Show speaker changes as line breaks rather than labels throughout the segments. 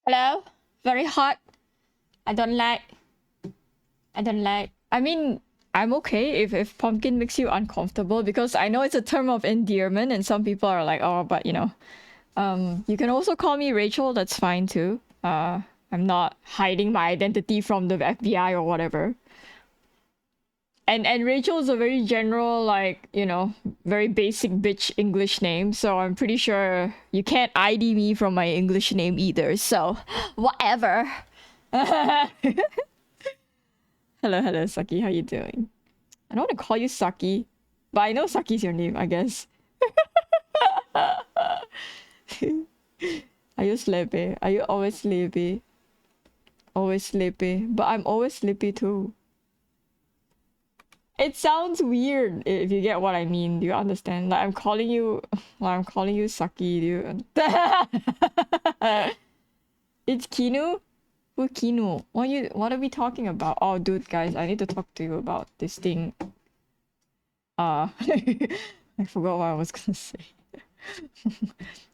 Hello? Very hot. I don't like. I don't like. I mean, I'm okay if pumpkin makes you uncomfortable because I know it's a term of endearment and some people are like, oh, but you can also call me Rachel. That's fine too. I'm not hiding my identity from the FBI or whatever. And Rachel is a very general, like, very basic bitch English name. So I'm pretty sure you can't ID me from my English name either. So whatever. Hello, Saki. How you doing? I don't want to call you Saki, but I know Saki's your name, I guess. Are you sleepy? Are you always sleepy? Always sleepy. But I'm always sleepy too. It sounds weird if you get what I mean. Do you understand? I'm calling you Saki, dude. It's Kinu? Who Kinu? What are we talking about? Oh dude, guys, I need to talk to you about this thing. I forgot what I was gonna say.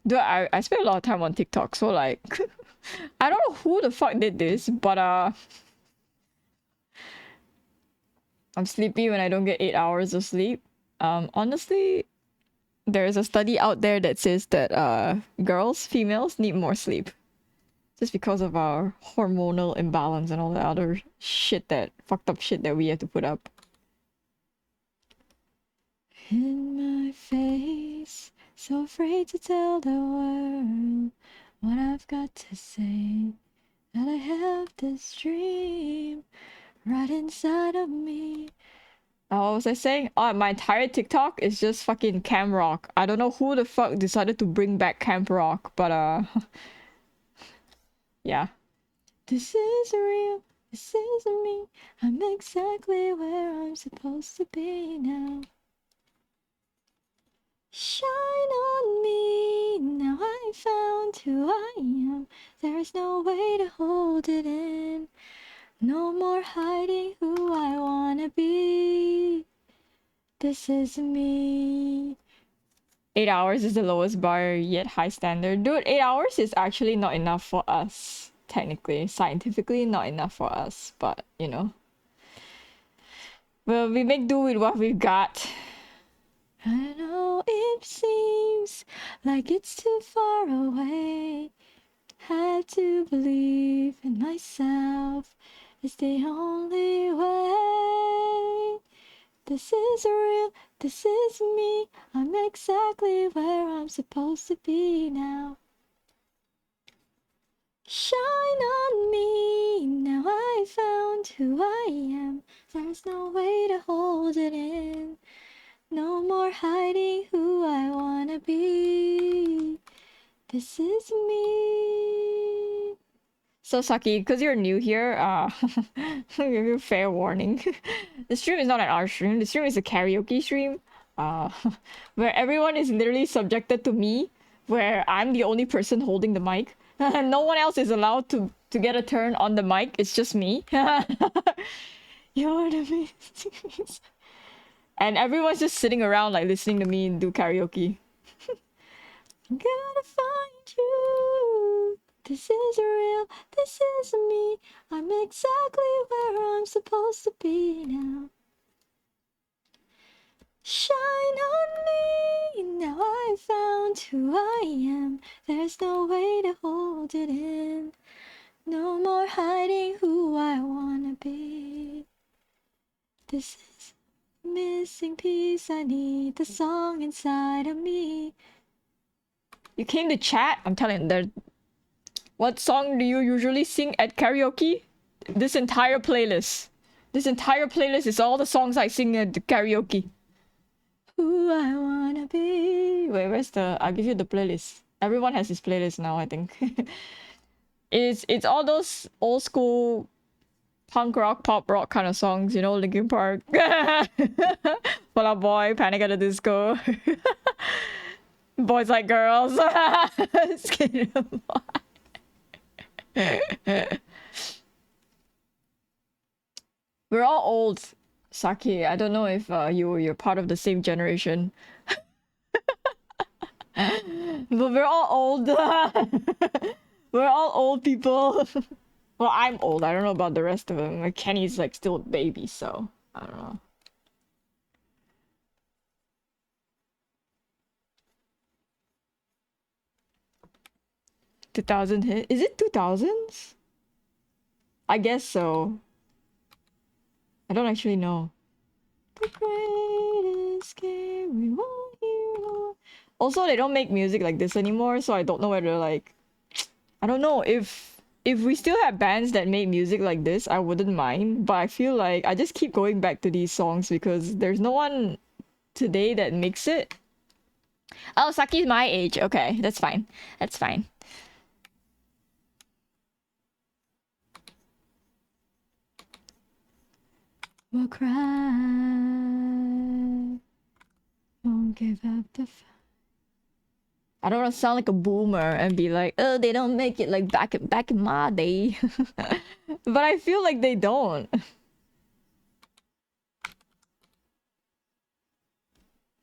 Dude, I spent a lot of time on TikTok, so like I don't know who the fuck did this, but I'm sleepy when I don't get 8 hours of sleep. Honestly, there's a study out there that says that females need more sleep. Just because of our hormonal imbalance and all the other fucked up shit that we have to put up. In my face, so afraid to tell the world what I've got to say. That I have this dream right inside of me. What was I saying? Oh, my entire TikTok is just fucking Camp Rock. I don't know who the fuck decided to bring back Camp Rock, but yeah. This is real. This is me. I'm exactly where I'm supposed to be now. Shine on me. Now I found who I am. There's no way to hold it in. No more hiding who I wanna be. This is me. 8 hours is the lowest bar, yet high standard. Dude, 8 hours is actually not enough for us. Technically, scientifically, not enough for us. But, well, we make do with what we've got. I know it seems like it's too far away. Have to believe in myself. It's the only way. This is real, this is me. I'm exactly where I'm supposed to be now. Shine on me, now I found who I am. There's no way to hold it in. No more hiding who I wanna be. This is me. So Saki, because you're new here, I'll give you a fair warning. The stream is not an art stream. The stream is a karaoke stream. Uh, where everyone is literally subjected to me, where I'm the only person holding the mic. No one else is allowed to get a turn on the mic. It's just me. You're the amazing. And everyone's just sitting around like listening to me do karaoke. I'm gonna find you. This is real, this is me. I'm exactly where I'm supposed to be now. Shine on me, now I found who I am. There's no way to hold it in. No more hiding who I wanna be. This is missing piece. I need the song inside of me. You came to chat? I'm telling you, what song do you usually sing at karaoke? This entire playlist. This entire playlist is all the songs I sing at the karaoke. Who I wanna be. Wait, where's the... I'll give you the playlist. Everyone has his playlist now, I think. It's all those old school punk rock, pop rock kind of songs, Linkin Park. Fall Out Boy, Panic at the Disco. Boys Like Girls. We're all old, Saki. I don't know if you're part of the same generation. But we're all old. We're all old people. Well, I'm old. I don't know about the rest of them. Like Kenny's like still a baby, so I don't know. 2000 hit? Is it 2000s? I guess so. I don't actually know. The greatest game we won't hear. Also, they don't make music like this anymore, so I don't know whether like I don't know if we still have bands that make music like this, I wouldn't mind. But I feel like I just keep going back to these songs because there's no one today that makes it. Oh, Saki's my age. Okay, that's fine. That's fine. We'll cry. Won't give up the fight. I don't want to sound like a boomer and be like, oh, they don't make it like back in my day. But I feel like they don't.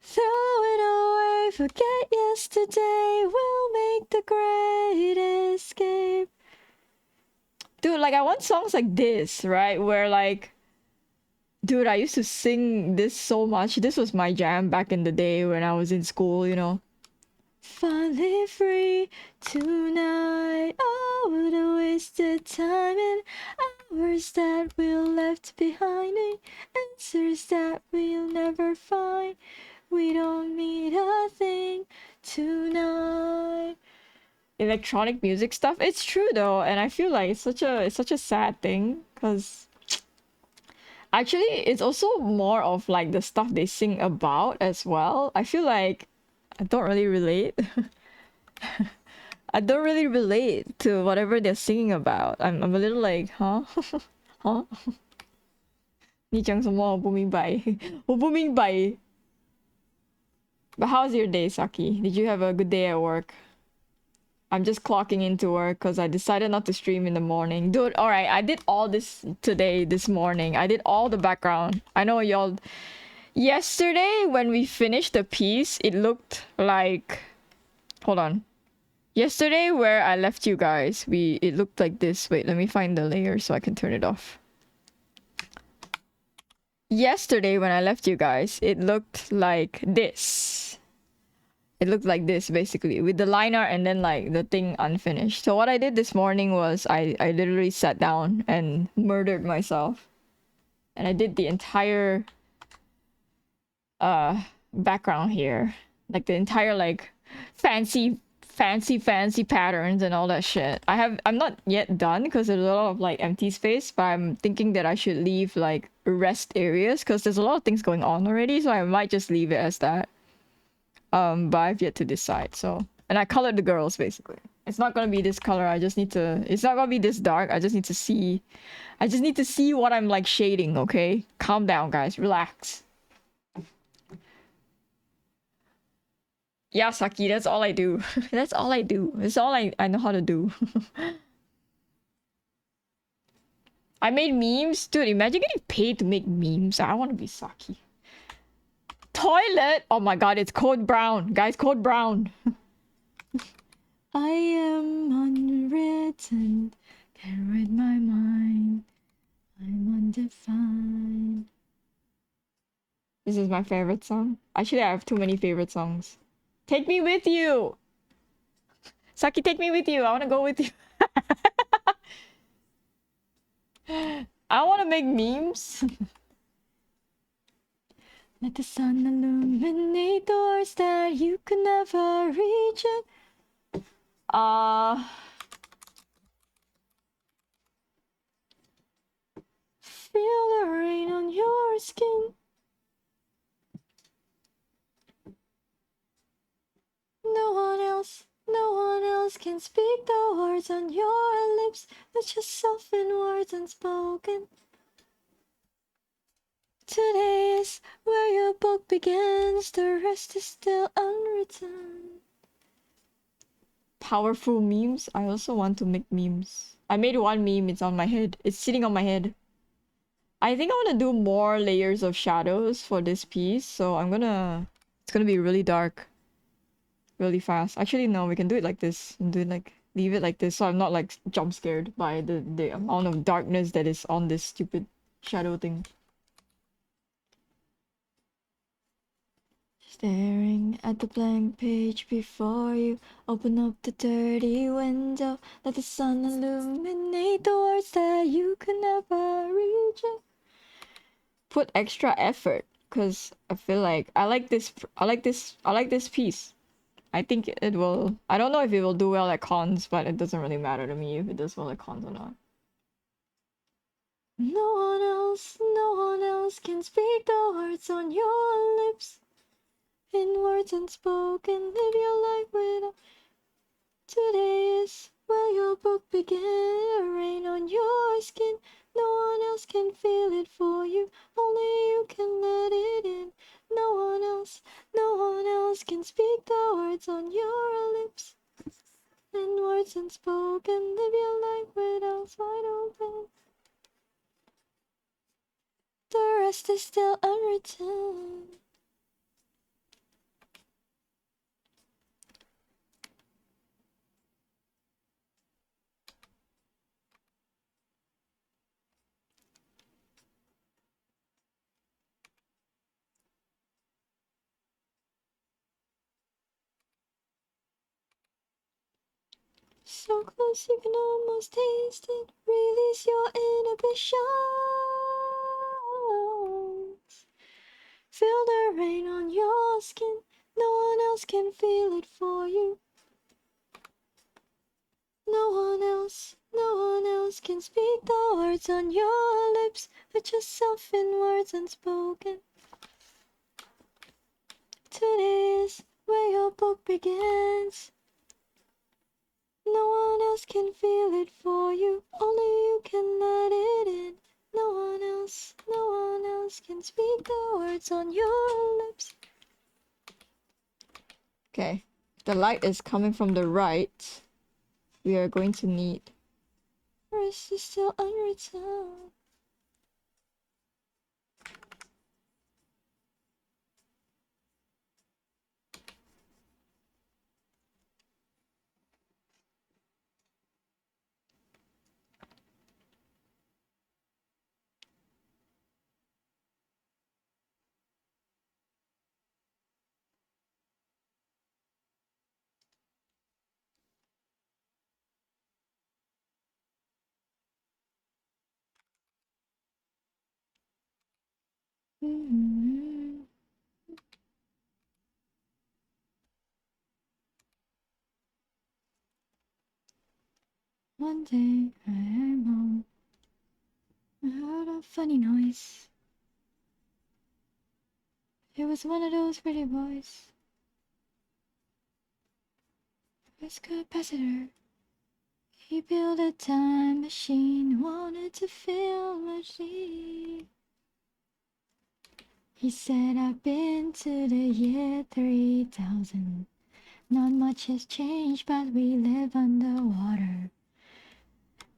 Throw it away, forget yesterday. We'll make the great escape. Dude, like I want songs like this, right? Where like, dude, I used to sing this so much. This was my jam back in the day when I was in school, you know. Finally free tonight. Oh, what a wasted time and hours that we'll left behind and answers that we'll never find. We don't need a thing tonight. Electronic music stuff. It's true though, and I feel like it's such a sad thing because actually it's also more of like the stuff they sing about as well. I feel like I don't really relate. I don't really relate to whatever they're singing about. I'm a little like, huh? huh? 你讲什么？我不明白。我不明白。But how's your day, Saki? Did you have a good day at work? I'm just clocking into work because I decided not to stream in the morning. Dude, alright, I did all this today, this morning. I did all the background. I know y'all... Yesterday, when we finished the piece, it looked like... Hold on. Yesterday, where I left you guys, it looked like this. Wait, let me find the layer so I can turn it off. Yesterday, when I left you guys, it looked like this. It looked like this, basically, with the liner and then, like, the thing unfinished. So what I did this morning was I literally sat down and murdered myself. And I did the entire... background here. Like, the entire, like, fancy patterns and all that shit. I'm not yet done because there's a lot of like empty space, but I'm thinking that I should leave like rest areas because there's a lot of things going on already, so I might just leave it as that. But I've yet to decide. So, and I colored the girls basically. It's not gonna be this color. It's not gonna be this dark. I just need to see what I'm like shading, okay? Calm down, guys. Relax. Yeah, Saki, that's all I do. That's all I do. That's all I know how to do. I made memes? Dude, imagine getting paid to make memes. I want to be Saki. Toilet! Oh my god, it's code brown. Guys, code brown. I am unwritten. Can't read my mind. I'm undefined. This is my favorite song. Actually, I have too many favorite songs. Take me with you! Saki, take me with you. I want to go with you. I want to make memes. Let the sun illuminate doors that you could never reach it. Feel the rain on your skin. No one else can speak the words on your lips that just soften words unspoken. Today is where your book begins, the rest is still unwritten. Powerful memes? I also want to make memes. I made one meme, it's on my head. It's sitting on my head. I think I want to do more layers of shadows for this piece, so it's gonna be really dark. Really fast. Actually, no, we can do it like this. And do it like
leave it like this so I'm not like jump scared by the amount of darkness that is on this stupid shadow thing. Staring at the blank page before you, open up the dirty window, let the sun illuminate the words that you could never reach. Put extra effort, cause I feel like I like this. I like this piece. I think it will. I don't know if it will do well at cons, but it doesn't really matter to me if it does well at cons or not. No one else can speak the words on your lips. In words unspoken, live your life without. Today is where your book began. Rain on your skin. No one else can feel it for you. Only you can let it in. No one else can speak the words on your lips. In words unspoken, live your life with eyes wide open. The rest is still unwritten. So close you can almost taste it. Release your inhibitions. Feel the rain on your skin. No one else can feel it for you. No one else can speak the words on your lips. Put yourself in words unspoken. Today is where your book begins. No one else can feel it for you. Only you can let it in. No one else can speak the words on your lips. Okay, the light is coming from the right. We are going to need. Rest is still unwritten. Mm-hmm. One day I am home. I heard a funny noise. It was one of those pretty boys. His capacitor. He built a time machine, wanted to fill a machine. He said, I've been to the year 3000. Not much has changed, but we live underwater.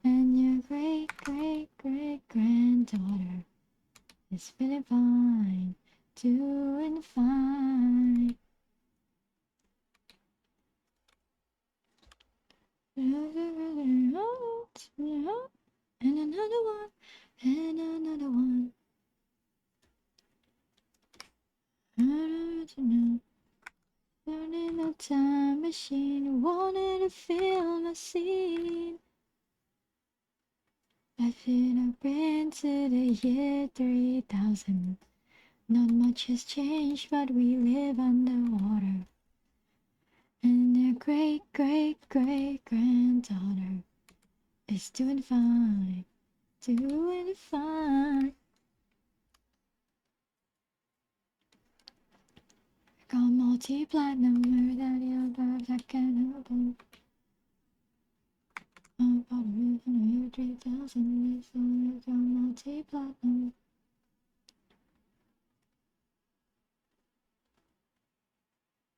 And your great-great-great-granddaughter is feeling fine, doing fine. And another one, and another one. Turning a time machine, wanted to film a scene. I feel I've been to the year 3000. Not much has changed, but we live underwater. And their great-great-great-granddaughter is doing fine, doing fine. I got multi-platinum without your birds, I can't help it. I'm part of it in the year 3000, it's only got multi-platinum.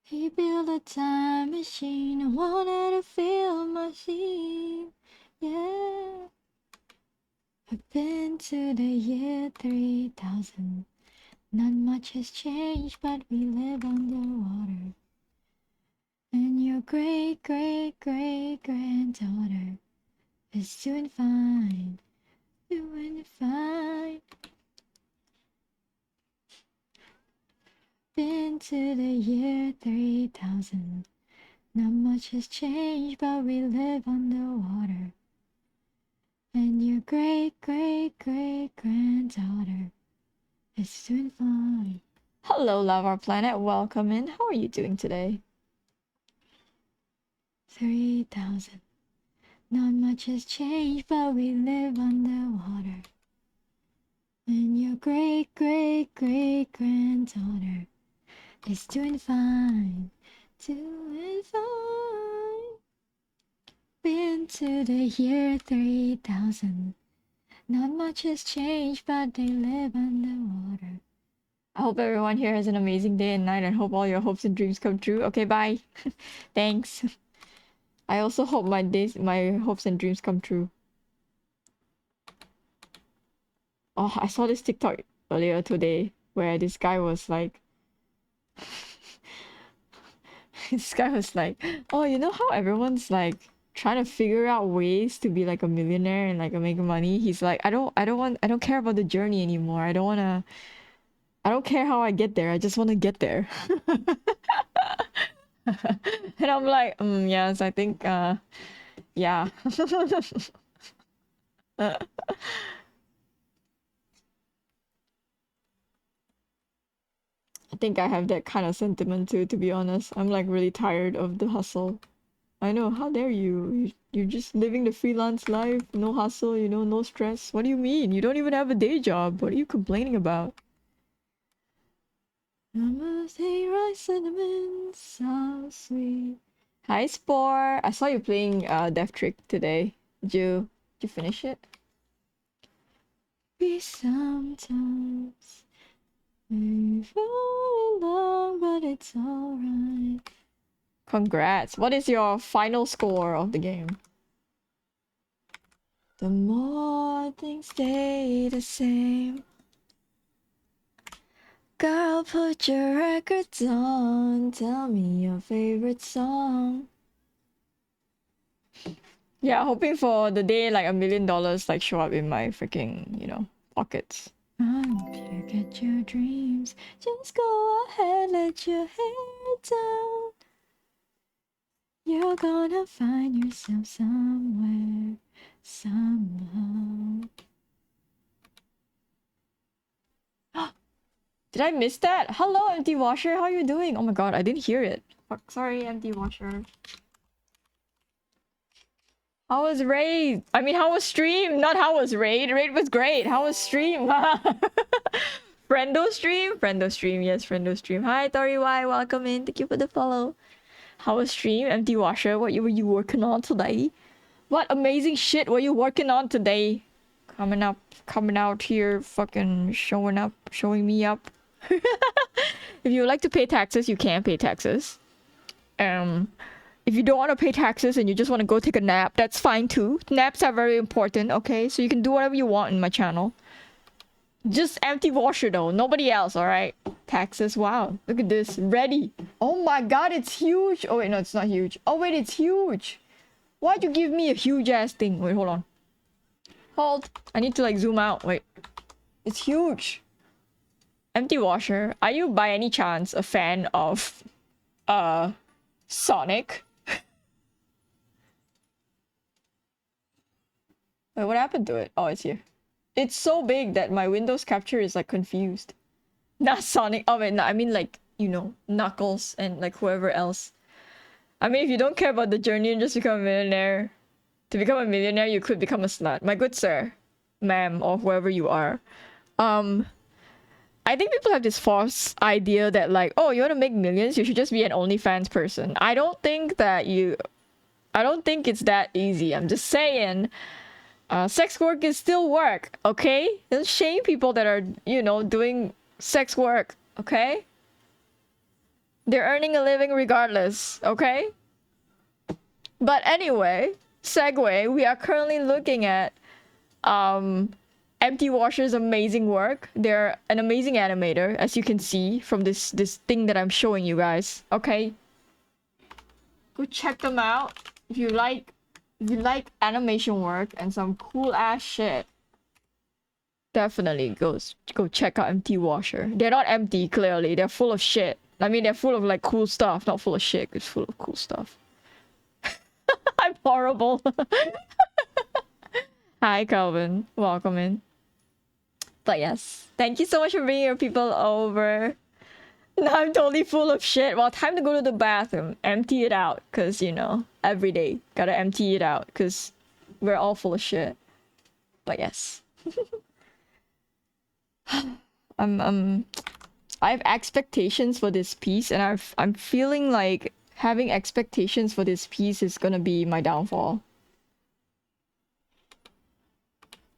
He built a time machine, I wanted to feel my scene, yeah. I've been to the year 3000. Not much has changed, but we live underwater.
And your great-great-great-granddaughter is doing fine. Doing fine. Been to the year 3000. Not much has changed, but we live underwater. And your great-great-great-granddaughter is doing fine. Hello, Lava Planet. Welcome in. How are you doing today? 3000. Not much has changed, but we live underwater. And your great-great-great-granddaughter is doing fine. Doing fine. Been to the year 3000. Not much has changed, but they live underwater. I hope everyone here has an amazing day and night and hope all your hopes and dreams come true. Okay, bye. Thanks. I also hope my hopes and dreams come true. Oh, I saw this TikTok earlier today where this guy was like this guy was like, oh, you know how everyone's like trying to figure out ways to be like a millionaire and like make money? He's like, I don't care about the journey anymore. I don't care how I get there. I just want to get there. And I'm like, yes, I think yeah. I think I have that kind of sentiment too, to be honest. I'm like really tired of the hustle. I know, how dare you? You're just living the freelance life, no hustle, you know, no stress. What do you mean? You don't even have a day job. What are you complaining about? Namaste, rice cinnamon, so sweet. Hi, Spore. I saw you playing Death Trick today. Did you finish it? We sometimes we fall along, but it's alright. Congrats. What is your final score of the game? The more things stay the same. Girl, put your records on. Tell me your favorite song. Yeah, hoping for the day like $1 million like show up in my freaking, you know, pockets. You get your dreams. Just go ahead, let your hair down. You're gonna find yourself somewhere, somehow. Did I miss that? Hello, Empty Washer. How are you doing? Oh my god, I didn't hear it. Fuck, sorry, Empty Washer. How was raid? I mean, how was stream? Not how was raid. Raid was great. How was stream? Friendo stream? Friendo stream. Yes, Friendo stream. Hi, Tori Y. Welcome in. Thank you for the follow. How was stream? Empty Washer. What were you working on today? What amazing shit were you working on today? Coming out here, fucking showing me up. If you would like to pay taxes, you can pay taxes. If you don't want to pay taxes and you just want to go take a nap, that's fine too. Naps are very important, okay? So you can do whatever you want in my channel. Just Empty Washer though, nobody else, alright? Taxes, wow. Look at this, ready. Oh my god, it's huge. Oh wait, no, it's not huge. Oh wait, it's huge. Why'd you give me a huge ass thing? Wait, hold on. Hold. I need to like zoom out. Wait. It's huge. Empty Washer, are you by any chance a fan of Sonic? Wait, what happened to it? Oh, it's here. It's so big that my Windows capture is like confused. Not Sonic. Oh wait, no, I mean like, you know, Knuckles and like whoever else. I mean, if you don't care about the journey and just become a millionaire, to become a millionaire, you could become a slut. My good sir, ma'am, or whoever you are. I think people have this false idea that like, oh, you want to make millions, you should just be an OnlyFans person. I don't think it's that easy. I'm just saying, sex work is still work, okay? Don't shame people that are, you know, doing sex work, okay? They're earning a living regardless, okay? But anyway, segue, we are currently looking at Empty Washer's amazing work. They're an amazing animator, as you can see from this thing that I'm showing you guys. Okay.
Go check them out if you like animation work and some cool ass shit. Definitely go check out Empty Washer. They're not empty, clearly. They're full of shit. I mean, they're full of like cool stuff, not full of shit. It's full of cool stuff. I'm horrible. Hi, Calvin. Welcome in. But yes, thank you so much for bringing your people over. Now I'm totally full of shit. Well, time to go to the bathroom. Empty it out. Because, you know, every day. Gotta empty it out. Because we're all full of shit. But yes. I have expectations for this piece. And I'm feeling like having expectations for this piece is gonna be my downfall.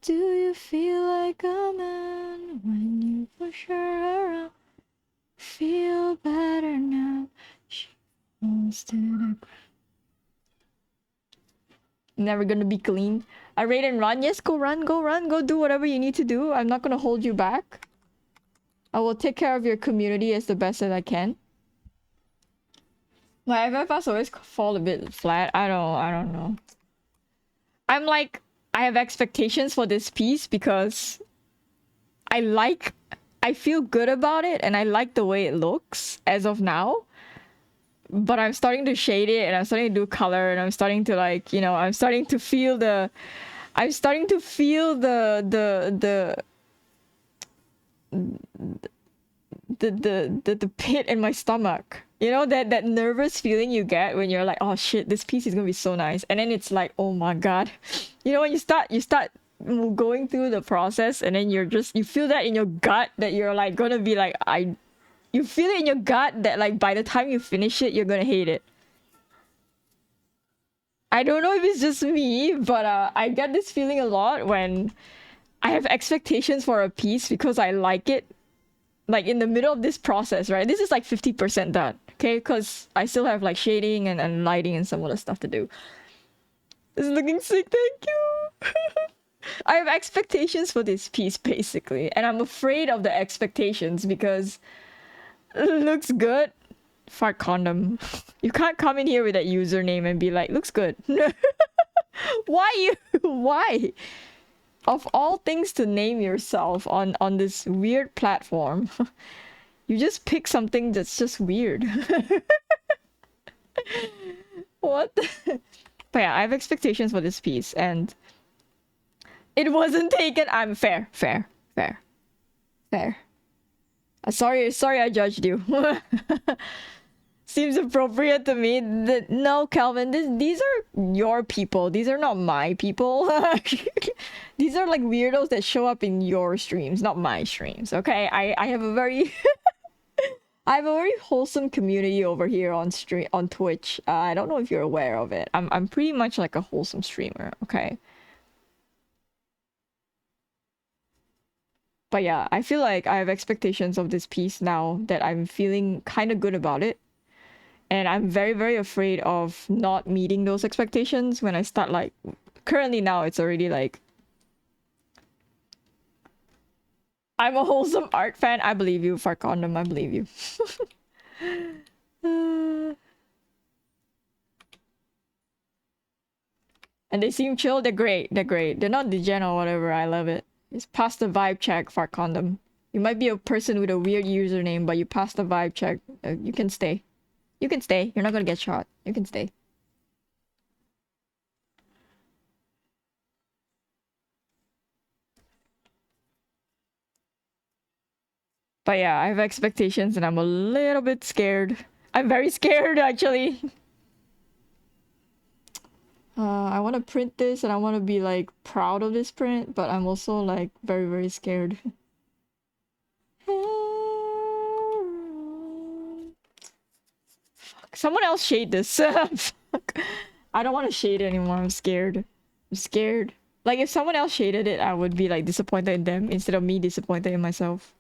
Do you feel like a man when you push her around? Feel better now. She falls to the ground. Never gonna be clean. I raid and run. Yes, go run, go do whatever you need to do. I'm not gonna hold you back. I will take care of your community as the best that I can. My FFS always fall a bit flat. I don't know. I'm like, I have expectations for this piece because I feel good about it and I like the way it looks as of now. But I'm starting to shade it and I'm starting to do color and I'm starting to like, you know, I'm starting to feel the pit in my stomach. You know, that nervous feeling you get when you're like, oh shit, this piece is gonna be so nice. And then it's like, oh my god. You know, when you start going through the process and then you feel that in your gut that you're like gonna be like, you feel it in your gut that like by the time you finish it, you're gonna hate it. I don't know if it's just me, but I get this feeling a lot when I have expectations for a piece because I like it. Like in the middle of this process, right? This is like 50% done, okay? Because I still have like shading and lighting and some other stuff to do. It's looking sick, thank you. I have expectations for this piece basically, and I'm afraid of the expectations because it looks good. Fart condom. You can't come in here with that username and be like, looks good. Why you? Why? Of all things to name yourself on this weird platform, you just pick something that's just weird. What? But yeah, I have expectations for this piece, and it wasn't taken. I'm fair. Sorry, I judged you. Seems appropriate to me. No, Calvin, these are your people. These are not my people. These are like weirdos that show up in your streams, not my streams. Okay, I have a very I have a very wholesome community over here on Twitch. I don't know if you're aware of it. I'm pretty much like a wholesome streamer. Okay. But yeah, I feel like I have expectations of this piece now that I'm feeling kind of good about it. And I'm very, very afraid of not meeting those expectations when I start like... Currently now, it's already like... I'm a wholesome art fan. I believe you, Fart Condom. I believe you. And they seem chill. They're great. They're great. They're not degen or whatever. I love it. It's past the vibe check, Fart Condom. You might be a person with a weird username, but you passed the vibe check. You can stay. You can stay. You're not gonna get shot. You can stay. But yeah, I have expectations and I'm a little bit scared. I'm very scared, actually. I want to print this and I want to be like proud of this print, but I'm also like very, very scared. Fuck. Someone else shade this. Fuck. I don't want to shade it anymore. I'm scared. I'm scared. Like if someone else shaded it, I would be like disappointed in them instead of me disappointed in myself.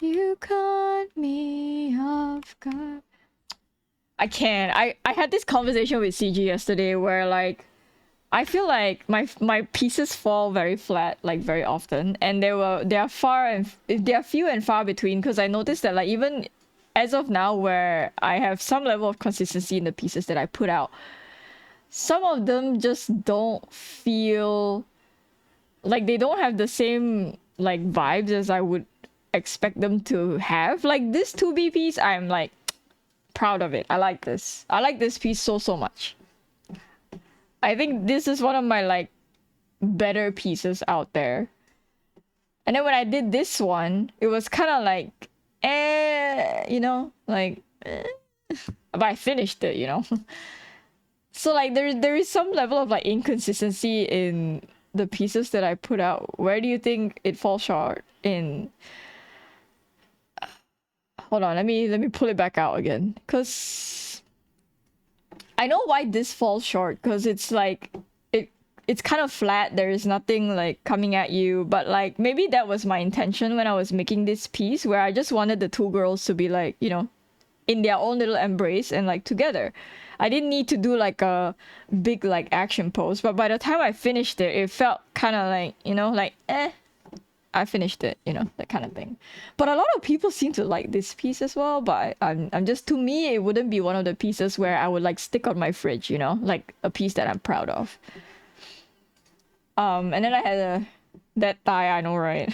You caught me off guard. I can't. I had this conversation with CG yesterday where like I feel like my pieces fall very flat like very often, and they are few and far between, because I noticed that like even as of now where I have some level of consistency in the pieces that I put out, some of them just don't feel like they don't have the same like vibes as I would expect them to have. Like this 2B piece, I'm like proud of it. I like this. I like this piece so much. I think this is one of my like better pieces out there. And then when I did this one, it was kind of like you know, like but I finished it, you know. So like there is some level of like inconsistency in the pieces that I put out. Where do you think it falls short in? Hold on, let me pull it back out again, cuz I know why this falls short, cuz it's like it's kind of flat. There is nothing like coming at you, but like maybe that was my intention when I was making this piece, where I just wanted the two girls to be like, you know, in their own little embrace and like together. I didn't need to do like a big like action pose, but by the time I finished it, it felt kind of like, you know, like I finished it, you know, that kind of thing. But a lot of people seem to like this piece as well, but I'm just, to me, it wouldn't be one of the pieces where I would like stick on my fridge, you know, like a piece that I'm proud of. And then I had that thigh, I know, right?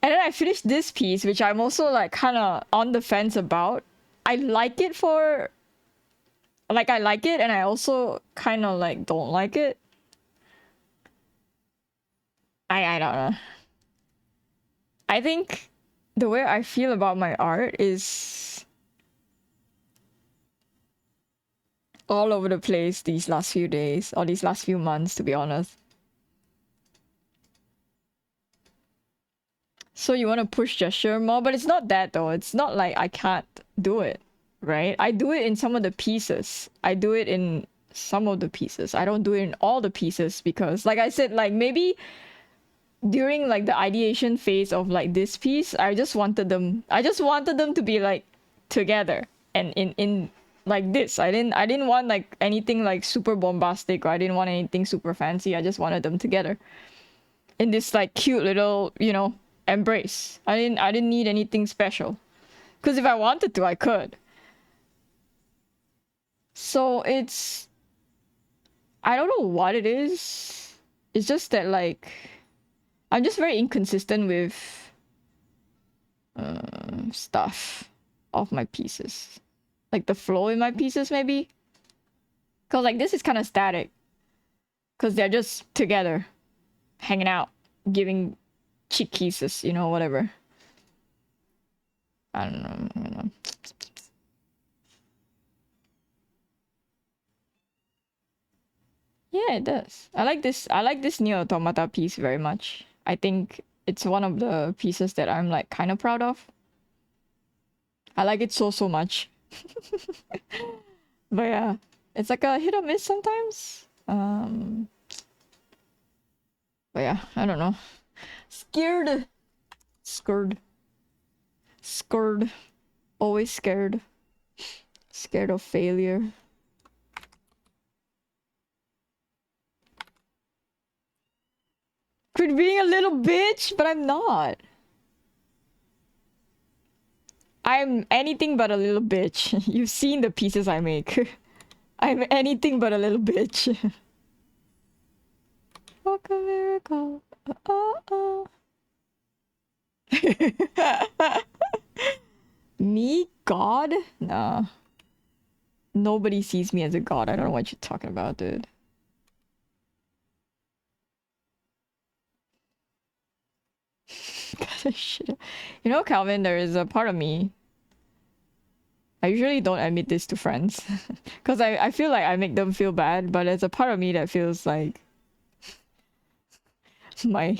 And then I finished this piece, which I'm also like kind of on the fence about. I like it for, like, I like it, and I also kind of like don't like it. I don't know. I think the way I feel about my art is all over the place these last few days, or these last few months, to be honest. So you want to push gesture more, but it's not that though. It's not like I can't do it, right? I do it in some of the pieces. I do it in some of the pieces. I don't do it in all the pieces because, like I said, like maybe during like the ideation phase of like this piece, I just wanted them to be like together and in like this. I didn't want like anything like super bombastic, or I didn't want anything super fancy. I just wanted them together in this like cute little, you know, embrace. I didn't need anything special, because if I wanted to, I could. So it's, I don't know what it is. It's just that like I'm just very inconsistent with stuff of my pieces, like the flow in my pieces maybe, because like this is kind of static because they're just together hanging out, giving cheek kisses, you know, whatever. I don't know. Yeah, it does. I like this Nier Automata piece very much. I think it's one of the pieces that I'm like kind of proud of. I like it so much. But yeah, it's like a hit or miss sometimes. But yeah, I don't know. Scared. Always scared. Scared of failure. Quit being a little bitch, but I'm not. I'm anything but a little bitch. You've seen the pieces I make. I'm anything but a little bitch. Fuck a miracle. Me? God? Nah. Nobody sees me as a god. I don't know what you're talking about, dude. Shit. You know, Calvin, there is a part of me. I usually don't admit this to friends. Because I feel like I make them feel bad, but there's a part of me that feels like my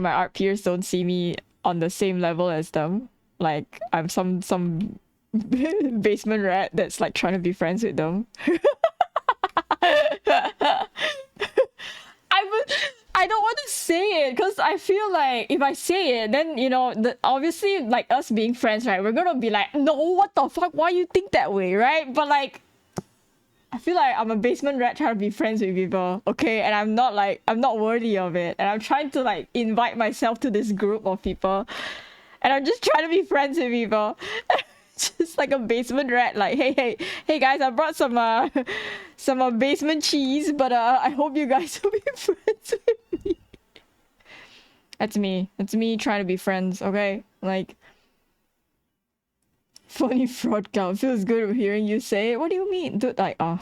art peers don't see me on the same level as them. Like I'm some basement rat that's like trying to be friends with them. I I don't want to say it because I feel like if I say it, then you know, obviously like us being friends, right? We're gonna be like, no, what the fuck? Why you think that way, right? But like, I feel like I'm a basement rat trying to be friends with people, okay? And I'm not worthy of it. And I'm trying to like invite myself to this group of people. And I'm just trying to be friends with people. Just like a basement rat, like, hey guys, I brought some basement cheese, but I hope you guys will be friends with me. That's me. That's me trying to be friends, okay? Like, funny fraud count. Feels good hearing you say it. What do you mean? Dude, like, oh.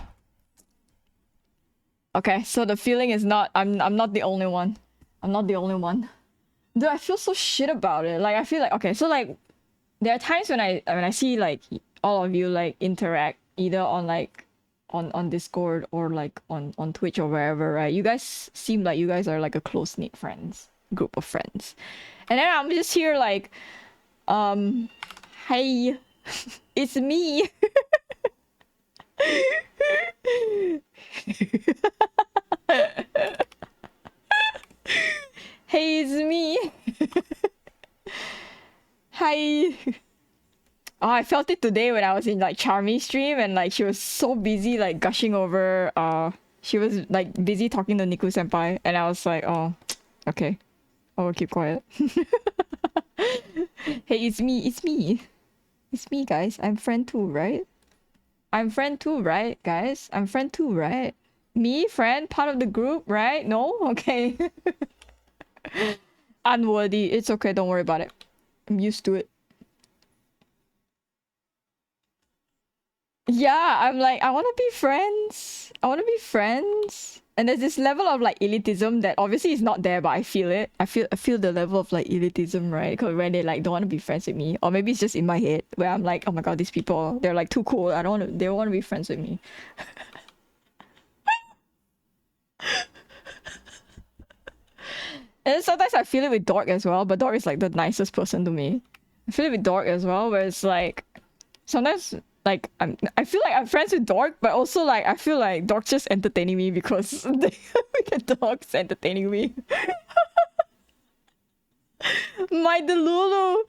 Okay, so the feeling is not, I'm not the only one. I'm not the only one. Dude, I feel so shit about it. Like, I feel like, okay, so like, there are times when I see like all of you like interact either on like on Discord or like on Twitch or wherever, right? You guys seem like you guys are like a close-knit friends group of friends. And then I'm just here like hey, it's me. Hey, it's me. Hi. Oh, I felt it today when I was in like Charmy's stream and like she was so busy like gushing over she was like busy talking to Niku senpai and I was like, oh, okay. I will keep quiet. Hey, it's me, it's me. It's me, guys. I'm friend too, right? I'm friend too, right, guys? I'm friend too, right? Me, friend, part of the group, right? No? Okay. Unworthy. It's okay, don't worry about it. I'm used to it. Yeah, I'm like, I want to be friends. I want to be friends. And there's this level of like elitism that obviously is not there, but I feel it. I feel the level of like elitism, right? Because when they like don't want to be friends with me, or maybe it's just in my head where I'm like, oh my god, these people, they're like too cool. I don't want to. They don't want to be friends with me. And then sometimes I feel it with Dork as well, but Dork is like the nicest person to me. I feel it with Dork as well, where it's like sometimes like I feel like I'm friends with Dork, but also like I feel like Dork's just entertaining me because the Dork's entertaining me. My Delulu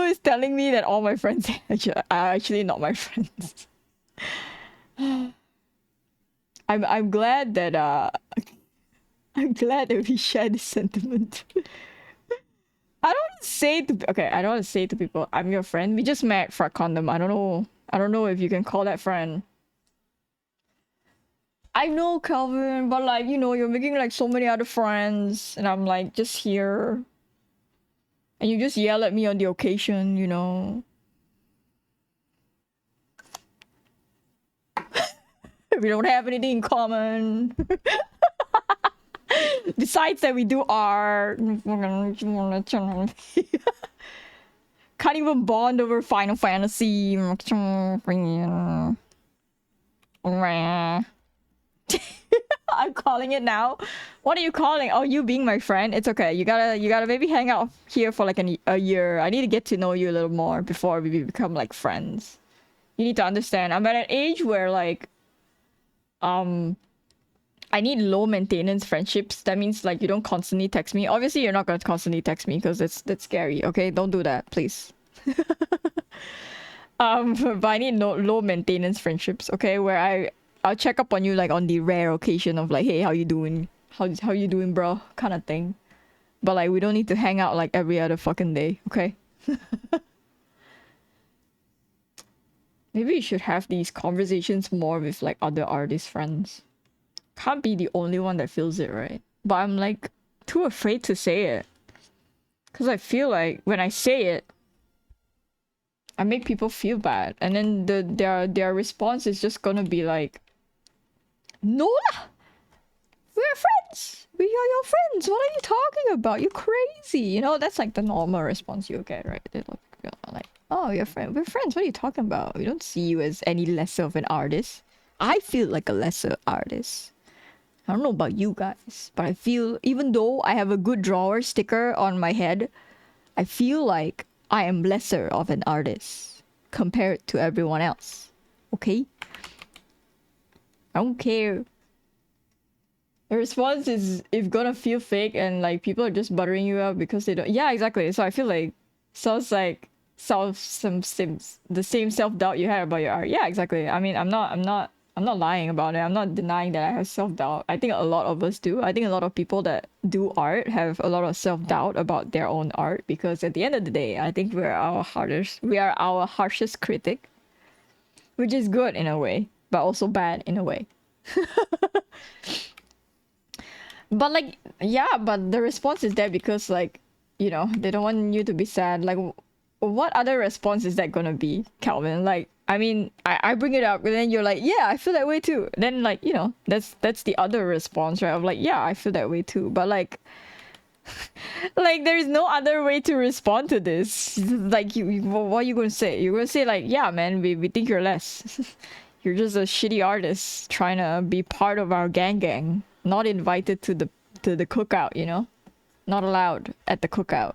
is telling me that all my friends are actually not my friends. I'm glad that I'm glad that we share this sentiment. I don't want to say to I don't want to say to people I'm your friend. We just met for a condom. I don't know if you can call that friend. I know, Calvin, but like, you know, you're making like so many other friends and I'm like just here. And you just yell at me on the occasion, you know. We don't have anything in common. Besides that we do art. Can't even bond over Final Fantasy. I'm calling it now. What are you calling? Oh, you being my friend? It's okay. You gotta maybe hang out here for like a year. I need to get to know you a little more before we become like friends. You need to understand. I'm at an age where like I need low maintenance friendships. That means like you don't constantly text me. Obviously, you're not gonna constantly text me because that's scary. Okay, don't do that, please. But I need low maintenance friendships. Okay, where I'll check up on you like on the rare occasion of like, hey, how you doing? How you doing, bro? Kind of thing. But like, we don't need to hang out like every other fucking day. Okay. Maybe you should have these conversations more with like other artist friends. Can't be the only one that feels it, right? But I'm like too afraid to say it. Cause I feel like when I say it, I make people feel bad. And then their response is just gonna be like, no lah! We're friends! We are your friends! What are you talking about? You're crazy! You know, that's like the normal response you get, right? They're like, oh, you're friend. We're friends. What are you talking about? We don't see you as any lesser of an artist. I feel like a lesser artist. I don't know about you guys, but I feel even though I have a good drawer sticker on my head, I feel like I am lesser of an artist compared to everyone else. Okay? I don't care. The response is if gonna feel fake and like people are just buttering you up because they don't. Yeah, exactly. So I feel like sounds like the same self doubt you had about your art. Yeah, exactly. I mean, I'm not lying about it. I'm not denying that I have self doubt. I think a lot of us do. I think a lot of people that do art have a lot of self doubt about their own art because at the end of the day, I think we are our harshest critic, which is good in a way, but also bad in a way. But like, yeah, but the response is there because like, you know, they don't want you to be sad. Like, what other response is that gonna be, Calvin? Like, I mean, I bring it up and then you're like, yeah, I feel that way too. Then like, you know, that's the other response, right? Of like, yeah, I feel that way too. But like there is no other way to respond to this. Like, what are you gonna say? You're gonna say like, yeah, man, we think you're less. You're just a shitty artist trying to be part of our gang. Not invited to the cookout, you know? Not allowed at the cookout.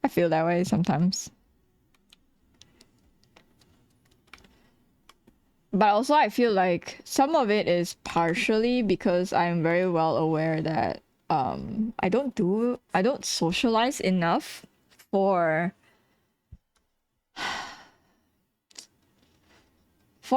I feel that way sometimes. But also I feel like some of it is partially because I'm very well aware that I don't socialize enough for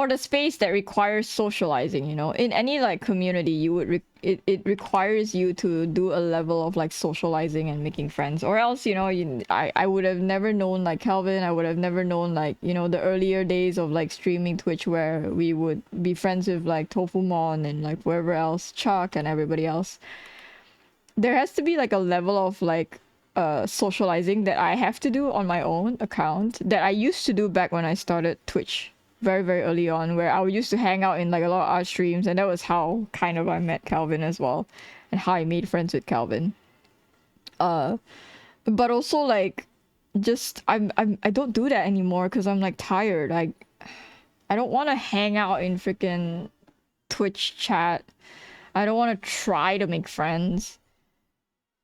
the space that requires socializing, you know. In any like community, you would it requires you to do a level of like socializing and making friends, or else, you know, I would have never known like Calvin. I would have never known like, you know, the earlier days of like streaming Twitch where we would be friends with like Tofumon and like whoever else, Chuck and everybody else. There has to be like a level of like socializing that I have to do on my own account that I used to do back when I started Twitch very, very early on, where I used to hang out in like a lot of art streams, and that was how kind of I met Calvin as well, and how I made friends with Calvin. But also like, just I don't do that anymore because I'm like tired. I don't want to hang out in freaking Twitch chat. I don't want to try to make friends.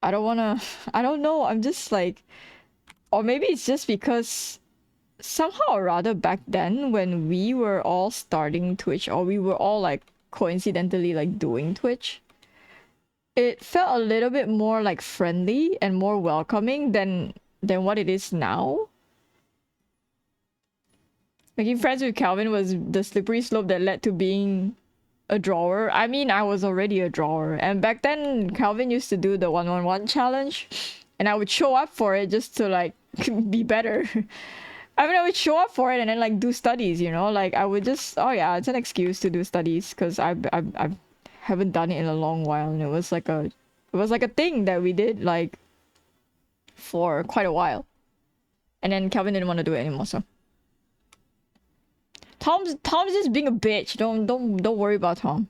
I don't want to. I don't know. I'm just like, or maybe it's just because somehow or rather back then when we were all starting Twitch, or we were all like coincidentally like doing Twitch, it felt a little bit more like friendly and more welcoming than what it is now. Making friends with Calvin was the slippery slope that led to being a drawer. I mean, I was already a drawer, and back then Calvin used to do the 111 challenge, and I would show up for it just to like be better. I mean, I would show up for it and then like do studies, you know, like I would just, oh yeah, it's an excuse to do studies because I haven't done it in a long while, and it was like a thing that we did like for quite a while, and then Calvin didn't want to do it anymore, so Tom's just being a bitch. Don't worry about Tom.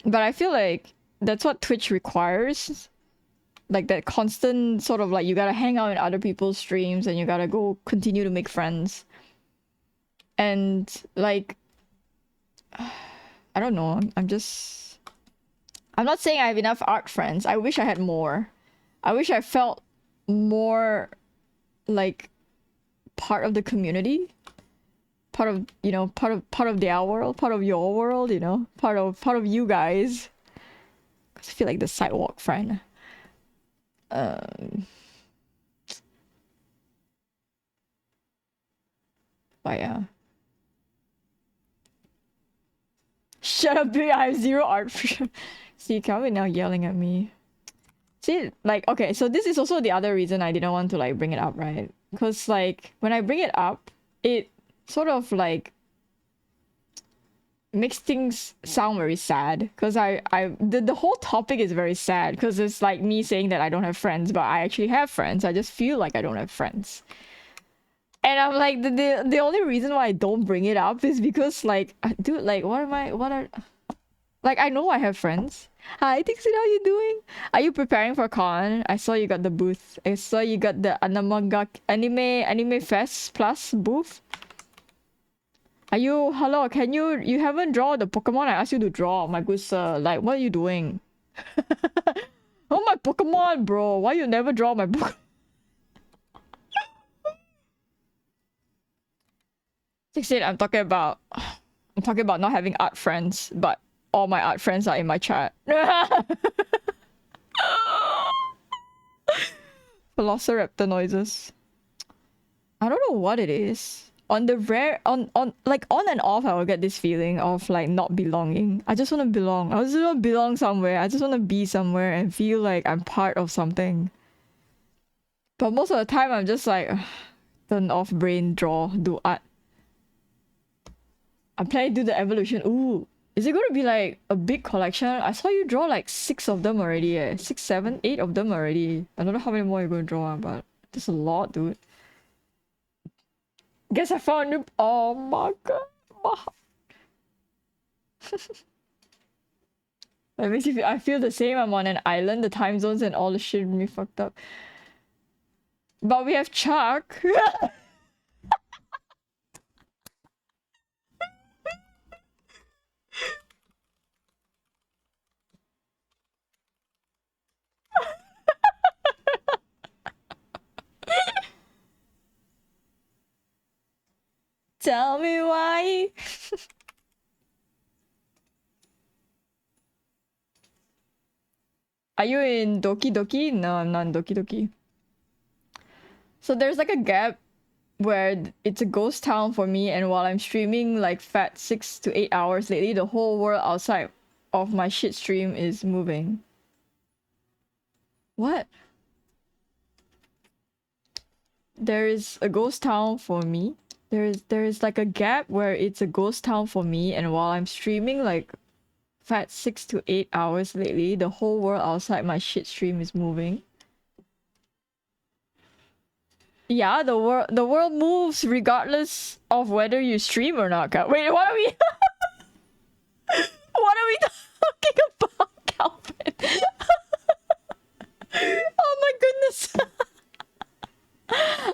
But I feel like that's what Twitch requires. Like that constant sort of like, you gotta hang out in other people's streams and you gotta go continue to make friends. And like, I don't know. I'm not saying I have enough art friends. I wish I had more. I wish I felt more like part of the community. Part of, you know, part of their world, part of your world, you know, part of you guys. Cause I feel like the sidewalk friend. But yeah. Shut up, dude. I have zero art. See, Calvin now yelling at me. See, like, okay, so this is also the other reason I didn't want to like bring it up, right? Because like when I bring it up, it sort of like makes things sound very sad, because the whole topic is very sad because it's like me saying that I don't have friends, but I actually have friends. I just feel like I don't have friends, and I'm like, the only reason why I don't bring it up is because like, dude, like what are like, I know I have friends. Hi Dixie, how you doing? Are you preparing for con? I saw you got the booth. I saw you got the anime fest plus booth. Are you, hello, can you haven't drawn the Pokemon I asked you to draw, my good sir. Like, what are you doing? Oh, my Pokemon, bro. Why you never draw my Pokemon? Said I'm talking about I'm talking about not having art friends, but all my art friends are in my chat. Velociraptor noises. I don't know what it is. On the rare, on like on and off, I will get this feeling of like not belonging. I just want to belong. I just want to belong somewhere. I just want to be somewhere and feel like I'm part of something. But most of the time, I'm just like, turn off brain, draw, do art. I'm planning to do the evolution. Ooh, is it going to be like a big collection? I saw you draw like 6 of them already. 6, 7, 8 of them already. I don't know how many more you're going to draw, but there's a lot, dude. Guess I found you. Oh my god. That makes you feel. I feel the same. I'm on an island. The time zones and all the shit me fucked up. But we have Chuck. Tell me why. Are you in Doki Doki? No, I'm not in Doki Doki. So there's like a gap where it's a ghost town for me, and while I'm streaming like fat 6 to 8 hours lately, the whole world outside of my shit stream is moving. What? There is a ghost town for me. There is like a gap where it's a ghost town for me, and while I'm streaming like fat 6 to 8 hours lately, the whole world outside my shit stream is moving. Yeah, the world moves regardless of whether you stream or not. Wait, what are we what are we talking about, Calvin? Oh my goodness.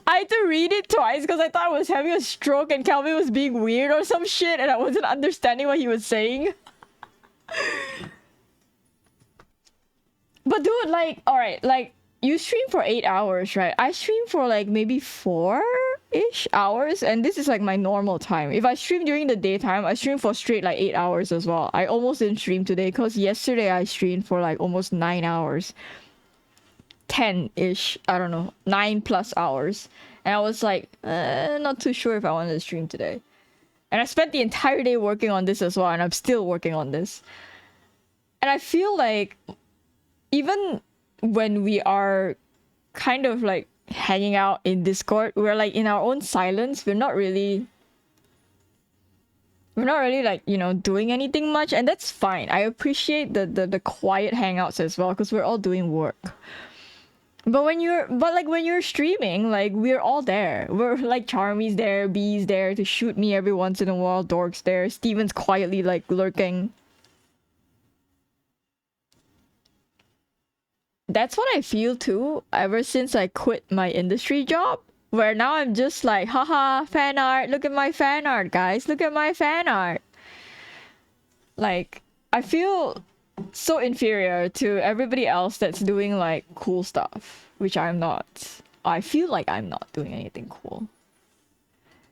I had to read it twice because I thought I was having a stroke and Calvin was being weird or some shit and I wasn't understanding what he was saying. But dude, like, alright, like, you stream for 8 hours, right? I stream for like maybe 4-ish hours, and this is like my normal time. If I stream during the daytime, I stream for straight like 8 hours as well. I almost didn't stream today because yesterday I streamed for like almost 9 hours. 10-ish, I don't know, 9+ hours. And I was like, not too sure if I wanted to stream today. And I spent the entire day working on this as well, and I'm still working on this. And I feel like even when we are kind of like hanging out in Discord, we're like in our own silence. We're not really like, you know, doing anything much, and that's fine. I appreciate the quiet hangouts as well because we're all doing work. But when you're streaming, like we're all there. We're like Charmy's there, B's there to shoot me every once in a while, Dork's there, Steven's quietly like lurking. That's what I feel too, ever since I quit my industry job. Where now I'm just like, haha, fan art, look at my fan art, guys, look at my fan art. Like, I feel so inferior to everybody else that's doing like cool stuff, which I'm not. I feel like I'm not doing anything cool.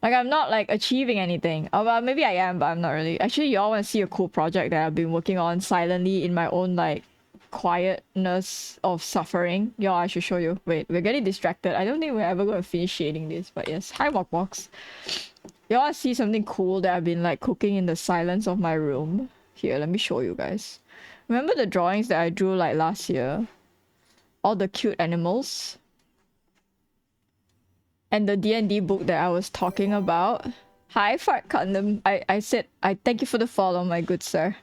Like, I'm not like achieving anything. Oh, well, maybe I am, but I'm not really. Actually, y'all want to see a cool project that I've been working on silently in my own like quietness of suffering? Yo, I should show you. Wait, we're getting distracted. I don't think we're ever going to finish shading this, but yes. Hi, Walkbox. You want to see something cool that I've been like cooking in the silence of my room? Here, let me show you guys. Remember the drawings that I drew like last year? All the cute animals? And the D&D book that I was talking about? Hi, Fart Condom. I said, I thank you for the follow, my good sir.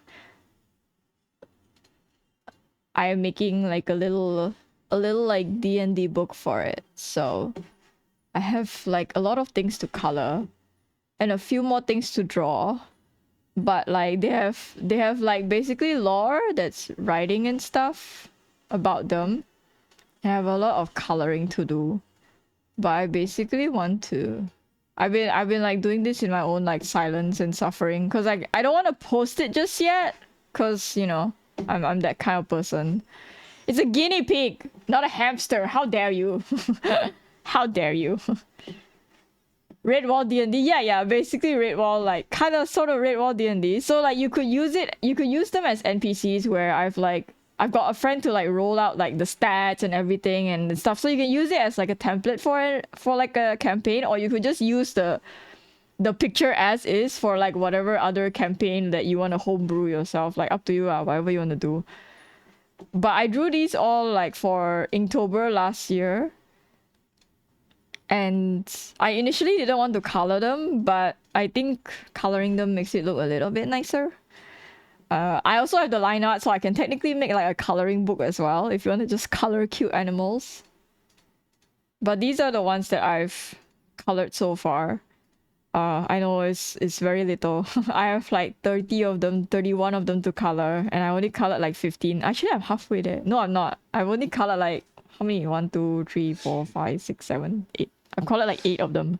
I am making like a little like D&D book for it. So I have like a lot of things to color and a few more things to draw. But like they have like basically lore that's writing and stuff about them. I have a lot of coloring to do. But I basically want to I've been like doing this in my own like silence and suffering because like I don't want to post it just yet because, you know, I'm that kind of person. It's a guinea pig, not a hamster. How dare you? How dare you? Red Wall D&D, yeah, basically Red Wall, like kind of sort of Red Wall D&D. So like you could use them as NPCs where I've got a friend to like roll out like the stats and everything and stuff. So you can use it as like a template for like a campaign, or you could just use the picture as is for like whatever other campaign that you want to homebrew yourself. Like up to you, whatever you want to do. But I drew these all like for Inktober last year. And I initially didn't want to color them, but I think coloring them makes it look a little bit nicer. I also have the line art, so I can technically make like a coloring book as well if you want to just color cute animals. But these are the ones that I've colored so far. I know it's very little. I have like 30 of them, 31 of them to color, and I only colored like 15. Actually, I'm halfway there. No, I'm not. I've only colored like how many? 1, 2, 3, 4, 5, 6, 7, 8. I've colored like 8 of them.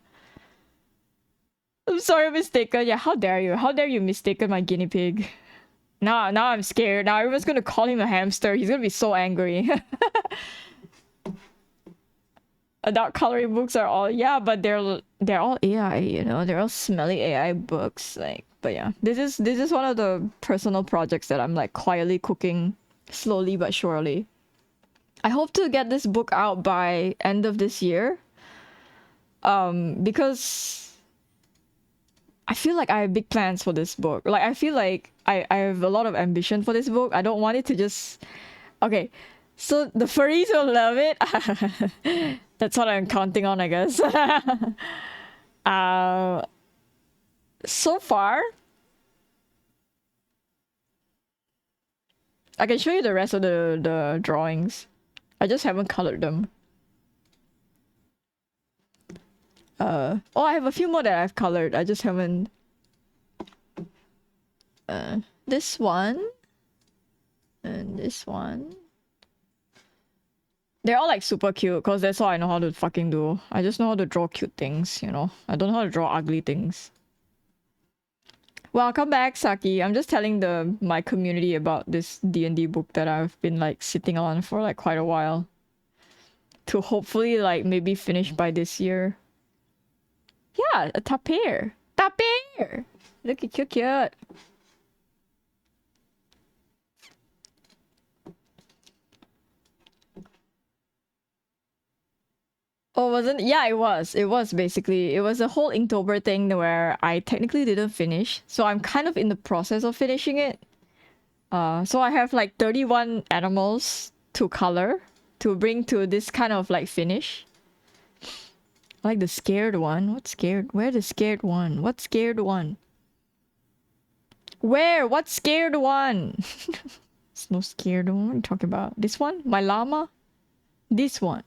I'm sorry, mistaken. Yeah, how dare you? How dare you mistaken my guinea pig? Now I'm scared. Now everyone's gonna call him a hamster. He's gonna be so angry. Adult coloring books are all, yeah, but they're all AI, you know, they're all smelly AI books. Like, but yeah, this is one of the personal projects that I'm like quietly cooking slowly but surely. I hope to get this book out by end of this year. Because I feel like I have big plans for this book. Like I feel like I have a lot of ambition for this book. I don't want it to just okay. So the furries will love it. That's what I'm counting on, I guess. So far, I can show you the rest of the drawings. I just haven't colored them. Oh, I have a few more that I've colored. I just haven't. This one. And this one. They're all like super cute because that's all I know how to fucking do. I just know how to draw cute things, you know? I don't know how to draw ugly things. Welcome back, Saki. I'm just telling my community about this D&D book that I've been like sitting on for like quite a while. To hopefully like maybe finish by this year. Yeah, a tapir. Tapir! Look at cute. Oh, wasn't? Yeah, it was. It was basically. It was a whole Inktober thing where I technically didn't finish. So I'm kind of in the process of finishing it. So I have like 31 animals to color to bring to this kind of like finish. Like the scared one. What's scared? Where the scared one? What's scared one? Where? What's scared one? There's no scared one. What are you talking about? This one? My llama? This one.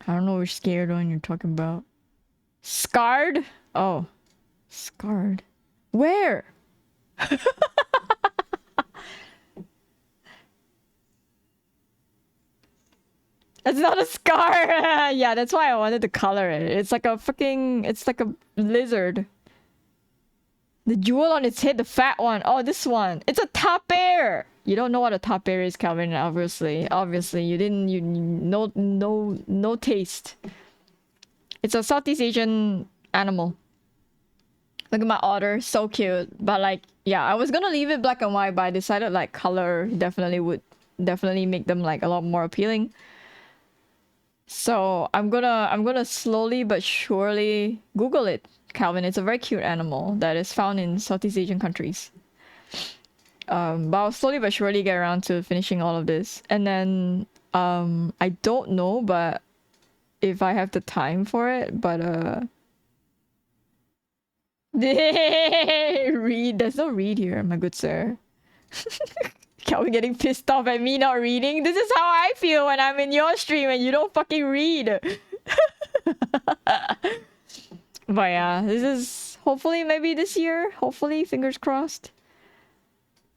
I don't know which scared one you're talking about. Scarred? Oh. Scarred. Where? It's not a scar! Yeah, that's why I wanted to color it. It's like a fucking... It's like a lizard. The jewel on its head, the fat one. Oh, this one. It's a tapir! You don't know what a tapir is, Calvin, obviously. Obviously, you didn't... No taste. It's a Southeast Asian animal. Look at my otter. So cute. But like, yeah, I was gonna leave it black and white, but I decided like color would definitely make them like a lot more appealing. So I'm gonna slowly but surely Google it, Calvin. It's a very cute animal that is found in Southeast Asian countries. But I'll slowly but surely get around to finishing all of this. And then I don't know, but if I have the time for it, but read. There's no read here, my good sir. Calvin getting pissed off at me not reading. This is how I feel when I'm in your stream and you don't fucking read. But yeah, this is hopefully maybe this year. Hopefully, fingers crossed.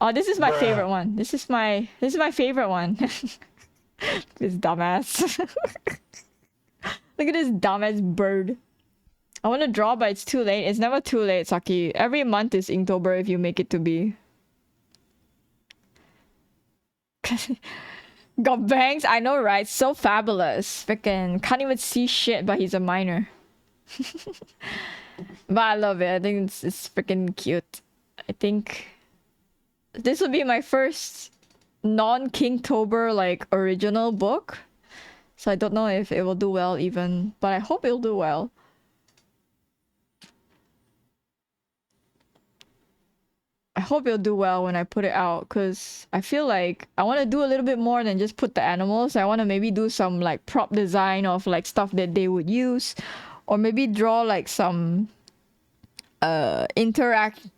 Oh, this is my favorite one. This is my favorite one. This dumbass. Look at this dumbass bird. I want to draw, but it's too late. It's never too late, Saki. Every month is Inktober if you make it to be. Got bangs? I know, right? So fabulous. Freaking can't even see shit, but he's a minor. But I love it. I think it's freaking cute. I think this will be my first non-Kingtober like original book. So I don't know if it will do well even, but I hope it'll do well. I hope it'll do well when I put it out, because I feel like I want to do a little bit more than just put the animals. I want to maybe do some like prop design of like stuff that they would use, or maybe draw like some interacting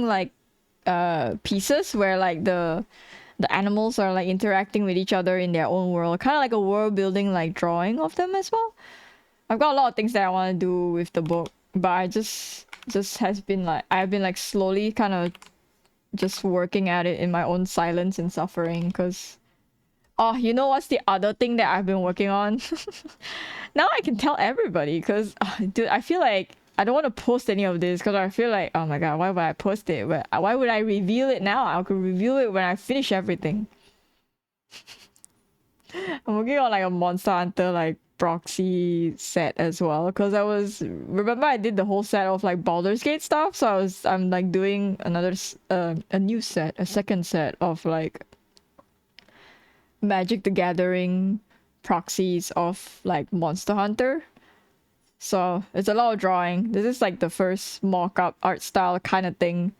like pieces where like the animals are like interacting with each other in their own world, kind of like a world building like drawing of them as well. I've got a lot of things that I want to do with the book, but I just has been like I've been like slowly kind of just working at it in my own silence and suffering. Because oh, you know what's the other thing that I've been working on? Now I can tell everybody, because dude, I feel like I don't want to post any of this because I feel like, oh my god, why would I post it? But why would I reveal it now? I could reveal it when I finish everything. I'm working on like a Monster Hunter like proxy set as well, because remember I did the whole set of like Baldur's Gate stuff, so I'm like doing a new set, a second set of like Magic the Gathering proxies of like Monster Hunter. So it's a lot of drawing. This is like the first mock-up art style kind of thing.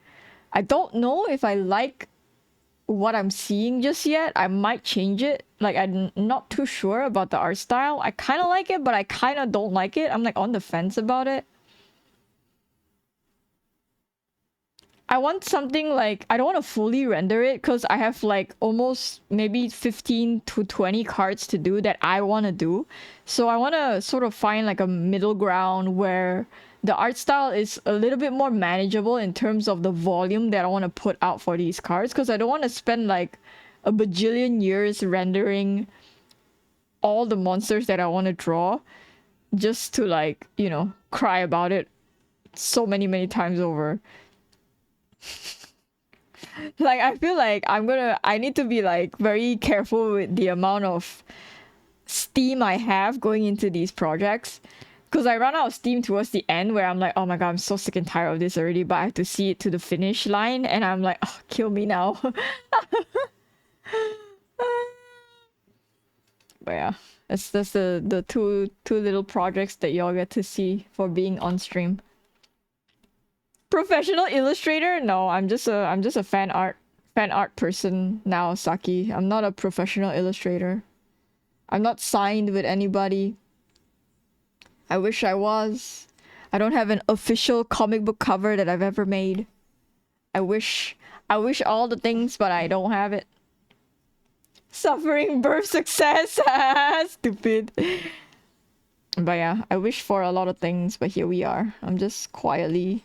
I don't know if I like what I'm seeing just yet. I might change it. Like, I'm not too sure about the art style. I kind of like it, but I kind of don't like it. I'm like on the fence about it. I want something like, I don't want to fully render it because I have like almost maybe 15 to 20 cards to do that I want to do. So I want to sort of find like a middle ground where the art style is a little bit more manageable in terms of the volume that I want to put out for these cards, because I don't want to spend like a bajillion years rendering all the monsters that I want to draw just to like, you know, cry about it so many times over. Like, I feel like I need to be like very careful with the amount of steam I have going into these projects, because I run out of steam towards the end where I'm like, oh my god, I'm so sick and tired of this already, but I have to see it to the finish line and I'm like, oh, kill me now. But yeah, that's the two little projects that y'all get to see for being on stream. Professional illustrator? No, I'm just a fan art person now, Saki. I'm not a professional illustrator. I'm not signed with anybody. I wish I was. I don't have an official comic book cover that I've ever made. I wish all the things, but I don't have it. Suffering birth success. Stupid. But yeah, I wish for a lot of things, but here we are. I'm just quietly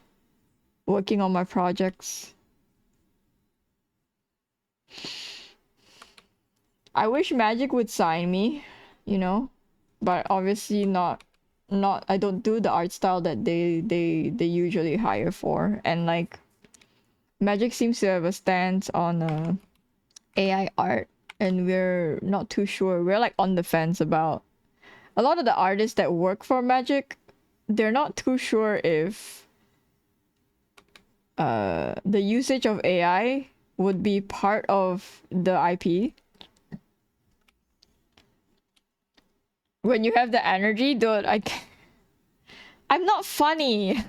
working on my projects. I wish Magic would sign me, you know, but obviously not. I don't do the art style that they usually hire for, and like Magic seems to have a stance on AI art, and we're not too sure. We're like on the fence about a lot of the artists that work for Magic. They're not too sure if the usage of AI would be part of the IP. When you have the energy, dude, I'm not funny.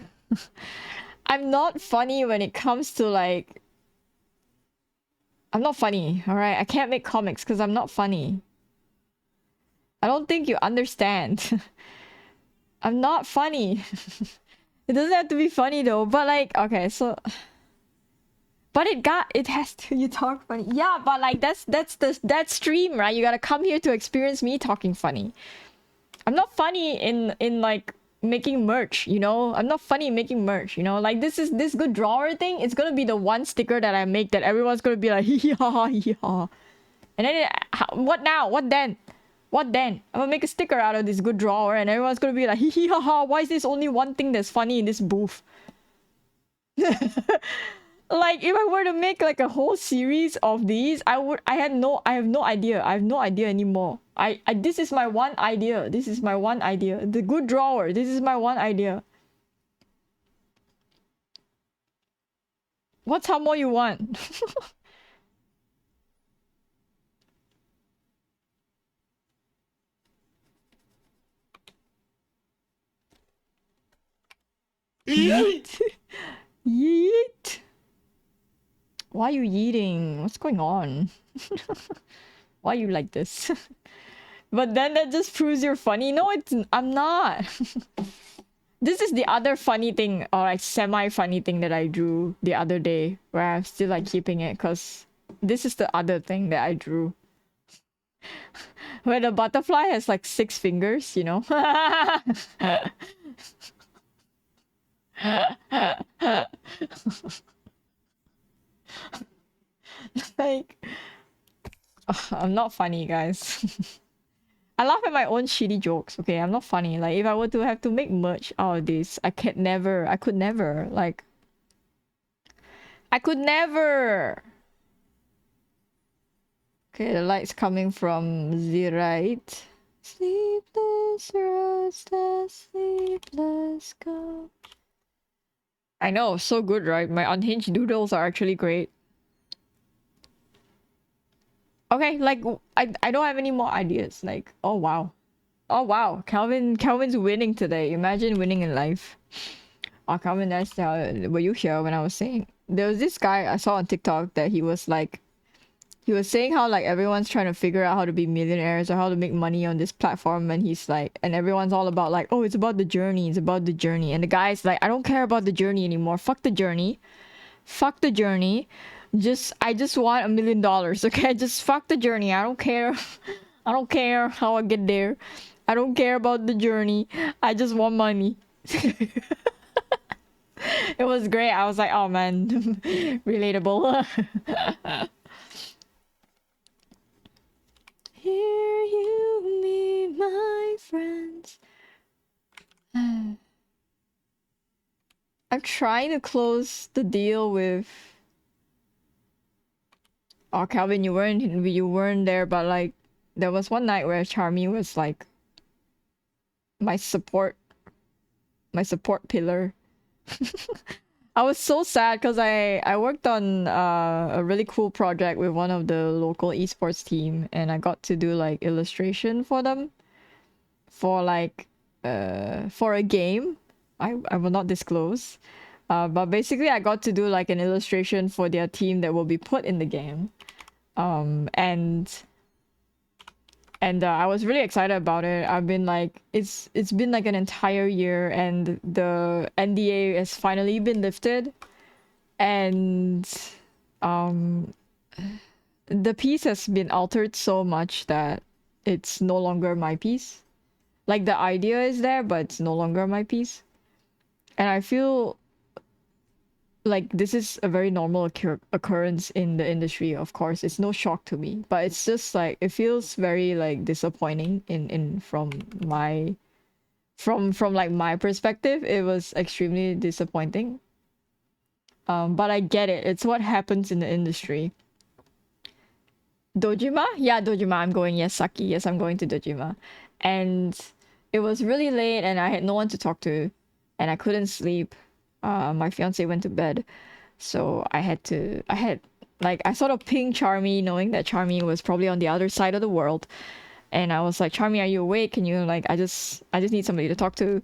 I'm not funny when it comes to like... I'm not funny, alright? I can't make comics because I'm not funny. I don't think you understand. I'm not funny. It doesn't have to be funny though, but like, okay, so... But it has to, you talk funny. Yeah, but like, that's stream, right? You gotta come here to experience me talking funny. I'm not funny in like making merch, you know? I'm not funny in making merch, you know? Like, this good drawer thing, it's gonna be the one sticker that I make that everyone's gonna be like, hee hee ha ha hee ha. And then, what now? What then? What then? I'm gonna make a sticker out of this good drawer and everyone's gonna be like, hee hee ha ha, why is this only one thing that's funny in this booth? Like if I were to make like a whole series of these, I have no idea. I have no idea anymore. I this is my one idea. This is my one idea. The good drawer. This is my one idea. What's how more you want? Yeet. Yeet. Why are you eating? What's going on? Why are you like this? But then that just proves you're funny. No, I'm not. This is the other funny thing, or like semi-funny thing that I drew the other day, where I'm still like keeping it, because this is the other thing that I drew. Where the butterfly has like 6 fingers, you know? Like, I'm not funny, guys. I laugh at my own shitty jokes, okay? I'm not funny. Like, if I were to have to make merch out of this, I could never. Like, I could never. Okay, the light's coming from the right. Sleepless Rasta, sleepless go. I know, so good, right? My unhinged doodles are actually great. Okay, like I don't have any more ideas. Like, oh wow. Oh wow. Calvin's winning today. Imagine winning in life. Oh, Calvin, that's were you here when I was saying there was this guy I saw on TikTok that he was saying how like everyone's trying to figure out how to be millionaires or how to make money on this platform, and he's like, and everyone's all about like, oh, it's about the journey, and the guy's like, I don't care about the journey anymore. Fuck the journey. I just want $1 million, okay? Just fuck the journey. I don't care. I don't care how I get there. I don't care about the journey. I just want money. It was great. I was like, oh man, relatable. Hear you, me, my friends. I'm trying to close the deal with. Oh, Calvin, you weren't there, but like, there was one night where Charmy was like my support pillar. I was so sad because I worked on a really cool project with one of the local esports team, and I got to do like illustration for them for like for a game. I will not disclose. But basically I got to do like an illustration for their team that will be put in the game. And I was really excited about it. I've been like, it's been like an entire year, and the NDA has finally been lifted, and the piece has been altered so much that it's no longer my piece. Like the idea is there, but it's no longer my piece, and I feel like this is a very normal occurrence in the industry. Of course, it's no shock to me, but it's just like it feels very like disappointing in from my like my perspective. It was extremely disappointing, but I get it. It's what happens in the industry. Dojima? Yeah, Dojima. I'm going. Yes, Saki. Yes, I'm going to Dojima. And it was really late, and I had no one to talk to, and I couldn't sleep. My fiance went to bed, so I had like I sort of pinged Charmy, knowing that Charmy was probably on the other side of the world, and I was like, Charmy, are you awake? Can you like, I just need somebody to talk to,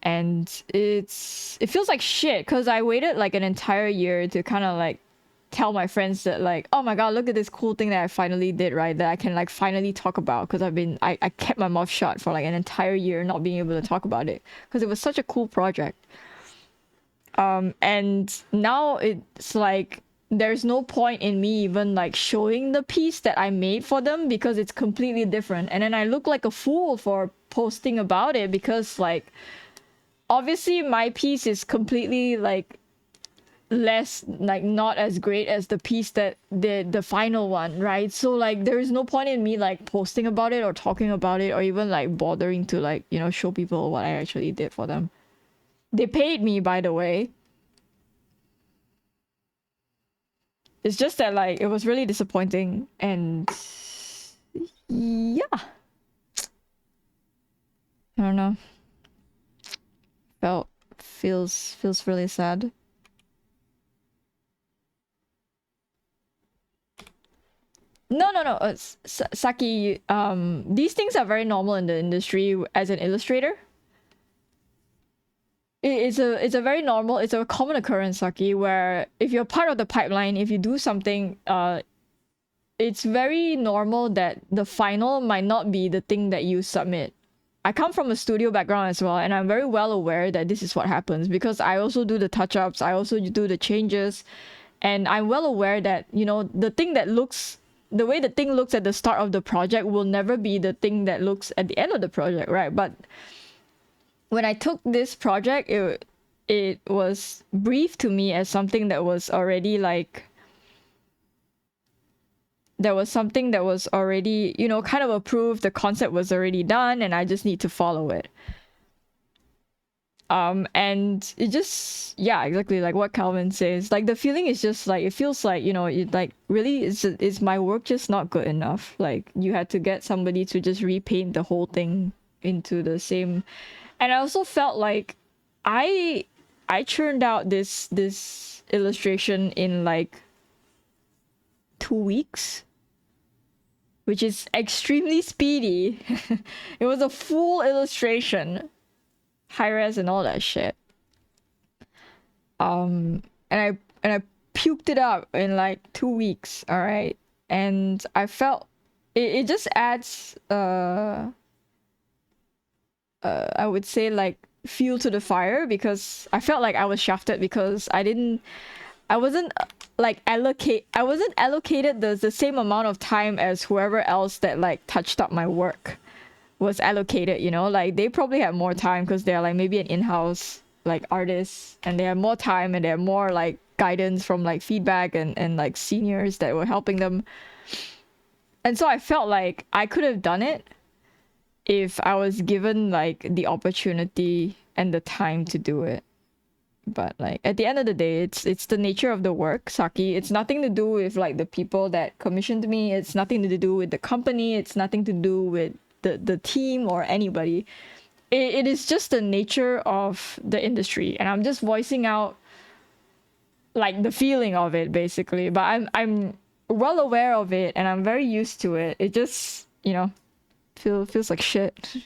and it feels like shit because I waited like an entire year to kind of like tell my friends that like, oh my god, look at this cool thing that I finally did, right, that I can like finally talk about, because I kept my mouth shut for like an entire year not being able to talk about it because it was such a cool project. And now it's like there's no point in me even like showing the piece that I made for them because it's completely different, and then I look like a fool for posting about it because like obviously my piece is completely like less, like not as great as the piece that the final one, right? So like there is no point in me like posting about it or talking about it or even like bothering to like, you know, show people what I actually did for them. They paid me, by the way. it's just that like it was really disappointing, and yeah, I don't know. Feels really sad. No. Saki, these things are very normal in the industry as an illustrator. It's a very normal, it's a common occurrence, Saki, where if you're part of the pipeline, if you do something, it's very normal that the final might not be the thing that you submit. I come from a studio background as well, and I'm very well aware that this is what happens because I also do the touch-ups, I also do the changes, and I'm well aware that, you know, the way the thing looks at the start of the project will never be the thing that looks at the end of the project, right? But when I took this project, it was briefed to me as something that was already like, there was something that was already, you know, kind of approved, the concept was already done, and I just need to follow it. And it just, yeah, exactly like what Calvin says, like the feeling is just like, it feels like, you know, it like really is my work just not good enough? Like you had to get somebody to just repaint the whole thing into the same. And I also felt like I churned out this illustration in like 2 weeks, which is extremely speedy. It was a full illustration, high res and all that shit. And I puked it up in like 2 weeks, all right? And I felt it just adds I would say like fuel to the fire, because I felt like I was shafted because I wasn't allocated the same amount of time as whoever else that like touched up my work was allocated, you know? Like they probably had more time because they're like maybe an in-house like artist, and they have more time and they have more like guidance from like feedback and like seniors that were helping them. And so I felt like I could have done it if I was given like the opportunity and the time to do it. But like at the end of the day, it's the nature of the work, Saki. It's nothing to do with like the people that commissioned me. It's nothing to do with the company. It's nothing to do with the team or anybody. It is just the nature of the industry, and I'm just voicing out like the feeling of it basically. But I'm well aware of it, and I'm very used to it. It just, you know, feels like shit.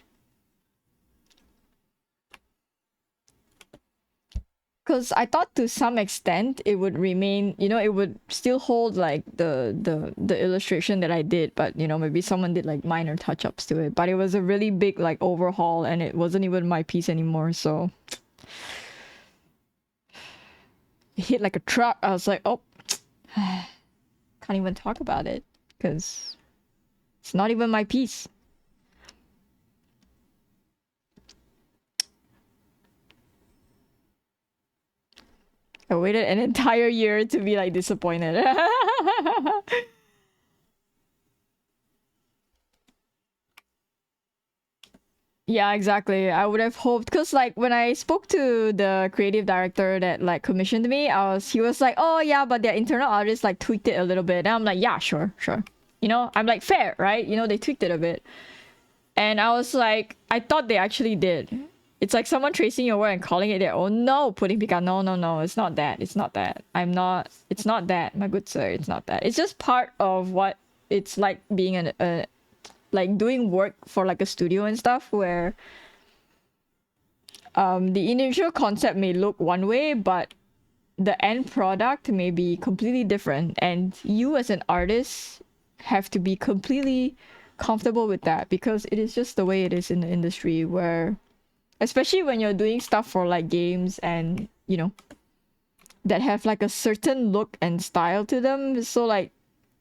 Because I thought to some extent it would remain, you know, it would still hold like the illustration that I did, but you know, maybe someone did like minor touch-ups to it. But it was a really big like overhaul, and it wasn't even my piece anymore, so it hit like a truck. I was like, oh, can't even talk about it because it's not even my piece. I waited an entire year to be like disappointed. Yeah, exactly. I would have hoped, because like when I spoke to the creative director that like commissioned me, he was like, oh yeah, but their internal artists like tweaked it a little bit. And I'm like, yeah, sure. You know, I'm like, fair, right? You know, they tweaked it a bit. And I was like, I thought they actually did. It's like someone tracing your work and calling it their own. No, pudding pika. No. It's not that. It's not that. It's not that, my good sir. It's not that. It's just part of what it's like being like doing work for like a studio and stuff, where the initial concept may look one way, but the end product may be completely different. And you as an artist have to be completely comfortable with that, because it is just the way it is in the industry, where especially when you're doing stuff for like games and, you know, that have like a certain look and style to them. So like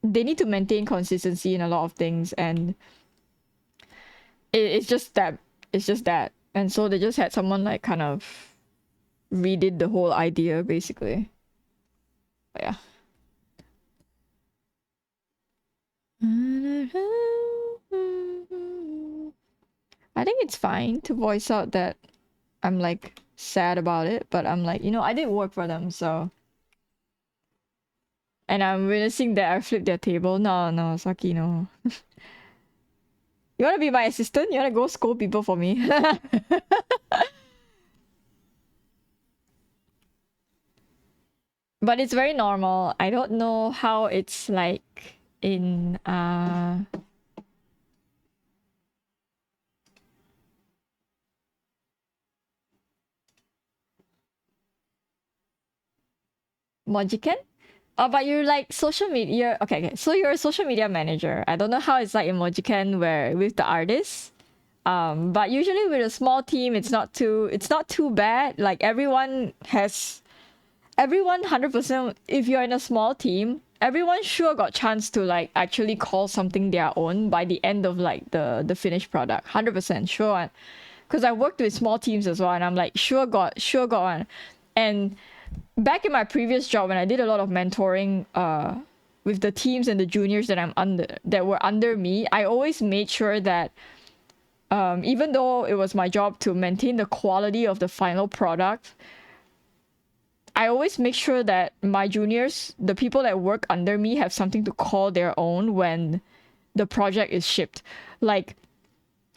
they need to maintain consistency in a lot of things, and it's just that. And so they just had someone like kind of redid the whole idea basically. But yeah. I think it's fine to voice out that I'm like sad about it, but I'm like, you know, I did work for them, so and I'm witnessing that I flip their table. No, Saki, no. You wanna be my assistant? You wanna go scold people for me? But it's very normal. I don't know how it's like in Mojiken? Oh, but you're like social media. Okay. So you're a social media manager. I don't know how it's like in Mojiken where with the artists. But usually with a small team, it's not too bad. Like everyone 100%. If you're in a small team, everyone sure got chance to like actually call something their own by the end of like the finished product. 100% sure. Because I worked with small teams as well, and I'm like sure got one. And back in my previous job when I did a lot of mentoring with the teams and the juniors that were under me, I always made sure that even though it was my job to maintain the quality of the final product, I always make sure that my juniors, the people that work under me, have something to call their own when the project is shipped. Like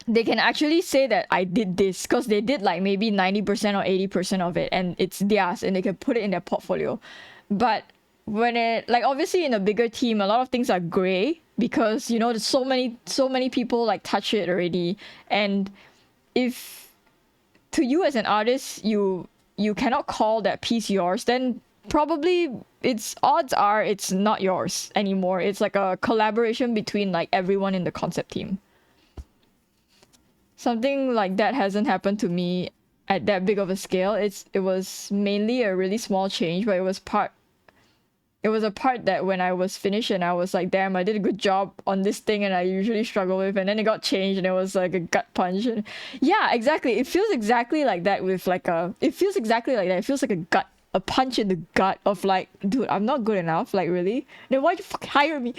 they can actually say that I did this because they did like maybe 90% or 80% of it and it's theirs and they can put it in their portfolio. But when it like obviously in a bigger team, a lot of things are gray because you know there's so many people like touch it already. And if to you as an artist you cannot call that piece yours, then probably odds are it's not yours anymore. It's like a collaboration between like everyone in the concept team. Something like that hasn't happened to me at that big of a scale. It was mainly a really small change, but it was a part that when I was finished and I was like, damn, I did a good job on this thing and I usually struggle with, and then it got changed and it was like a gut punch. And yeah, exactly. It feels exactly like that with like it feels exactly like that. It feels like a punch in the gut of like, dude, I'm not good enough. Like really? Then why'd you fucking hire me?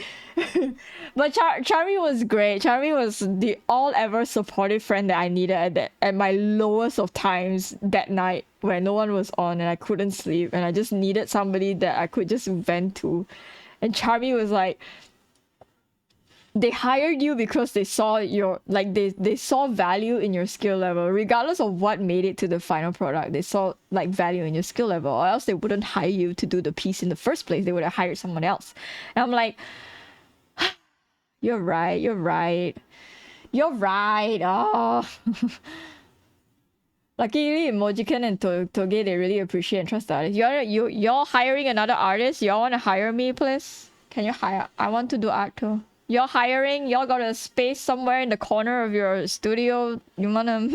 But Charmy was great. Charmy was the all ever supportive friend that I needed at my lowest of times that night where no one was on and I couldn't sleep and I just needed somebody that I could just vent to. And Charmy was like, they hired you because they saw your like they saw value in your skill level regardless of what made it to the final product. They saw like value in your skill level, or else they wouldn't hire you to do the piece in the first place. They would have hired someone else. And I'm like, you're right. Oh. Luckily, Mojiken and Toge, they really appreciate and trust the artist. You're hiring another artist? Y'all want to hire me, please? Can you hire? I want to do art too. You're hiring? Y'all got a space somewhere in the corner of your studio? You wanna...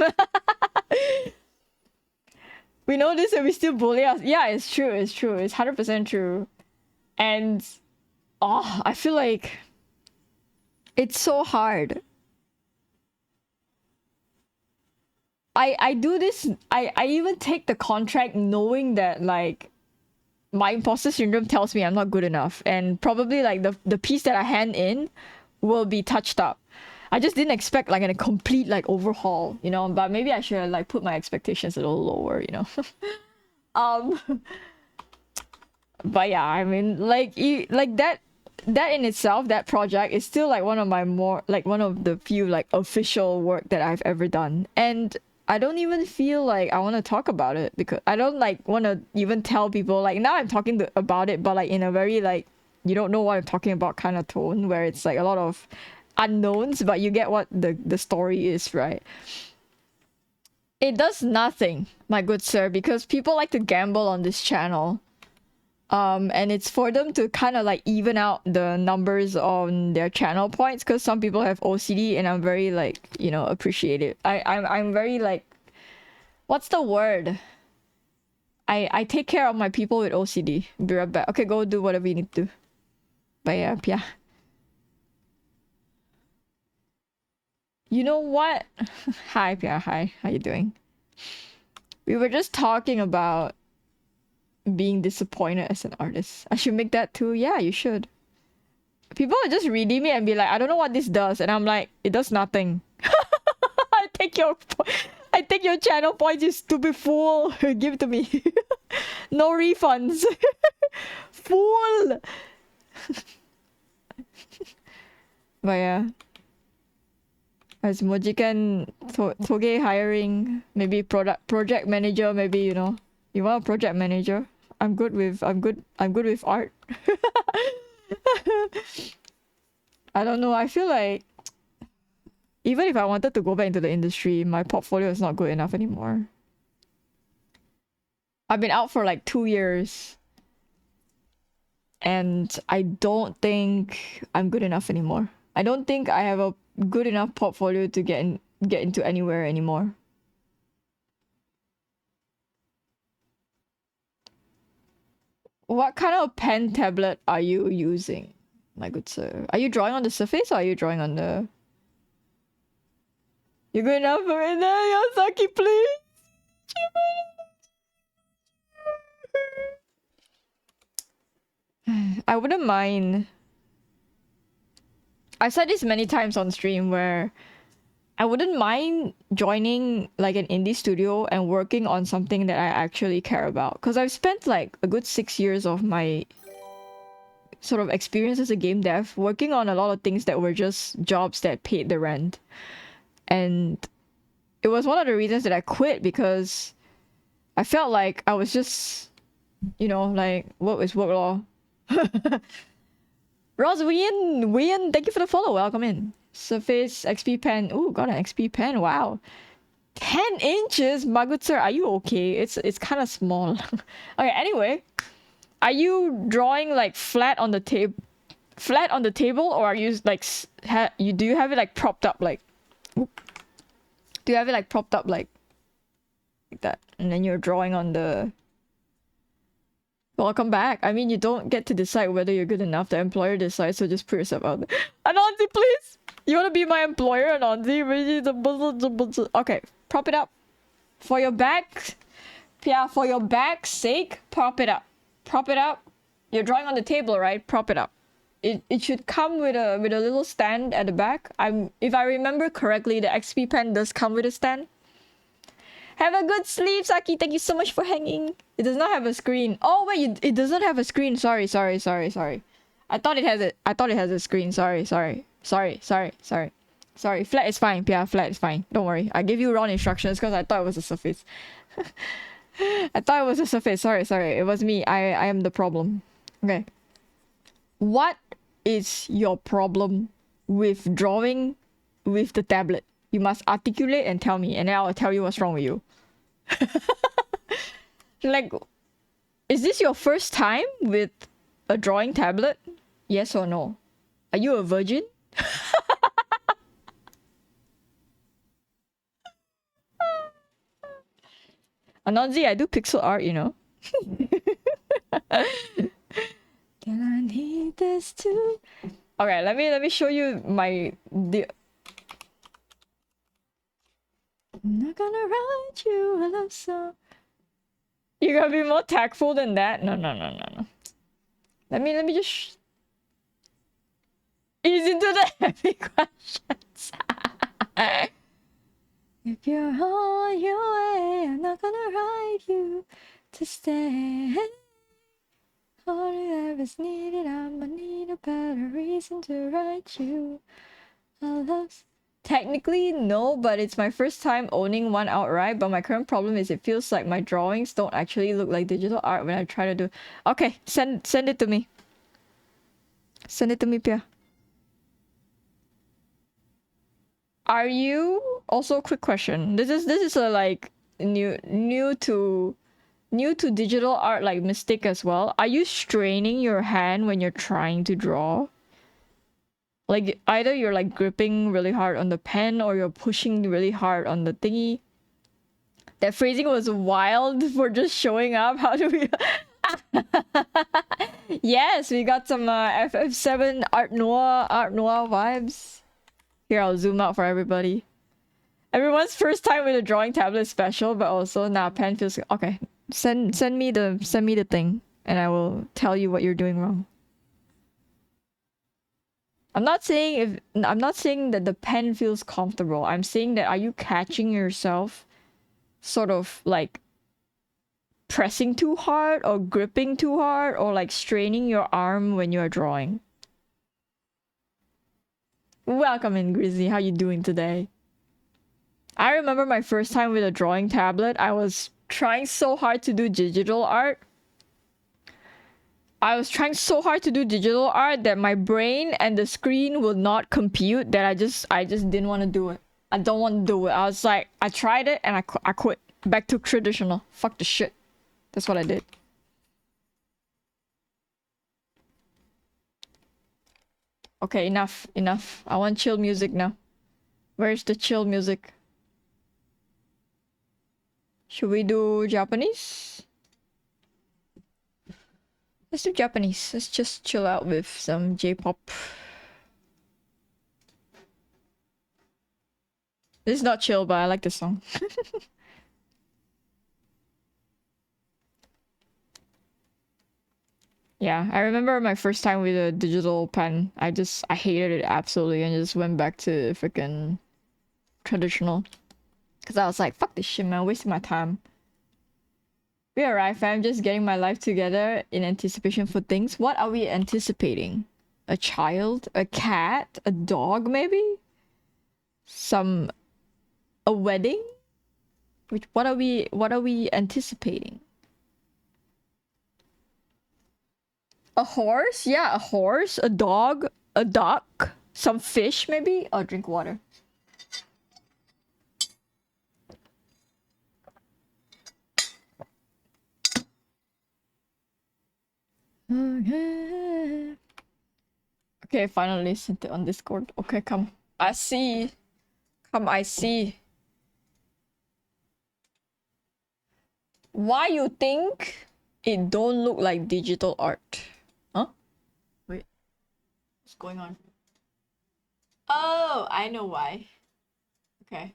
We know this and we still bully us. Yeah, it's true. It's 100% true. And... Oh, I feel like... It's so hard. I do this... I even take the contract knowing that, like... My imposter syndrome tells me I'm not good enough, and probably like the piece that I hand in will be touched up. I just didn't expect like a complete like overhaul, you know, but maybe I should like put my expectations a little lower, you know. But yeah, I mean like that in itself, that project is still like one of the few like official work that I've ever done. And I don't even feel like I want to talk about it because I don't like want to even tell people like now I'm talking about it, but like in a very like you don't know what I'm talking about kind of tone where it's like a lot of unknowns, but you get what the story is, right? It does nothing, my good sir, because people like to gamble on this channel. And it's for them to kind of like even out the numbers on their channel points, because some people have OCD and I'm very like, you know, appreciative. I'm very like, what's the word? I take care of my people with OCD. Be right back. Okay, go do whatever you need to do. But yeah. You know what? Hi, Pia. Hi. How you doing? We were just talking about being disappointed as an artist. I should make that too. Yeah, you should. People are just reading me and be like, I don't know what this does, and I'm like, it does nothing. I take your channel points, you stupid fool. Give it to me. No refunds. Fool. But yeah. As Mojikan Toge hiring, maybe project manager, maybe, you know. You want a project manager? I'm good with art. I don't know, I feel like even if I wanted to go back into the industry, my portfolio is not good enough anymore. I've been out for like 2 years. And I don't think I'm good enough anymore. I don't think I have a good enough portfolio to get into anywhere anymore. What kind of pen tablet are you using, my good sir? Are you drawing on the surface or are you drawing on the... You're good enough for it now, Yosaki, please? I wouldn't mind. I've said this many times on stream where I wouldn't mind joining like an indie studio and working on something that I actually care about. Because I've spent like a good 6 years of my sort of experience as a game dev working on a lot of things that were just jobs that paid the rent. And it was one of the reasons that I quit, because I felt like I was just, you know, like, work is work law. Ross Wien, thank you for the follow. Welcome in. Surface XP pen. Ooh, got an XP pen. Wow. 10 inches? My good sir, are you okay? It's kind of small. Okay, anyway. Are you drawing like flat on the table? Flat on the table, or are you like do you have it like propped up like... Oop. Do you have it like propped up like that? And then you're drawing on the... Welcome back. I mean, you don't get to decide whether you're good enough. The employer decides, so just put yourself out there. Anansi, please! You wanna be my employer, Anansi? Okay, prop it up. For your back... Yeah, for your back's sake, prop it up. Prop it up. You're drawing on the table, right? Prop it up. It should come with a little stand at the back. If I remember correctly, the XP pen does come with a stand. Have a good sleep, Saki. Thank you so much for hanging. It does not have a screen. Oh wait, it doesn't have a screen. Sorry. I thought it has it. I thought it has a screen. Sorry. Flat is fine. Yeah, flat is fine. Don't worry. I gave you wrong instructions because I thought it was a surface. I thought it was a surface. Sorry. It was me. I am the problem. Okay. What is your problem with drawing with the tablet? You must articulate and tell me, and then I'll tell you what's wrong with you. Like, is this your first time with a drawing tablet? Yes or no? Are you a virgin? Anonzi, I do pixel art, you know. Can I need this too? Okay, let me show you I'm not gonna write you a love song. You gotta be more tactful than that. No. Let me just ease into the heavy questions. If you're on your way, I'm not gonna write you to stay. All you ever is needed, I'ma need a better reason to write you a love. Technically, no, but it's my first time owning one outright. But my current problem is it feels like my drawings don't actually look like digital art when I try to do... Okay, send it to me. Send it to me, Pia. Are you... Also, quick question. This is a like new to digital art like mistake as well. Are you straining your hand when you're trying to draw? Like, either you're like gripping really hard on the pen or you're pushing really hard on the thingy. That phrasing was wild for just showing up. How do we... Yes, we got some FF7 Art Noir vibes. Here, I'll zoom out for everybody. Everyone's first time with a drawing tablet is special, but also pen feels... Okay, send me the thing and I will tell you what you're doing wrong. I'm not saying that the pen feels comfortable. I'm saying that are you catching yourself sort of like pressing too hard or gripping too hard or like straining your arm when you're drawing. Welcome in, Grizzly. How you doing today? I remember my first time with a drawing tablet. I was trying so hard to do digital art. I was trying so hard to do digital art that my brain and the screen will not compute, that I just didn't want to do it. I don't want to do it. I was like, I tried it and I quit. Back to traditional. Fuck the shit. That's what I did. Okay, enough. I want chill music now. Where's the chill music? Should we do Japanese? Let's do Japanese. Let's just chill out with some J-pop. This is not chill, but I like this song. Yeah, I remember my first time with a digital pen. I hated it absolutely and just went back to freaking traditional. Because I was like, fuck this shit, man, wasting my time. We arrived, fam, just getting my life together in anticipation for things. What are we anticipating? A child? A cat? A dog, maybe? A wedding? What are we anticipating? A horse? Yeah, a horse, a dog, a duck, some fish maybe? I'll drink water. Okay, finally sent it on Discord. Okay, come. I see. Come, I see. Why you think it don't look like digital art? Huh? Wait. What's going on? Oh, I know why. Okay.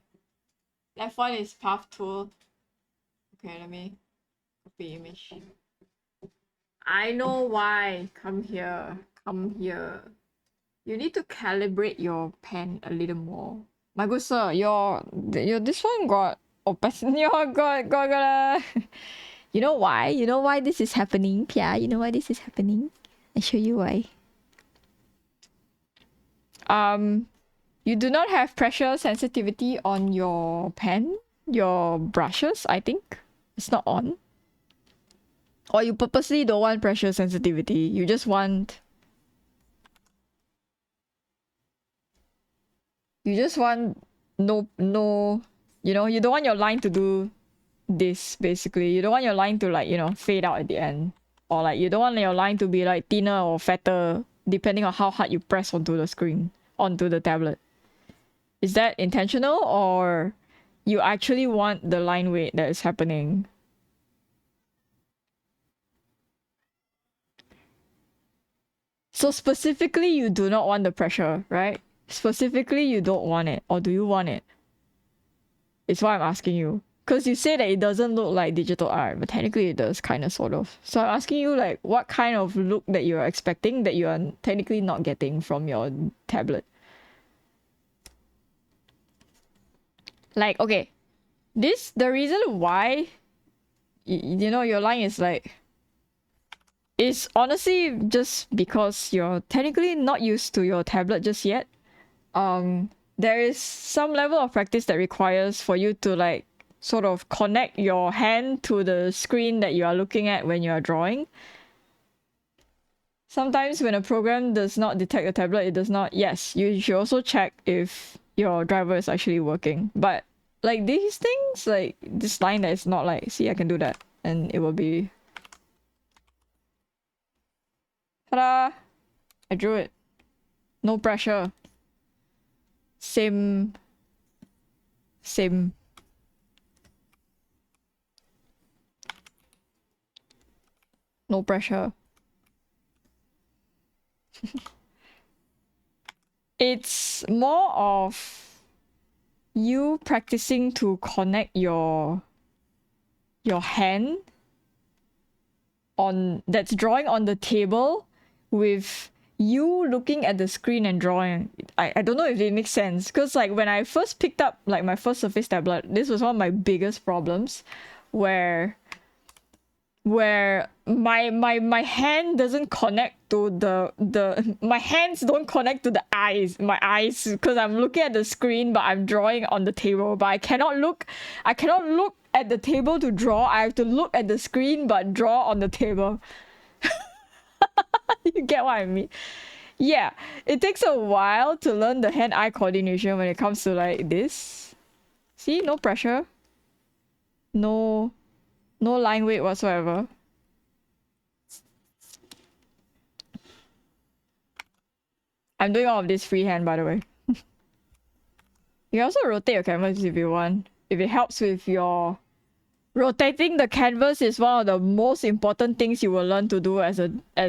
Left one is path tool. Okay, let me copy image. I know why. Come here. Come here. You need to calibrate your pen a little more. My good sir, your this one got opacity. got You know why? You know why this is happening, Pia? You know why this is happening? I'll show you why. You do not have pressure sensitivity on your pen, your brushes, I think. It's not on. Or you purposely don't want pressure sensitivity. You just want... You just want no... You know, you don't want your line to do this, basically. You don't want your line to, like, you know, fade out at the end. Or, like, you don't want your line to be, like, thinner or fatter, depending on how hard you press onto the screen, onto the tablet. Is that intentional, or you actually want the line weight that is happening? So specifically, you do not want the pressure, right? Specifically, you don't want it. Or do you want it? It's why I'm asking you. Because you say that it doesn't look like digital art, but technically it does, kind of, sort of. So I'm asking you, like, what kind of look that you're expecting that you are technically not getting from your tablet? Like, okay, the reason why, you know, your line is like, is honestly just because you're technically not used to your tablet just yet. There is some level of practice that requires for you to, like, sort of connect your hand to the screen that you are looking at when you are drawing. Sometimes when a program does not detect a tablet, it does not. Yes, you should also check if your driver is actually working. But like these things, like this line that is not like, see, I can do that, and it will be... Ta-da! I drew it. No pressure. Same. No pressure. It's more of you practicing to connect your hand on that's drawing on the table with you looking at the screen and drawing. I don't know if it makes sense, because like when I first picked up like my first Surface tablet, this was one of my biggest problems, where where my hand doesn't connect to the my hands don't connect to the eyes, my eyes, because I'm looking at the screen but I'm drawing on the table, but I cannot look at the table to draw. I have to look at the screen but draw on the table. You get what I mean? Yeah, it takes a while to learn the hand-eye coordination when it comes to like this. See, no pressure, no line weight whatsoever. I'm doing all of this freehand, by the way. You can also rotate your canvas if you want. If it helps with your... Rotating the canvas is one of the most important things you will learn to do as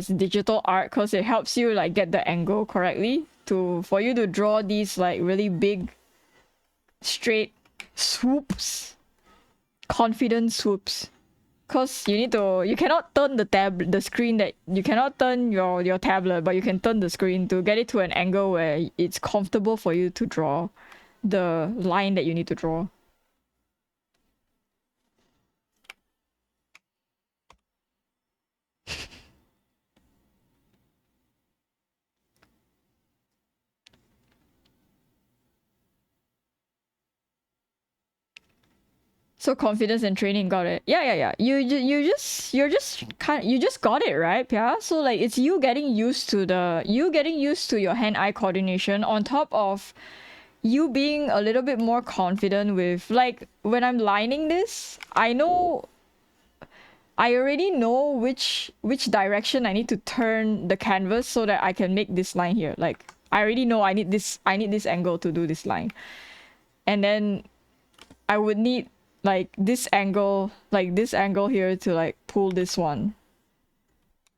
digital art, because it helps you like get the angle correctly for you to draw these like really big, straight swoops. Confident swoops. Because you cannot turn the screen, that you cannot turn your tablet, but you can turn the screen to get it to an angle where it's comfortable for you to draw the line that you need to draw. So confidence and training, got it. Yeah. You just got it, right? Yeah. So like it's you getting used to your hand-eye coordination on top of you being a little bit more confident with, like, when I'm lining this, I already know which direction I need to turn the canvas so that I can make this line here. Like I already know I need this angle to do this line. And then I would need like this angle here to like pull this one.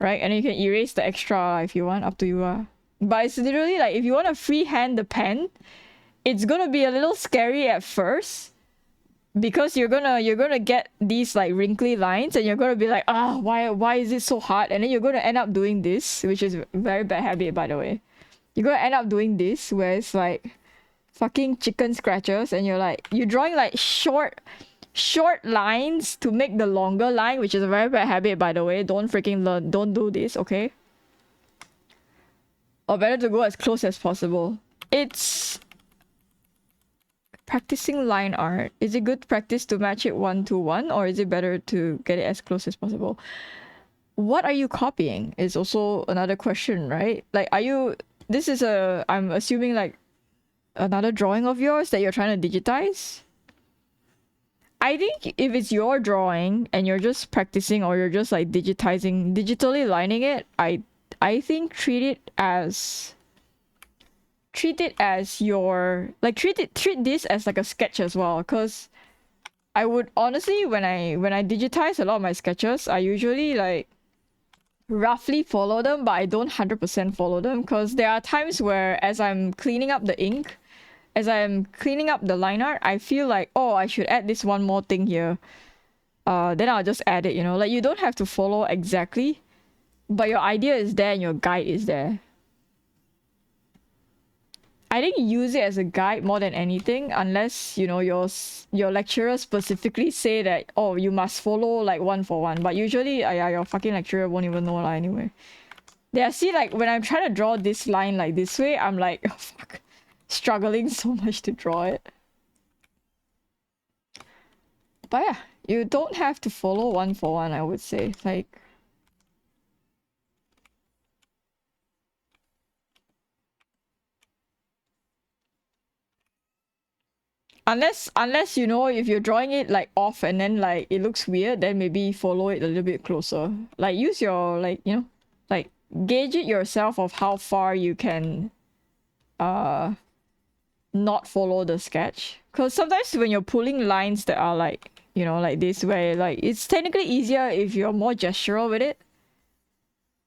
Right? And you can erase the extra if you want, up to you. But it's literally like if you want to freehand the pen, it's gonna be a little scary at first, because you're gonna get these like wrinkly lines and you're gonna be like, why is it so hard? And then you're gonna end up doing this, which is a very bad habit, by the way. You're gonna end up doing this where it's like fucking chicken scratches, and you're drawing like short lines to make the longer line, which is a very bad habit, by the way. Don't freaking learn. Don't do this, okay? Or better to go as close as possible. It's practicing line art. Is it good practice to match it 1-to-1, or is it better to get it as close as possible? What are you copying is also another question, right? Like, I'm assuming like another drawing of yours that you're trying to digitize? I think if it's your drawing and you're just practicing, or you're just like digitally lining it, I think treat it as your, like, treat this as like a sketch as well. Because I would honestly, when I digitize a lot of my sketches, I usually like roughly follow them, but I don't 100% follow them, because there are times where as I'm cleaning up the ink, as I'm cleaning up the line art, I feel like, oh, I should add this one more thing here. Then I'll just add it, you know? Like, you don't have to follow exactly, but your idea is there and your guide is there. I think use it as a guide more than anything, unless, you know, your lecturer specifically say that, oh, you must follow like 1-for-1. But usually, your fucking lecturer won't even know anyway. Yeah, see, like, when I'm trying to draw this line like this way, I'm like, oh, fuck. Struggling so much to draw it. But yeah, you don't have to follow 1-for-1, I would say. Like, unless you know, if you're drawing it like off and then like it looks weird, then maybe follow it a little bit closer. Like, use your, like, you know, like, gauge it yourself of how far you can not follow the sketch. Because sometimes when you're pulling lines that are like, you know, like this, where like it's technically easier if you're more gestural with it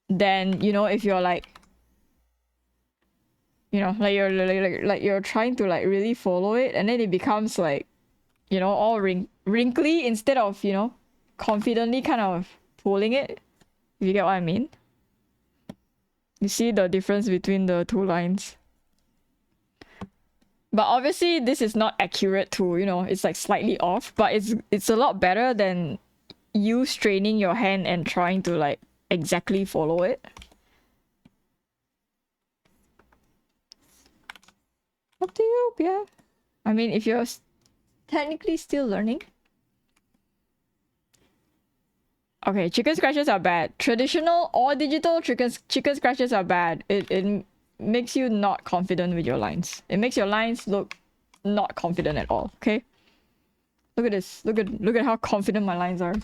than, you know, if you're like, you know, like you're trying to like really follow it, and then it becomes like, you know, all wrinkly instead of, you know, confidently kind of pulling it. If you get what I mean? You see the difference between the two lines? But obviously this is not accurate too, you know, it's like slightly off, but it's a lot better than you straining your hand and trying to like exactly follow it. Up to you, yeah. I mean, if you're technically still learning. Okay, chicken scratches are bad. Traditional or digital chicken scratches are bad. It makes you not confident with your lines. It makes your lines look not confident at all. Okay. Look at this. Look at how confident my lines are.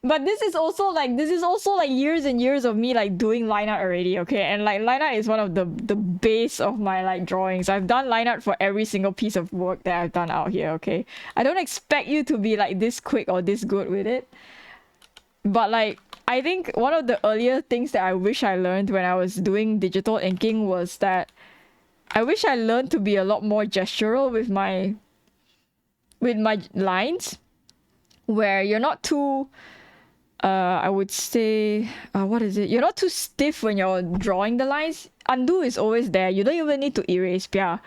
But this is also like years and years of me like doing line art already, okay? And like line art is one of the base of my like drawings. I've done line art for every single piece of work that I've done out here, okay? I don't expect you to be like this quick or this good with it. But like I think one of the earlier things that I wish I learned when I was doing digital inking was that I wish I learned to be a lot more gestural with my lines, where you're not too I would say what is it? You're not too stiff when you're drawing the lines. Undo is always there. You don't even need to erase, yeah.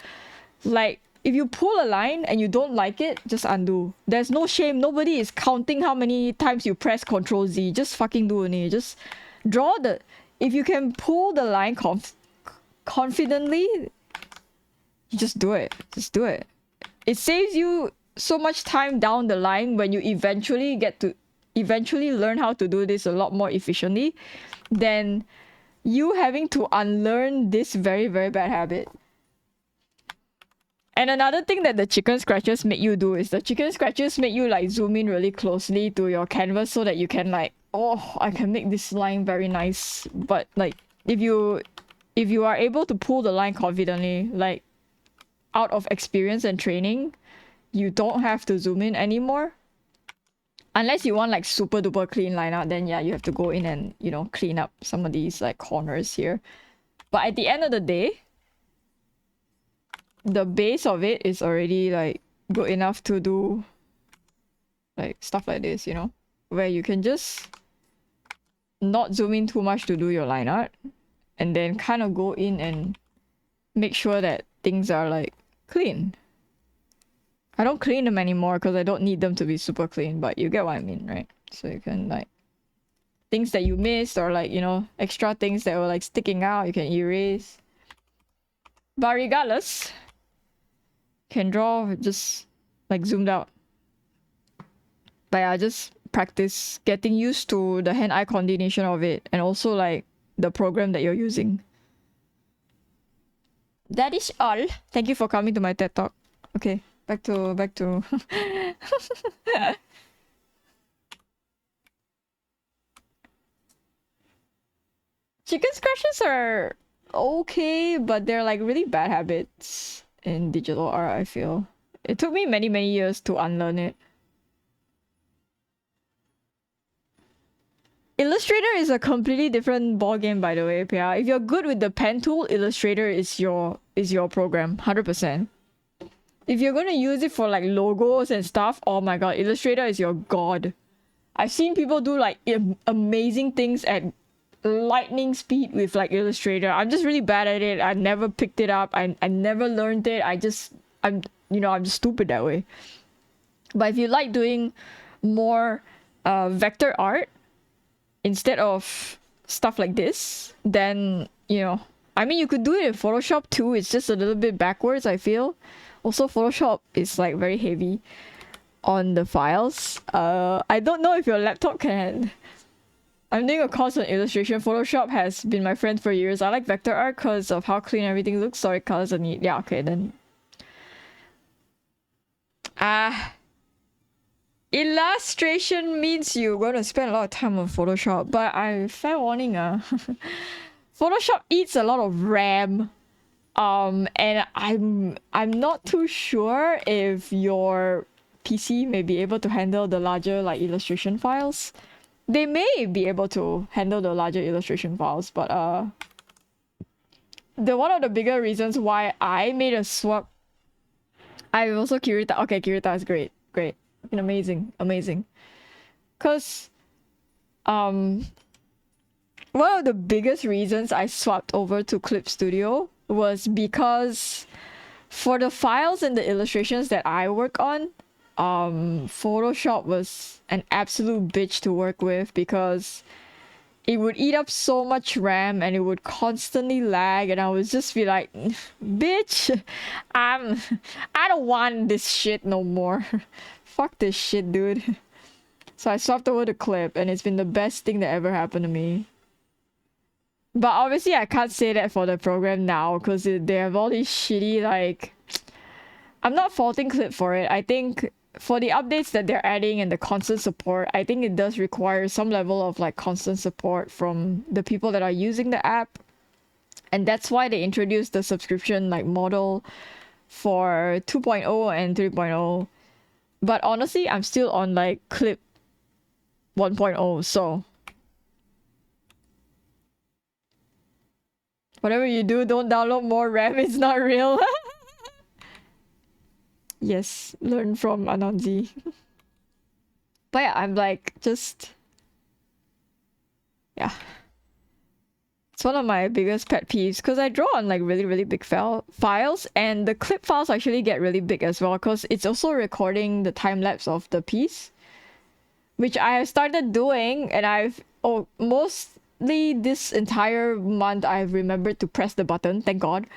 Like if you pull a line and you don't like it, just undo. There's no shame. Nobody is counting how many times you press Ctrl Z. Just fucking do it. Just draw the... If you can pull the line confidently, you just do it. Just do it. It saves you so much time down the line when you eventually learn how to do this a lot more efficiently than you having to unlearn this very, very bad habit. And another thing that the chicken scratches make you do is the chicken scratches make you like zoom in really closely to your canvas so that you can like, oh, I can make this line very nice. But like if you are able to pull the line confidently, like out of experience and training, you don't have to zoom in anymore. Unless you want like super duper clean line art, then yeah, you have to go in and, you know, clean up some of these like corners here. But at the end of the day, the base of it is already like good enough to do like stuff like this, you know, where you can just not zoom in too much to do your line art and then kind of go in and make sure that things are like clean. I don't clean them anymore because I don't need them to be super clean, but you get what I mean, right? So you can like things that you missed or like, you know, extra things that were like sticking out, you can erase. But regardless, can draw just like zoomed out. But yeah, just practice getting used to the hand-eye coordination of it and also like the program that you're using. That is all. Thank you for coming to my TED Talk. Okay, back to chicken scratches are okay, but they're like really bad habits in digital art, I feel. It took me many, many years to unlearn it. Illustrator is a completely different ballgame, by the way, Pia. If you're good with the pen tool, Illustrator is your program, 100%. If you're gonna use it for like logos and stuff, oh my god, Illustrator is your god. I've seen people do like amazing things at lightning speed with like Illustrator. I'm just really bad at it. I never picked it up. I never learned it. I'm just stupid that way. But if you like doing more vector art instead of stuff like this, then, you know, I mean, you could do it in Photoshop too. It's just a little bit backwards, I feel. Also, Photoshop is like very heavy on the files. I don't know if your laptop can. I'm doing a course on illustration. Photoshop has been my friend for years. I like vector art because of how clean everything looks. Sorry, colors are neat. Yeah, okay, then. Illustration means you're going to spend a lot of time on Photoshop. But fair warning, Photoshop eats a lot of RAM. And I'm not too sure if your PC may be able to handle the larger like illustration files. They may be able to handle the larger illustration files, but one of the bigger reasons why I made a swap. I also Kirita. Okay, Kirita is great, amazing. Cause one of the biggest reasons I swapped over to Clip Studio was because for the files and the illustrations that I work on, Photoshop was an absolute bitch to work with because it would eat up so much RAM and it would constantly lag, and I would just be like, bitch, I don't want this shit no more. Fuck this shit, dude. So I swapped over the clip, and it's been the best thing that ever happened to me. But obviously I can't say that for the program now because they have all these shitty, like, I'm not faulting Clip for it. I think for the updates that they're adding and the constant support, I think it does require some level of like constant support from the people that are using the app. And that's why they introduced the subscription like model for 2.0 and 3.0. But honestly, I'm still on like Clip 1.0, so whatever you do, don't download more RAM, it's not real. Yes, learn from Ananzi. But yeah, I'm like, just... yeah. It's one of my biggest pet peeves because I draw on like really, really big files, and the clip files actually get really big as well because it's also recording the time lapse of the piece, which I have started doing, and mostly this entire month I've remembered to press the button, thank God.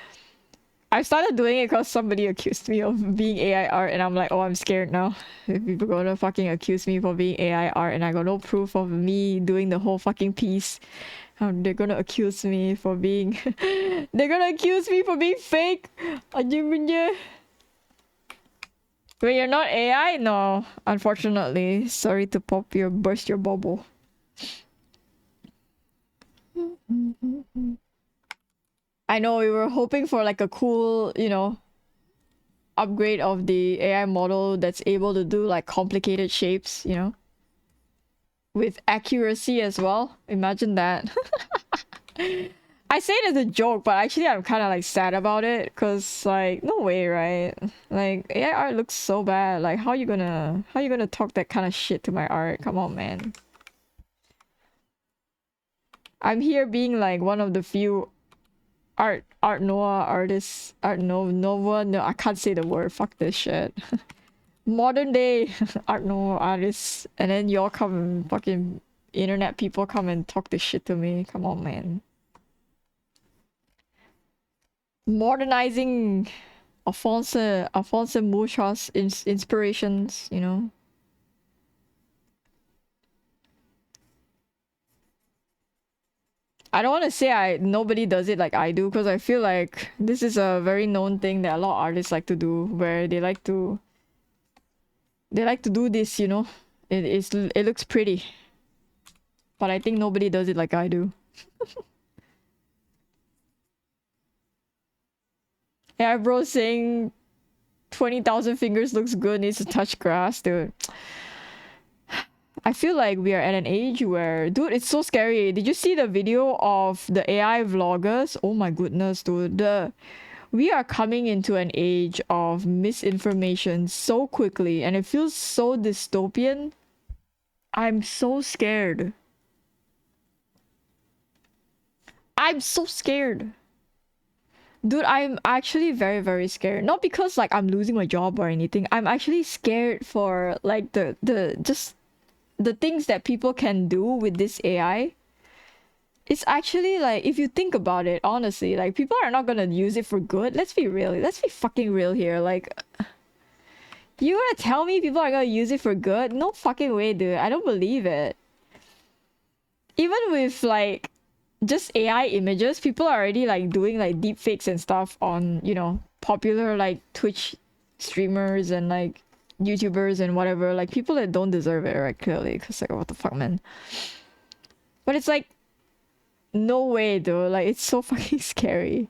I started doing it because somebody accused me of being AI art, and I'm like, oh, I'm scared now. If people gonna fucking accuse me for being AI art and I got no proof of me doing the whole fucking piece, they're gonna accuse me for being... they're gonna accuse me for being fake! Wait, you're not AI? No, unfortunately. Sorry to burst your bubble. I know we were hoping for like a cool, you know, upgrade of the AI model that's able to do like complicated shapes, you know, with accuracy as well. Imagine that. I say it as a joke, but actually I'm kind of like sad about it because like no way, right? Like AI art looks so bad. Like how you gonna talk that kind of shit to my art? Come on, man. I'm here being like one of the few Art Noah artists, Nova, no, I can't say the word, fuck this shit. Modern day Art Noah artists, and then y'all come and fucking internet people come and talk this shit to me. Come on, man. Modernizing Alphonse Mucha's inspirations, you know. I don't want to say nobody does it like I do, because I feel like this is a very known thing that a lot of artists like to do, where they like to do this, you know. It looks pretty, but I think nobody does it like I do. Yeah, bro, saying 20,000 fingers looks good, needs to touch grass, dude. I feel like we are at an age where, dude, it's so scary. Did you see the video of the AI vloggers? Oh my goodness, dude. We are coming into an age of misinformation so quickly, and it feels so dystopian. I'm so scared. I'm so scared. Dude, I'm actually very, very scared. Not because like I'm losing my job or anything. I'm actually scared for like just the things that people can do with this AI. It's actually like, if you think about it, honestly, like people are not gonna use it for good. Let's be real. Let's be fucking real here. Like, you wanna tell me people are gonna use it for good? No fucking way, dude. I don't believe it. Even with like just AI images, people are already like doing like deep fakes and stuff on, you know, popular like Twitch streamers and like YouTubers and whatever, like people that don't deserve it, right? Clearly, because like what the fuck, man. But it's like, no way, though. Like it's so fucking scary.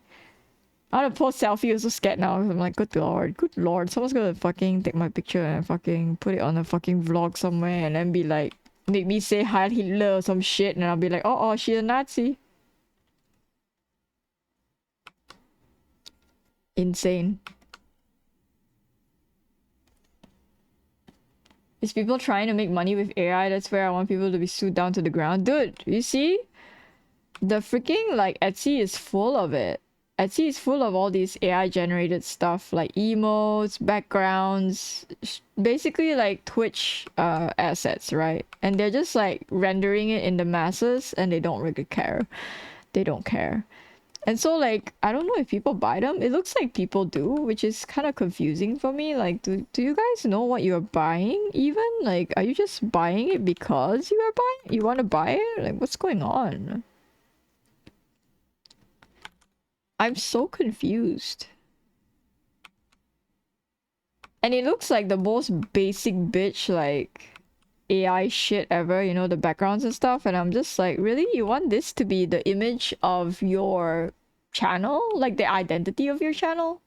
I want to post selfie. I'm so scared now. I'm like, good lord, someone's gonna fucking take my picture and fucking put it on a fucking vlog somewhere, and then be like, make me say Heil Hitler or some shit, and I'll be like, oh, she's a Nazi. Insane. Is people trying to make money with AI? That's where I want people to be sued down to the ground. Dude, you see? The freaking, like, Etsy is full of it. Etsy is full of all these AI generated stuff like emotes, backgrounds, basically like Twitch assets, right? And they're just like rendering it in the masses and they don't really care. They don't care. And so like I don't know if people buy them. It looks like people do, which is kind of confusing for me. Like do you guys know what you're buying even? Like are you just buying it because you are buying you want to buy it? Like what's going on? I'm so confused. And it looks like the most basic bitch like AI shit ever, you know, the backgrounds and stuff. And I'm just like, really? You want this to be the image of your channel? Like the identity of your channel?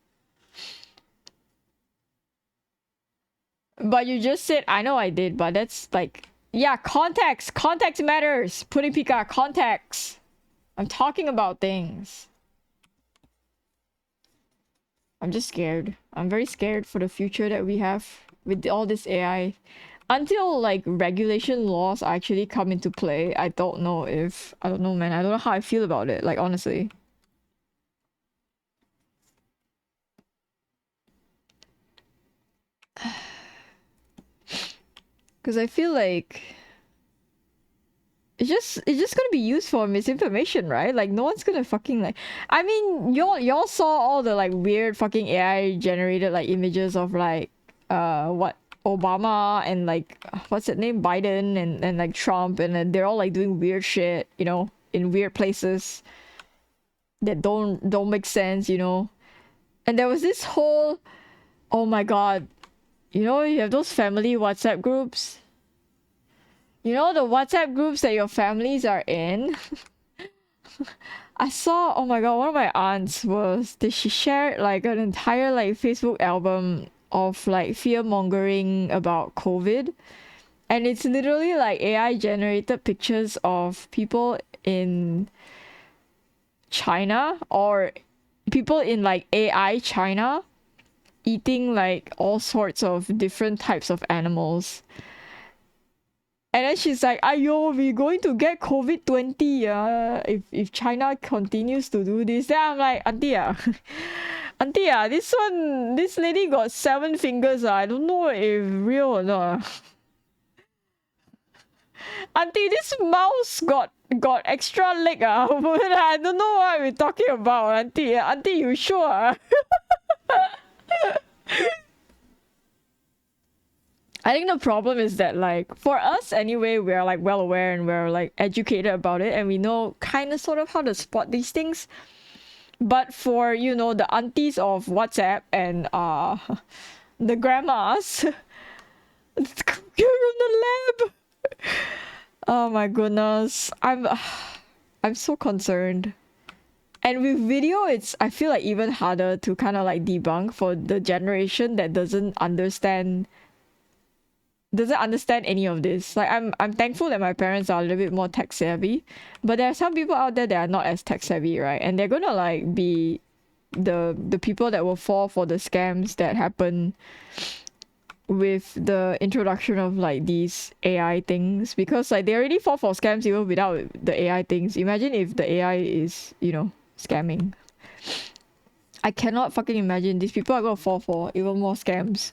But you just said, I know I did, but that's like, yeah, context. Context matters. Putting Pika, context. I'm talking about things. I'm just scared. I'm very scared for the future that we have with all this AI. Until like regulation laws actually come into play, I don't know if I don't know, man. I don't know how I feel about it, like honestly. Because I feel like it's just gonna be used for misinformation, right? Like no one's gonna fucking like I mean y'all saw all the like weird fucking AI generated like images of like what Obama and like what's that name Biden and like Trump and then they're all like doing weird shit, you know, in weird places that don't make sense, you know. And there was this whole oh my god, you know, you have those family WhatsApp groups. You know the WhatsApp groups that your families are in? I saw, oh my god, one of my aunts was, did she shared like an entire like Facebook album of like fear mongering about COVID. And it's literally like AI generated pictures of people in China or people in like AI China eating like all sorts of different types of animals. And then she's like, "Ayo, we're going to get COVID 20 if China continues to do this." Then I'm like, "Auntie auntie this lady got 7 fingers I don't know if real or not. Auntie, this mouse got extra leg but I don't know what we're talking about, auntie you sure?" I think the problem is that like for us anyway, we're like well aware and we're like educated about it and we know kind of sort of how to spot these things. But for you know the aunties of WhatsApp and the grandmas you're in the lab. Oh my goodness. I'm so concerned. And with video it's I feel like even harder to kind of like debunk for the generation that doesn't understand any of this. Like I'm thankful that my parents are a little bit more tech savvy, but there are some people out there that are not as tech savvy, right? And they're gonna like be the people that will fall for the scams that happen with the introduction of like these AI things because like they already fall for scams even without the AI things. Imagine if the AI is, you know, scamming. I cannot fucking imagine these people are gonna fall for even more scams.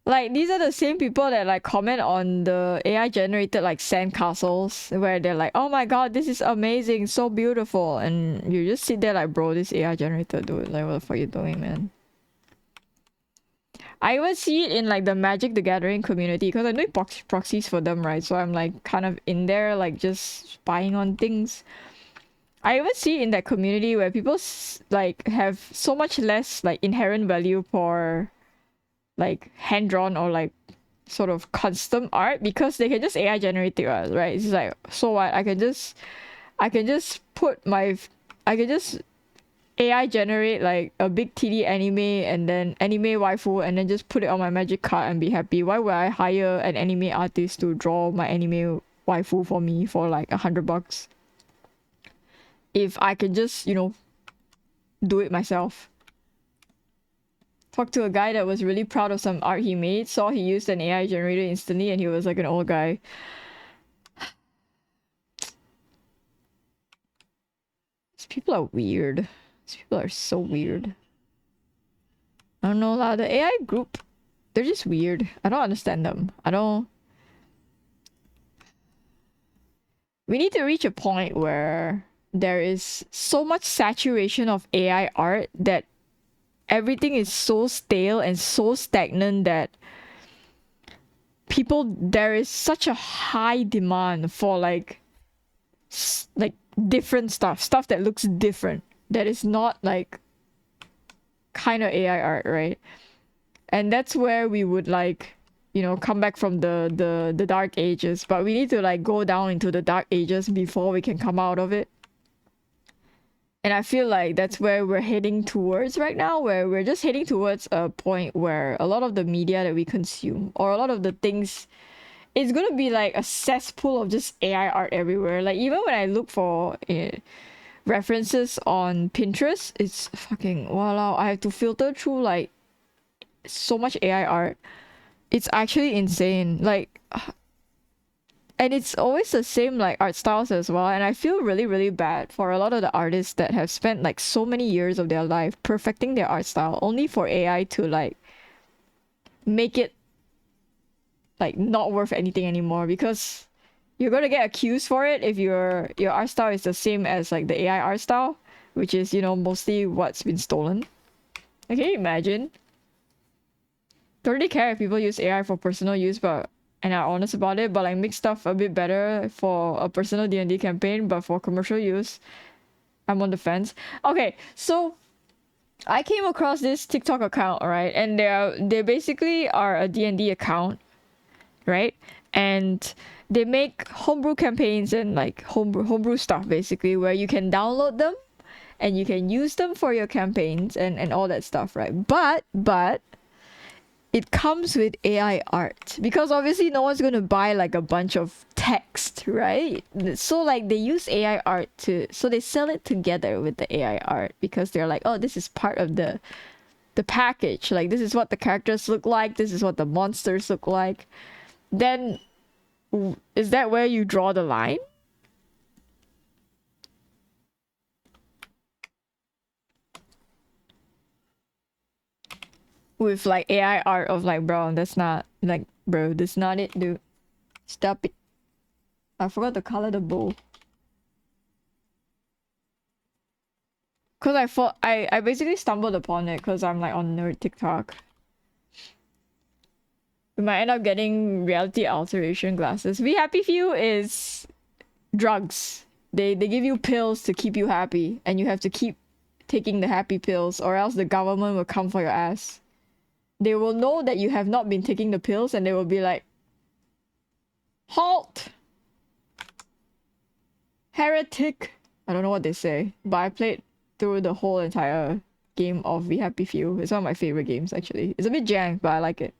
Like these are the same people that like comment on the AI generated like sandcastles where they're like, "Oh my god, this is amazing, so beautiful," and you just sit there like, "Bro, this AI generated, dude. Like, what the fuck are you doing, man?" I even see it in like the Magic the Gathering community because I'm doing proxies for them, right? So I'm like kind of in there, like just spying on things. I even see it in that community where people like have so much less like inherent value for like hand drawn or like sort of custom art because they can just AI generate it, right? It's like so what? I can just put my I can just AI generate like a big TD anime and then anime waifu and then just put it on my magic card and be happy. Why would I hire an anime artist to draw my anime waifu for me for like $100 if I can just, you know, do it myself? Talked to a guy that was really proud of some art he made, saw he used an AI generator instantly and he was like an old guy. These people are weird. These people are so weird. I don't know lah. The AI group, they're just weird. I don't understand them. I don't. We need to reach a point where there is so much saturation of AI art that everything is so stale and so stagnant that there is such a high demand for like different stuff that looks different, that is not like kind of AI art, right? And that's where we would like, you know, come back from the dark ages, but we need to like go down into the dark ages before we can come out of it. And I feel like that's where we're heading towards right now, where we're just heading towards a point where a lot of the media that we consume, or a lot of the things, it's gonna be like a cesspool of just AI art everywhere. Like even when I look for references on Pinterest, it's fucking wow. I have to filter through like so much AI art. It's actually insane. Like, and it's always the same like art styles as well. And I feel really, really bad for a lot of the artists that have spent like so many years of their life perfecting their art style only for AI to like make it like not worth anything anymore, because you're gonna get accused for it if your art style is the same as like the AI art style, which is, you know, mostly what's been stolen. Like, can you imagine? Don't really care if people use AI for personal use, but and are honest about it, but like make stuff a bit better for a personal D&D campaign, but for commercial use, I'm on the fence. Okay, so I came across this TikTok account, right? And they basically are a D&D account, right? And they make homebrew campaigns and like homebrew stuff basically, where you can download them and you can use them for your campaigns and all that stuff, right? But it comes with AI art, because obviously no one's going to buy like a bunch of text, right? So like they use AI art so they sell it together with the AI art, because they're like, oh, this is part of the package. Like, this is what the characters look like, this is what the monsters look like. Then is that where you draw the line? With like AI art of like, bro, that's not like, bro, that's not it, dude. Stop it. I forgot to color the bowl. Cause I basically stumbled upon it because I'm like on nerd TikTok. We might end up getting reality alteration glasses. Be Happy Few is drugs. They give you pills to keep you happy, and you have to keep taking the happy pills, or else the government will come for your ass. They will know that you have not been taking the pills, and they will be like, halt! Heretic! I don't know what they say, but I played through the whole entire game of Be Happy Few. It's one of my favorite games, actually. It's a bit jank, but I like it.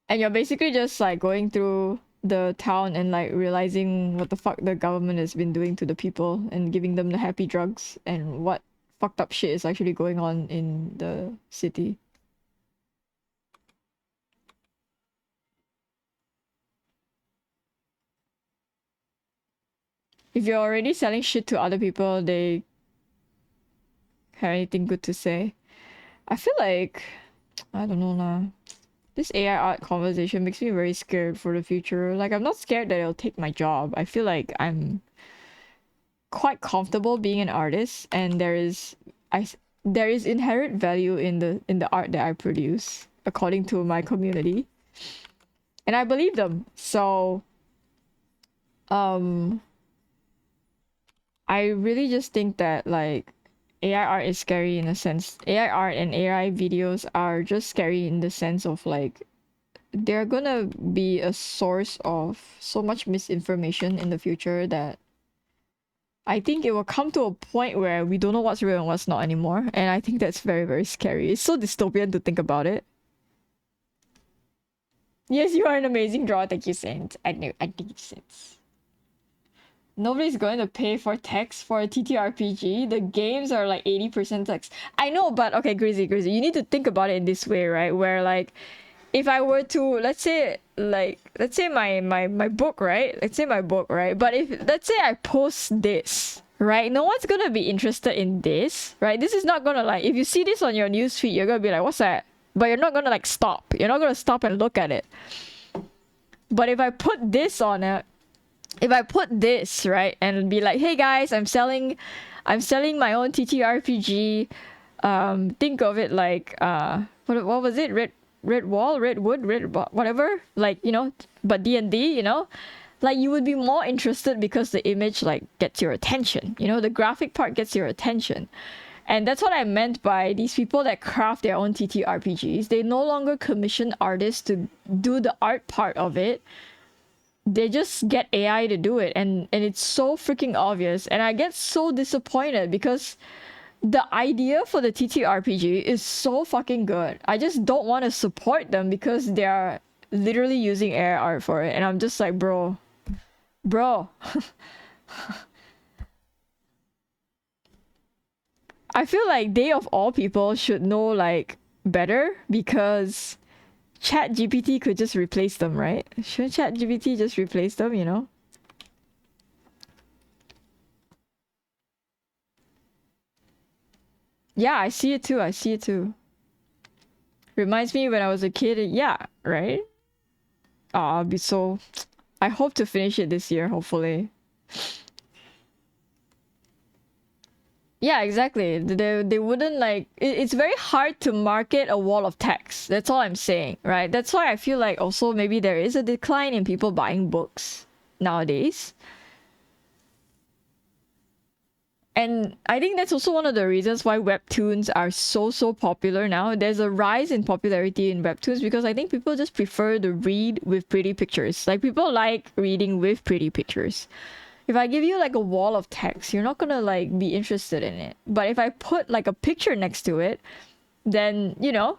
And you're basically just like going through the town and like realizing what the fuck the government has been doing to the people and giving them the happy drugs, and what fucked up shit is actually going on in the city. If you're already selling shit to other people, they have anything good to say. I feel like, I don't know lah. This AI art conversation makes me very scared for the future. Like, I'm not scared that it'll take my job. I feel like I'm quite comfortable being an artist, and there is inherent value in the art that I produce, according to my community. And I believe them. So I really just think that like AI art is scary in a sense. AI art and AI videos are just scary in the sense of like, they're gonna be a source of so much misinformation in the future that I think it will come to a point where we don't know what's real and what's not anymore. And I think that's very, very scary. It's so dystopian to think about it. Yes, you are an amazing drawer. Thank you, Saint. I think you, Saint. Nobody's going to pay for text for a TTRPG. The games are like 80% text. I know, but okay, Grizzy, you need to think about it in this way, right? Where like, if I were to, let's say my book, right? Let's say my book, right? But if, let's say I post this, right? No one's gonna be interested in this, right? This is not gonna, like, if you see this on your newsfeed, you're gonna be like, what's that? But you're not gonna like stop. You're not gonna stop and look at it. But if I put this on it, if I put this, right, and be like, hey guys, I'm selling my own TTRPG. Think of it like what was it? Redwood, whatever. Like, you know, but D&D, you know? Like, you would be more interested because the image like gets your attention. You know, the graphic part gets your attention. And that's what I meant by these people that craft their own TTRPGs. They no longer commission artists to do the art part of it. They just get AI to do it, and it's so freaking obvious. And I get so disappointed because the idea for the TTRPG is so fucking good. I just don't want to support them because they're literally using AI art for it. And I'm just like, bro. I feel like they of all people should know like better, because ChatGPT could just replace them, right? Should ChatGPT just replace them, you know? Yeah, I see it too. I see it too. Reminds me when I was a kid. Yeah, right? Oh, I'll be so... I hope to finish it this year, hopefully. Yeah, exactly. They wouldn't like... It's very hard to market a wall of text. That's all I'm saying, right? That's why I feel like also maybe there is a decline in people buying books nowadays. And I think that's also one of the reasons why webtoons are so popular now. There's a rise in popularity in webtoons because I think people just prefer to read with pretty pictures. Like, people like reading with pretty pictures. If I give you like a wall of text, you're not gonna like be interested in it. But if I put like a picture next to it, then, you know,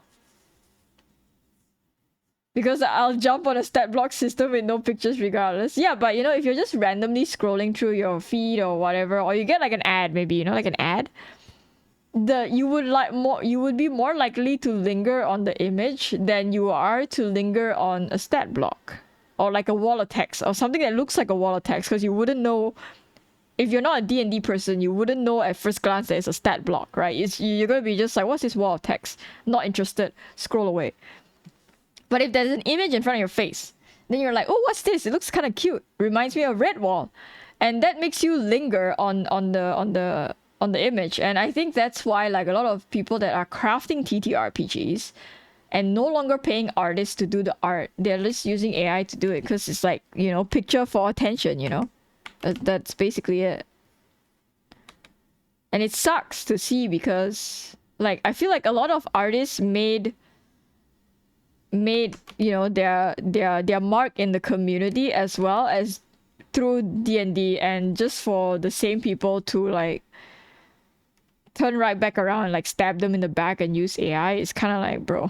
because I'll jump on a stat block system with no pictures regardless. Yeah, but you know, if you're just randomly scrolling through your feed or whatever, or you get like an ad, maybe, you know, like an ad, you would be more likely to linger on the image than you are to linger on a stat block. Or like a wall of text, or something that looks like a wall of text, because you wouldn't know, if you're not a D&D person, you wouldn't know at first glance that it's a stat block, right? You're gonna be just like, what's this wall of text? Not interested, scroll away. But if there's an image in front of your face, then you're like, oh, what's this? It looks kind of cute. Reminds me of Redwall. And that makes you linger on the image. And I think that's why like a lot of people that are crafting TTRPGs and no longer paying artists to do the art, they're just using AI to do it, because it's like, you know, picture for attention, you know? That's basically it. And it sucks to see because like I feel like a lot of artists made you know their mark in the community as well as through D&D, and just for the same people to like turn right back around and like stab them in the back and use AI, it's kind of like, bro.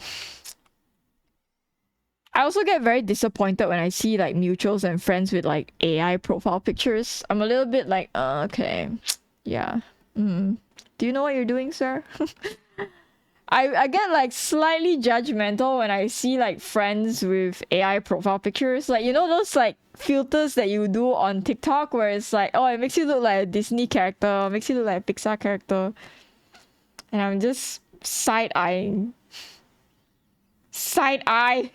I also get very disappointed when I see like mutuals and friends with like AI profile pictures. I'm a little bit like, okay, yeah. Do you know what you're doing, sir? I get like slightly judgmental when I see like friends with AI profile pictures. Like, you know those like filters that you do on TikTok where it's like, oh, it makes you look like a Disney character, makes you look like a Pixar character. And I'm just side-eyeing. Side-eye.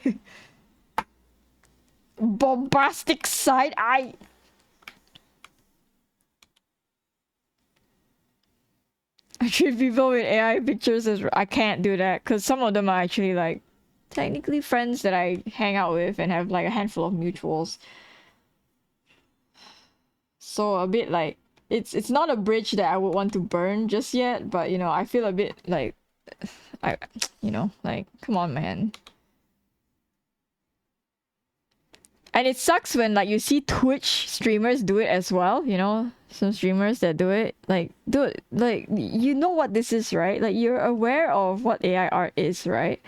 Bombastic side-eye. I treat people with AI pictures as... I can't do that because some of them are actually like technically friends that I hang out with and have like a handful of mutuals. So a bit like it's not a bridge that I would want to burn just yet, but you know, I feel a bit like you know, like, come on, man. And it sucks when like you see Twitch streamers do it as well, you know? Some streamers that do it. Like, dude, like, you know what this is, right? Like, you're aware of what AI art is, right?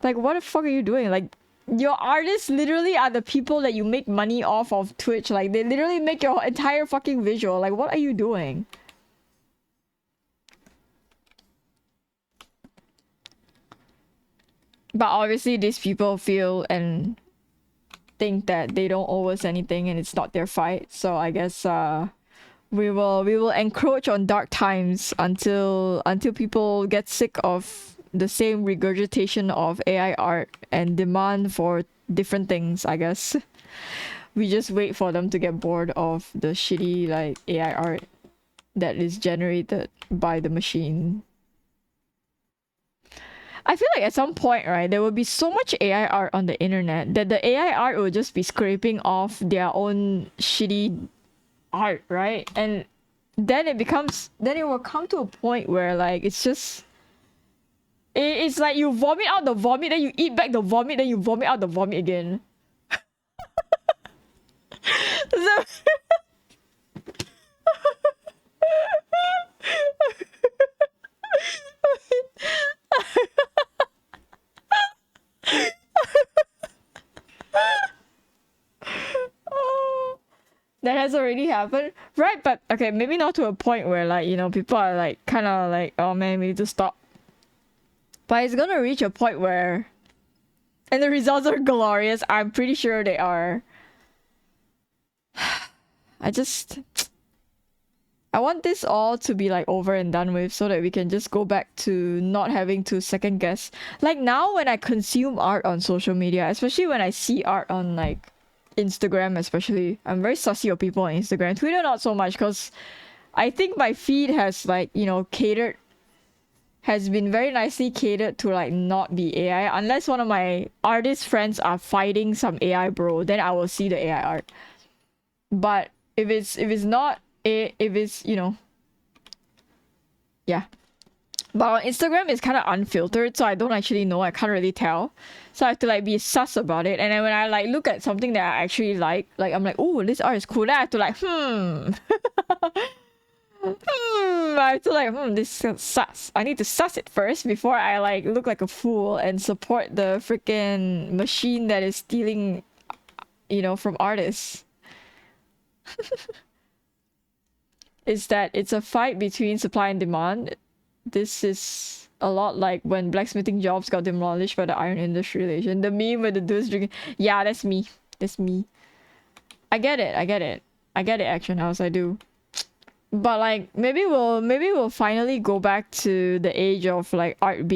Like, what the fuck are you doing? Like, your artists literally are the people that you make money off of Twitch. Like, they literally make your entire fucking visual. Like, what are you doing? But obviously these people feel and think that they don't owe us anything and it's not their fight. So I guess we will encroach on dark times until people get sick of the same regurgitation of AI art and demand for different things, I guess. We just wait for them to get bored of the shitty like AI art that is generated by the machine. I feel like at some point, right, there will be so much AI art on the internet that the AI art will just be scraping off their own shitty art, right? And then it will come to a point where like it's just it's like you vomit out the vomit, then you eat back the vomit, then you vomit out the vomit again. So that has already happened, right? But okay, maybe not to a point where like, you know, people are like kind of like, oh man, we need to stop. But it's gonna reach a point where, and the results are glorious. I'm pretty sure they are. I just, I want this all to be like over and done with so that we can just go back to not having to second guess. Like now when I consume art on social media, especially when I see art on like Instagram, especially, I'm very sussy of people on Instagram. Twitter not so much because I think my feed has like, you know, has been very nicely catered to like not be AI. Unless one of my artist friends are fighting some AI bro, then I will see the AI art. But if it's not if it's, you know, yeah. But on Instagram it's kind of unfiltered, so I don't actually know. I can't really tell. So I have to like be sus about it. And then when I like look at something that I actually like I'm like, oh, this art is cool. Then I have to like, I have to like, this is sus. I need to sus it first before I like look like a fool and support the freaking machine that is stealing, you know, from artists. Is that it's a fight between supply and demand. This is a lot like when blacksmithing jobs got demolished by the iron industry relation. The meme where the dude's drinking. Yeah, that's me. That's me. I get it. I get it. I get it, Action House. I do. But like maybe we'll finally go back to the age of like art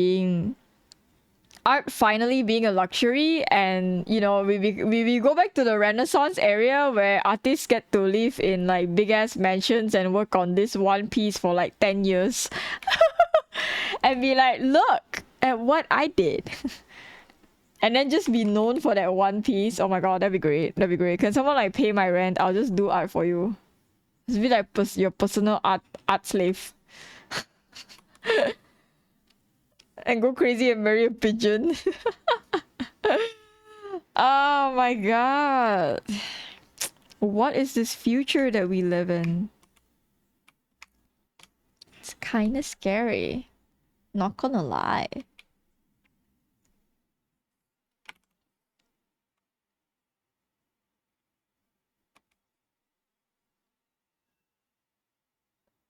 finally being a luxury, and you know we go back to the Renaissance area where artists get to live in like big ass mansions and work on this one piece for like 10 years and be like, look at what I did. And then just be known for that one piece. Oh my god, that'd be great. That'd be great. Can someone like pay my rent? I'll just do art for you. Just be like your personal art slave. And go crazy and marry a pigeon. Oh my god. What is this future that we live in? It's kind of scary. Not gonna lie.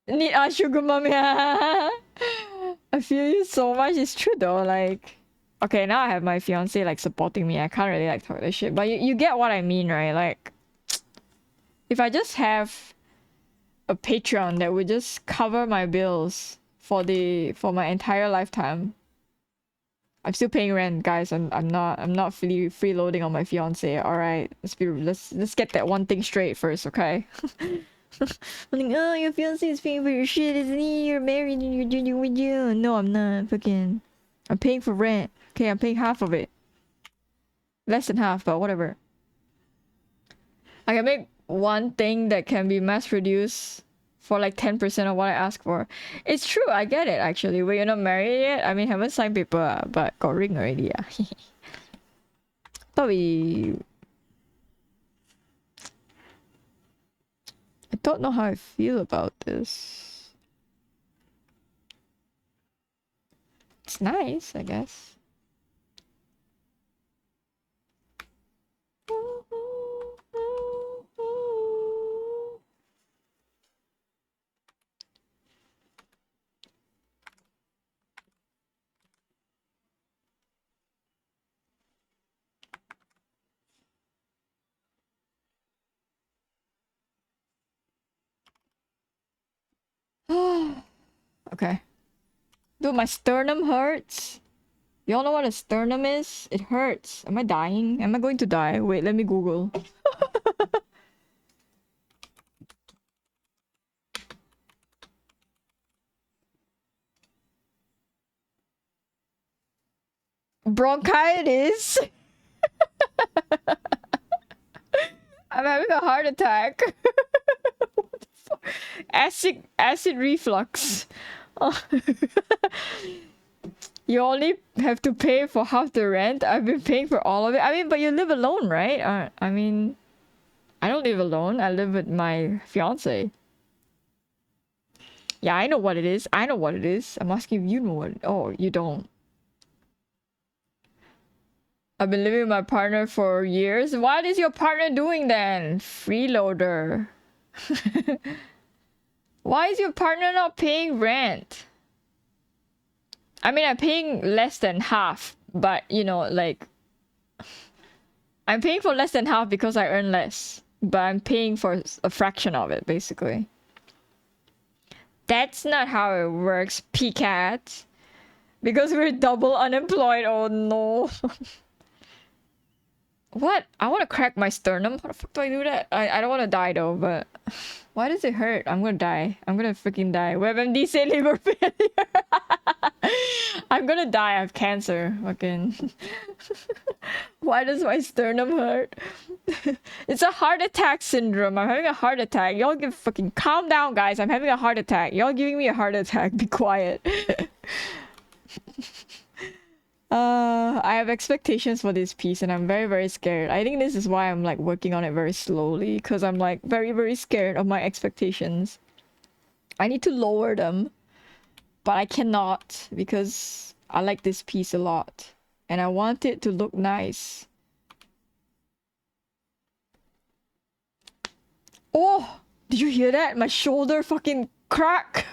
Need a sugar mommy. I feel you so much. It's true though. Like, okay, now I have my fiance like supporting me. I can't really like talk this shit, but you get what I mean, right? Like, if I just have a Patreon that would just cover my bills for my entire lifetime. I'm still paying rent, guys. I'm not freeloading on my fiance. All right, let's get that one thing straight first, okay? I'm like, oh, your fiance is paying for your shit, isn't he? You're married and you're doing with you. No, I'm not. Fucking, I'm paying for rent. Okay, I'm paying half of it. Less than half, but whatever. I can make one thing that can be mass produced for like 10% of what I ask for. It's true, I get it actually. But you're not married yet? I mean, haven't signed paper, but got ring already, yeah. But I don't know how I feel about this. It's nice, I guess. Okay. Dude, my sternum hurts. Y'all know what a sternum is? It hurts. Am I dying? Am I going to die? Wait, let me Google. Bronchitis. I'm having a heart attack. What the fuck? Acid reflux. Oh. You only have to pay for half the rent. I've been paying for all of it. I mean, but you live alone, right? I mean, I don't live alone. I live with my fiance. Yeah, I know what it is. I know what it is. I'm asking if you know what. Oh, you don't. I've been living with my partner for years. What is your partner doing then? Freeloader. Why is your partner not paying rent? I mean, I'm paying less than half, but you know, like, I'm paying for less than half because I earn less, but I'm paying for a fraction of it, basically. That's not how it works, PCAT. Because we're double unemployed. Oh no. What? I want to crack my sternum. How the fuck do I do that? I don't want to die though, but why does it hurt? I'm gonna die. I'm gonna freaking die. WebMD say liver failure. I'm gonna die. I have cancer. Fucking. Why does my sternum hurt? It's a heart attack syndrome. I'm having a heart attack. Y'all give fucking calm down, guys. I'm having a heart attack. Y'all giving me a heart attack. Be quiet. I have expectations for this piece and I'm very, very scared. I think this is why I'm like working on it very slowly because I'm like very, very scared of my expectations. I need to lower them, but I cannot because I like this piece a lot and I want it to look nice. Oh, did you hear that? My shoulder fucking crack.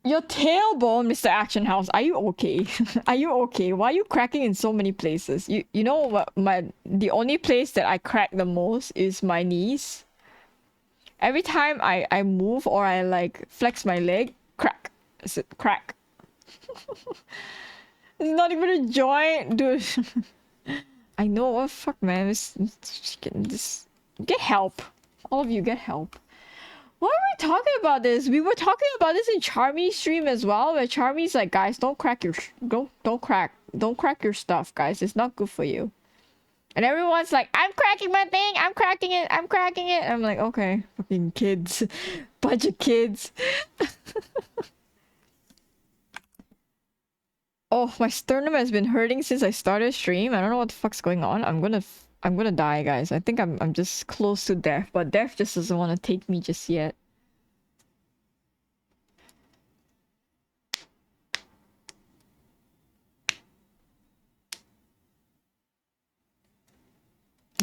Your tailbone, Mr. Action House. Are you okay? Are you okay? Why are you cracking in so many places? You know what? The only place that I crack the most is my knees. Every time I move or I like flex my leg, crack. It's a crack. It's not even a joint, dude. I know. What fuck, man? Just get help. All of you, get help. Why are we talking about this? We were talking about this in Charmy's stream as well, where Charmy's like, guys, don't crack your stuff, guys. It's not good for you. And everyone's like, I'm cracking my thing. I'm cracking it. I'm cracking it. I'm like, okay, fucking kids, bunch of kids. Oh, my sternum has been hurting since I started stream. I don't know what the fuck's going on. I'm gonna die, guys. I think I'm just close to death, but death just doesn't want to take me just yet.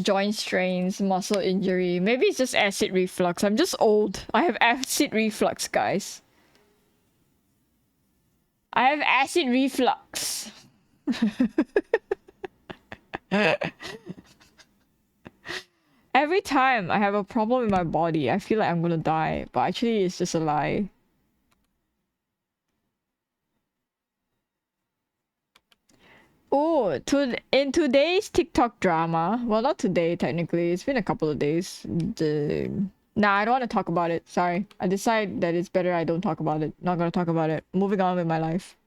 Joint strains, muscle injury. Maybe it's just acid reflux. I'm just old. I have acid reflux, guys. I have acid reflux. Every time I have a problem in my body, I feel like I'm gonna die. But actually, it's just a lie. Oh, in today's TikTok drama, well, not today technically, it's been a couple of days. Nah, I don't want to talk about it. Sorry. I decide that it's better I don't talk about it. Not gonna talk about it. Moving on with my life.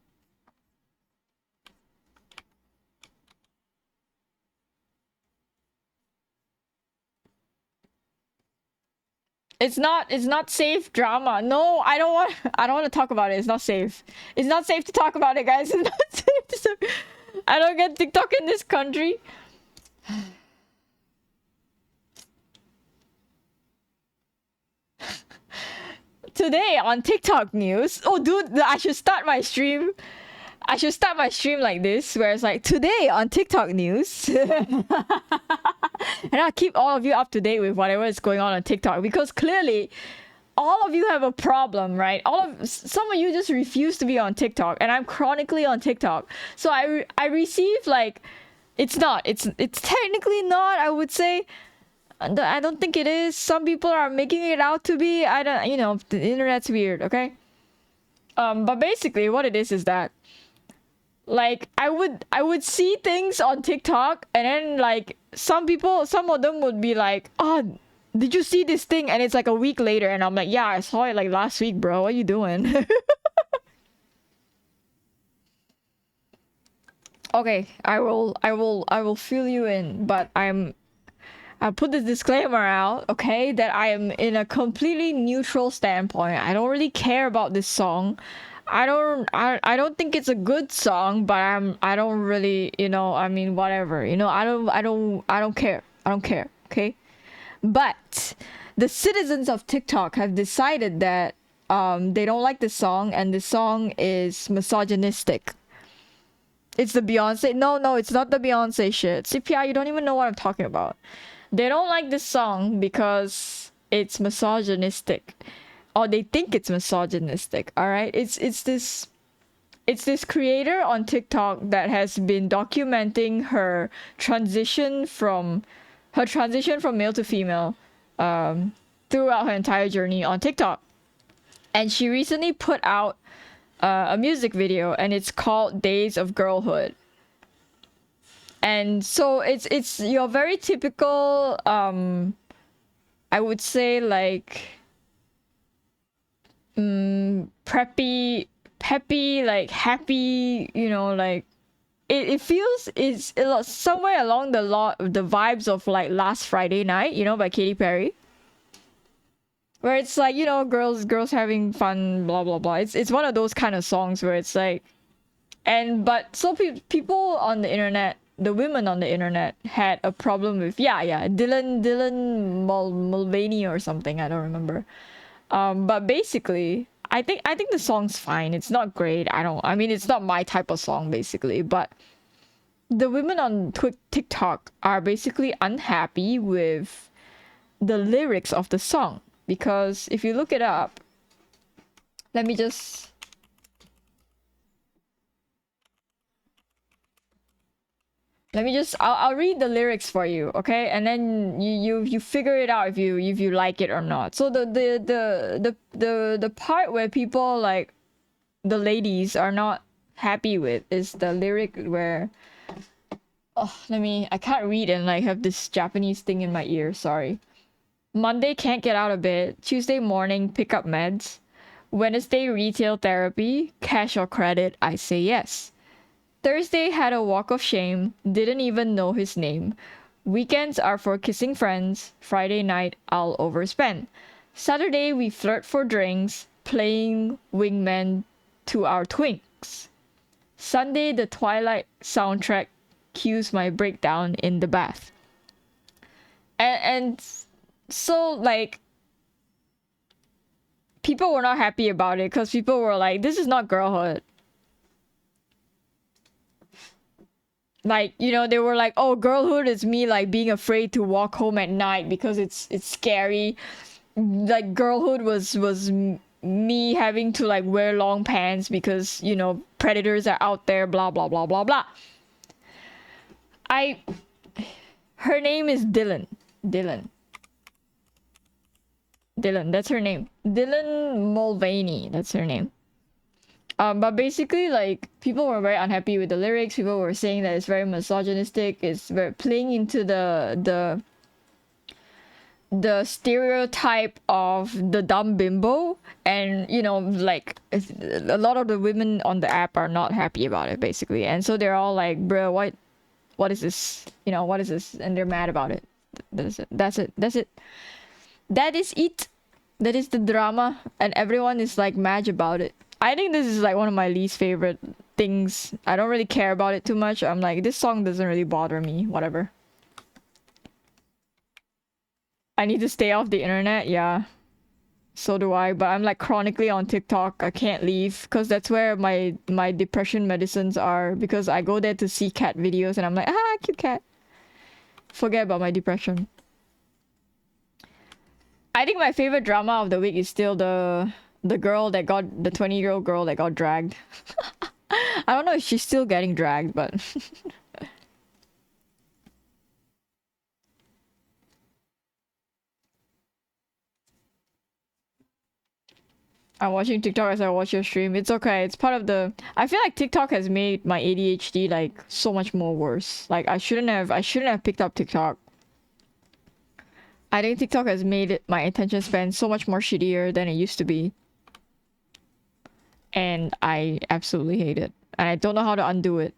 It's not safe drama. No, I don't want to talk about it. It's not safe. It's not safe to talk about it, guys. It's not safe to I don't get TikTok in this country. Today on TikTok news. Oh, dude, I should start my stream. I should start my stream like this, where it's like, today on TikTok news. And I'll keep all of you up to date with whatever is going on TikTok, because clearly all of you have a problem, right? Some of you just refuse to be on TikTok, and I'm chronically on TikTok. So I receive like, it's technically not, I would say.
I don't think it is. Some people are making it out to be. I don't, you know, the internet's weird, okay? But basically what it is that like I would see things on TikTok and then like some of them would be like, "Oh, did you see this thing?" And it's like a week later and I'm like, "Yeah, I saw it like last week, bro. What are you doing?" Okay, I will fill you in, but I'll put this disclaimer out, okay, that I am in a completely neutral standpoint. I don't really care about this song. I don't think it's a good song, but I don't really, you know, I mean whatever. You know, I don't care. I don't care, okay? But the citizens of TikTok have decided that they don't like this song and this song is misogynistic. It's the Beyonce. No, no, it's not the Beyonce shit. CPI, you don't even know what I'm talking about. They don't like this song because it's misogynistic. Or they think it's misogynistic, alright? It's this creator on TikTok that has been documenting her transition from male to female throughout her entire journey on TikTok. And she recently put out a music video and it's called Days of Girlhood. And so it's your very typical I would say like preppy, peppy, like happy, you know, like it feels it's somewhere along the vibes of like Last Friday Night, you know, by Katy Perry. Where it's like, you know, girls having fun, blah blah blah. It's one of those kind of songs where it's like, and but so people on the internet, the women on the internet had a problem with, yeah, Dylan Mulvaney or something, I don't remember. But basically I think the song's fine. It's not great. I mean it's not my type of song basically, but the women on TikTok are basically unhappy with the lyrics of the song because if you look it up, let me just I'll read the lyrics for you, okay? And then you figure it out if you like it or not. So the part where people like the ladies are not happy with is the lyric where, oh, I can't read and like have this Japanese thing in my ear, sorry. Monday can't get out of bed, Tuesday morning pick up meds, Wednesday retail therapy, cash or credit, I say yes. Thursday had a walk of shame, didn't even know his name. Weekends are for kissing friends, Friday night I'll overspend. Saturday we flirt for drinks, playing wingman to our twinks. Sunday the Twilight soundtrack cues my breakdown in the bath. And so like people were not happy about it because people were like, this is not girlhood. Like, you know, they were like, oh, girlhood is me like being afraid to walk home at night because it's scary. Like girlhood was me having to like wear long pants because, you know, predators are out there, blah blah blah blah blah. Her name is Dylan. Dylan, that's her name. Dylan Mulvaney, that's her name. But basically, like, people were very unhappy with the lyrics. People were saying that it's very misogynistic. It's very playing into the stereotype of the dumb bimbo, and you know, like, a lot of the women on the app are not happy about it, basically. And so they're all like, "Bro, what is this? You know, what is this?" And they're mad about it. That's it. That's it. That's it. That is it. That is the drama, and everyone is like mad about it. I think this is like one of my least favorite things. I don't really care about it too much. I'm like, this song doesn't really bother me. Whatever. I need to stay off the internet. Yeah. So do I. But I'm like chronically on TikTok. I can't leave because that's where my depression medicines are. Because I go there to see cat videos and I'm like, ah, cute cat. Forget about my depression. I think my favorite drama of the week is still the 20-year-old girl that got dragged. I don't know if she's still getting dragged, but
I'm watching TikTok as I watch your stream. It's okay. It's part of the. I feel like TikTok has made my ADHD like so much more worse. Like I shouldn't have. I shouldn't have picked up TikTok. I think TikTok has made it, my attention span so much more shittier than it used to be. And I absolutely hate it. And I don't know how to undo it.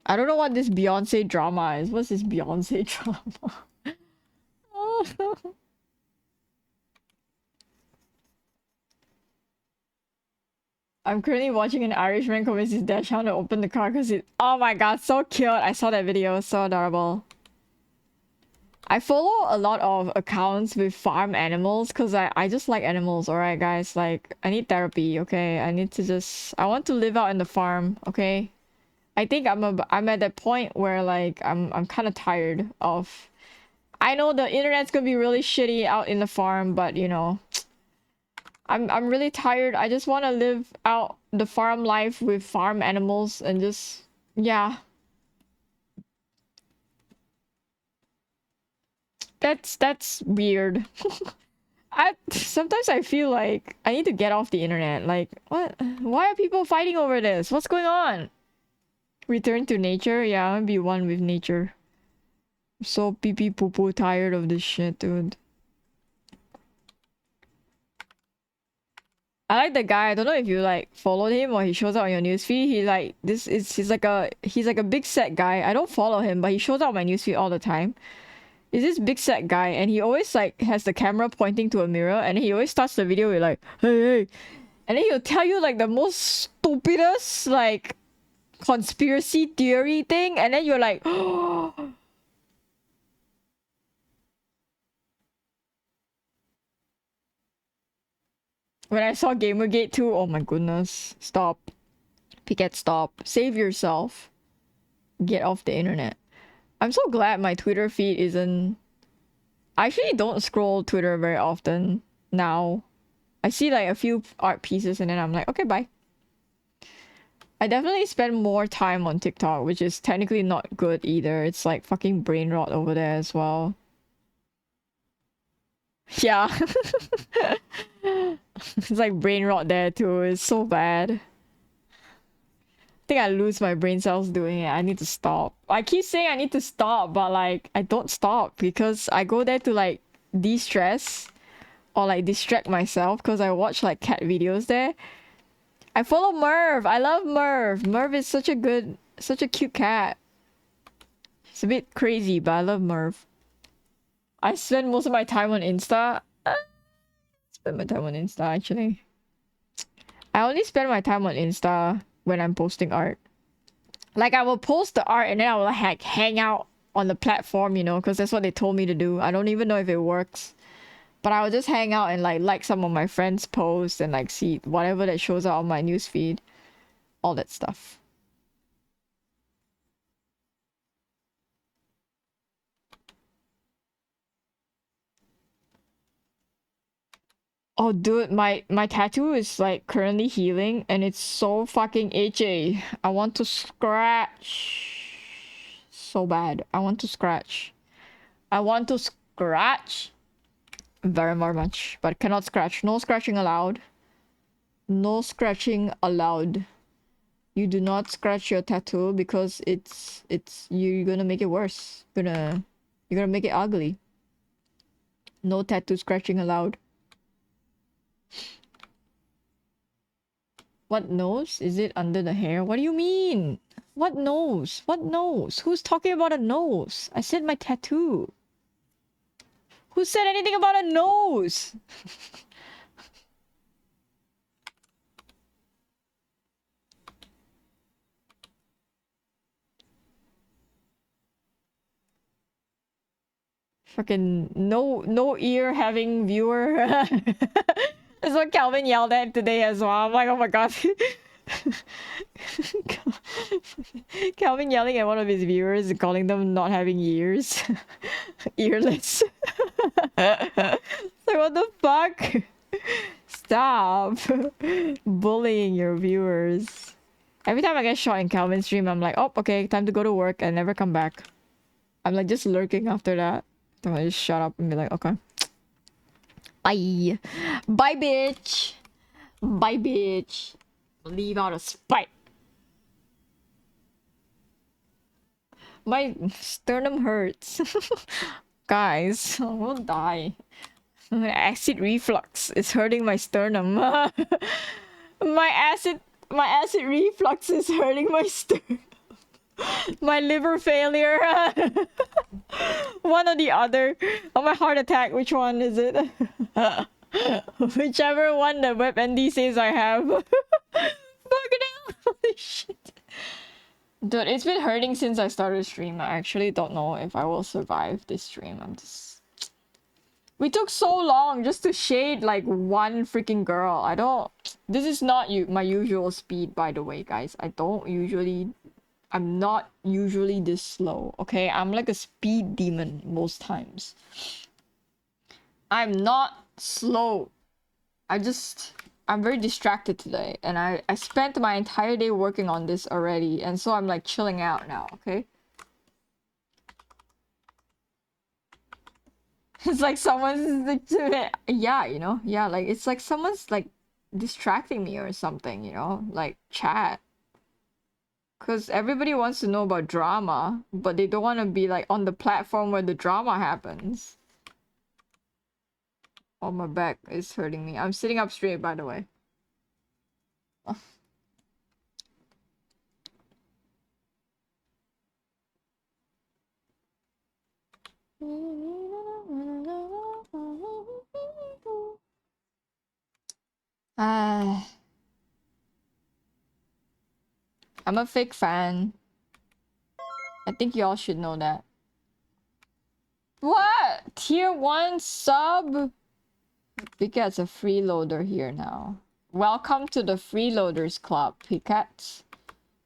I don't know what this Beyonce drama is. What's this Beyonce drama? I'm currently watching an Irishman convince his dad how to open the car because it. Oh my god, so cute! I saw that video, so adorable. I follow a lot of accounts with farm animals because I just like animals, alright guys? Like, I need therapy, okay? I need to just. I want to live out in the farm, okay? I think I'm at that point where like I'm kind of tired of. I know the internet's gonna be really shitty out in the farm, but you know, I'm really tired. I just want to live out the farm life with farm animals and just yeah. That's weird. I sometimes I feel like I need to get off the internet. Like, what? Why are people fighting over this? What's going on? Return to nature? Yeah, I wanna be one with nature. I'm so pee pee poo poo tired of this shit, dude. I like the guy. I don't know if you like followed him or he shows up on your newsfeed. He like this is he's like a big set guy. I don't follow him, but he shows up on my newsfeed all the time. Is this big set guy and he always like has the camera pointing to a mirror and he always starts the video with like, hey, hey. And then he'll tell you like the most stupidest like conspiracy theory thing and then you're like, oh. When I saw Gamergate 2, oh my goodness. Stop. Piquet, stop. Save yourself. Get off the internet. I'm so glad my Twitter feed isn't... I actually don't scroll Twitter very often now. I see like a few art pieces and then I'm like, okay, bye. I definitely spend more time on TikTok, which is technically not good either. It's like fucking brain rot over there as well. Yeah. It's like brain rot there too. It's so bad. I think I lose my brain cells doing it. I need to stop. I keep saying I need to stop, but like I don't stop because I go there to like de-stress or like distract myself because I watch like cat videos there. I follow Merv. I love Merv. Merv is such a cute cat. It's a bit crazy, but I love Merv. I spend most of my time on Insta. Spend my time on Insta actually. I only spend my time on Insta when I'm posting art. Like I will post the art and then I will like hang out on the platform, you know, because that's what they told me to do. I don't even know if it works. But I will just hang out and like some of my friends' posts and like see whatever that shows up on my newsfeed. All that stuff. Oh dude, my tattoo is like currently healing and it's so fucking itchy. I want to scratch so bad. I want to scratch. I want to scratch very much, but cannot scratch. No scratching allowed. No scratching allowed. You do not scratch your tattoo because it's you're gonna make it worse. You're gonna make it ugly. No tattoo scratching allowed. What nose? Is it under the hair? What do you mean? What nose? What nose? Who's talking about a nose? I said my tattoo. Who said anything about a nose? Fucking no ear having viewer. That's what Calvin yelled at today as well. I'm like, oh my god. Calvin yelling at one of his viewers and calling them not having ears. Earless. Like, what the fuck? Stop bullying your viewers. Every time I get shot in Calvin's stream, I'm like, oh, okay, time to go to work and never come back. I'm like just lurking after that. Then I just shut up and be like, okay. Bye. Bye, bitch. Bye, bitch. Leave out of spite. My sternum hurts. Guys, I will die. Acid reflux is hurting my sternum. my acid reflux is hurting my sternum. My liver failure. One or the other. Oh, my heart attack. Which one is it? Whichever one the WebMD says I have. Fucking hell. Holy shit. Dude, it's been hurting since I started stream. I actually don't know if I will survive this stream. I'm just... We took so long just to shade like one freaking girl. I don't... This is not my usual speed, by the way, guys. I'm not usually this slow, okay? I'm like a speed demon most times. I'm not slow. I'm very distracted today, and I spent my entire day working on this already, and so I'm like chilling out now, okay? It's like someone's like, yeah, you know? Yeah, like it's like someone's like distracting me or something, you know? Like chat. Because everybody wants to know about drama, but they don't want to be like on the platform where the drama happens. Oh, my back is hurting me. I'm sitting up straight, by the way. I'm a fake fan. I think y'all should know that. What? Tier 1 sub? Picat's a freeloader here now. Welcome to the freeloaders club, Picat.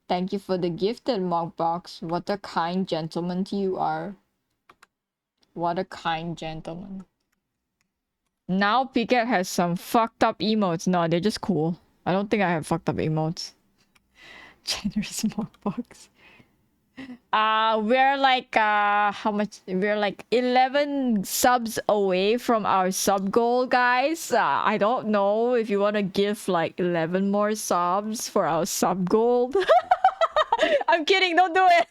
Thank you for the gifted mug box. What a kind gentleman you are. What a kind gentleman. Now Picat has some fucked up emotes. No, they're just cool. I don't think I have fucked up emotes. Generous mug box. We're like how much? We're like 11 subs away from our sub goal, guys. I don't know if you want to give like 11 more subs for our sub goal. I'm kidding, don't do it.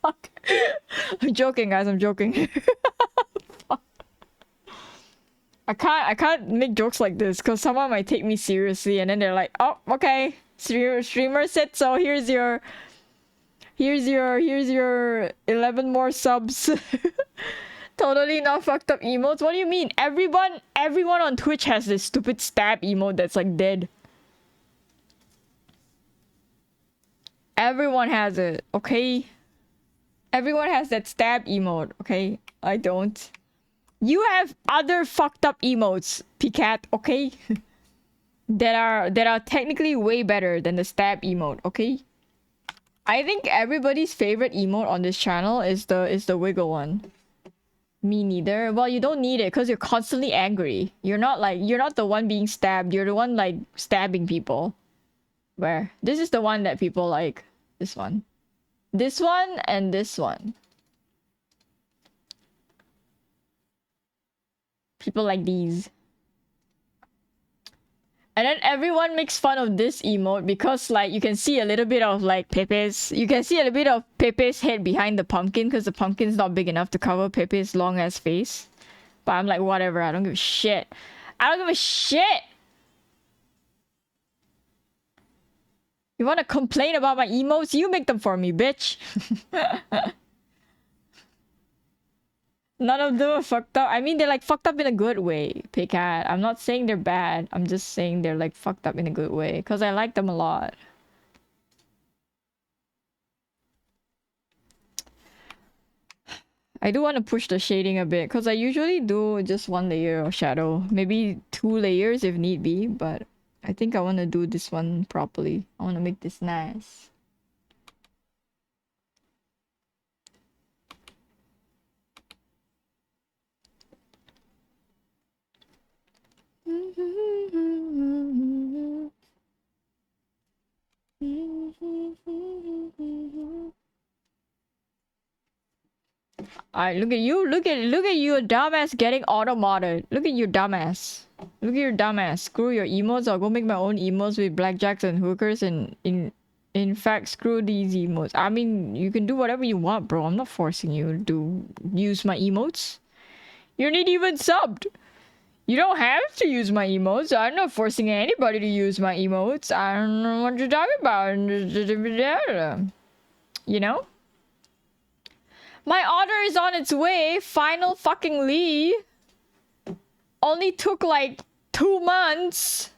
Fuck. I'm joking, guys, I'm joking. I can't make jokes like this because someone might take me seriously and then they're like, oh, okay, streamer said so, here's your 11 more subs. Totally not fucked up emotes. What do you mean? Everyone on Twitch has this stupid stab emote that's like dead. Everyone has it, okay? Everyone has that stab emote, okay? I don't. You have other fucked up emotes, Picat, okay? that are technically way better than the stab emote, okay? I think everybody's favorite emote on this channel is the wiggle one. Me neither. Well, you don't need it because you're constantly angry. You're not the one being stabbed. You're the one like stabbing people. Where? This is the one that people like. This one. This one and this one. People like these. And then everyone makes fun of this emote because like you can see a little bit of like Pepe's. You can see a little bit of Pepe's head behind the pumpkin because the pumpkin's not big enough to cover Pepe's long ass face. But I'm like, whatever, I don't give a shit. I don't give a shit! You wanna complain about my emotes? You make them for me, bitch! None of them are fucked up. I mean, they're like fucked up in a good way, Pigcat. I'm not saying they're bad. I'm just saying they're like fucked up in a good way. Because I like them a lot. I do want to push the shading a bit. Because I usually do just one layer of shadow. Maybe 2 layers if need be. But I think I want to do this one properly. I want to make this nice. Alright, look at you. Look at you, dumbass, getting auto-modded. Look at you, dumbass. Look at your dumbass. Screw your emotes. I'll go make my own emotes with blackjacks and hookers, and in fact, screw these emotes. I mean, you can do whatever you want, bro. I'm not forcing you to use my emotes. You're not even subbed. You don't have to use my emotes. I'm not forcing anybody to use my emotes. I don't know what you're talking about. You know? My order is on its way. Final fucking Lee. Only took like 2 months.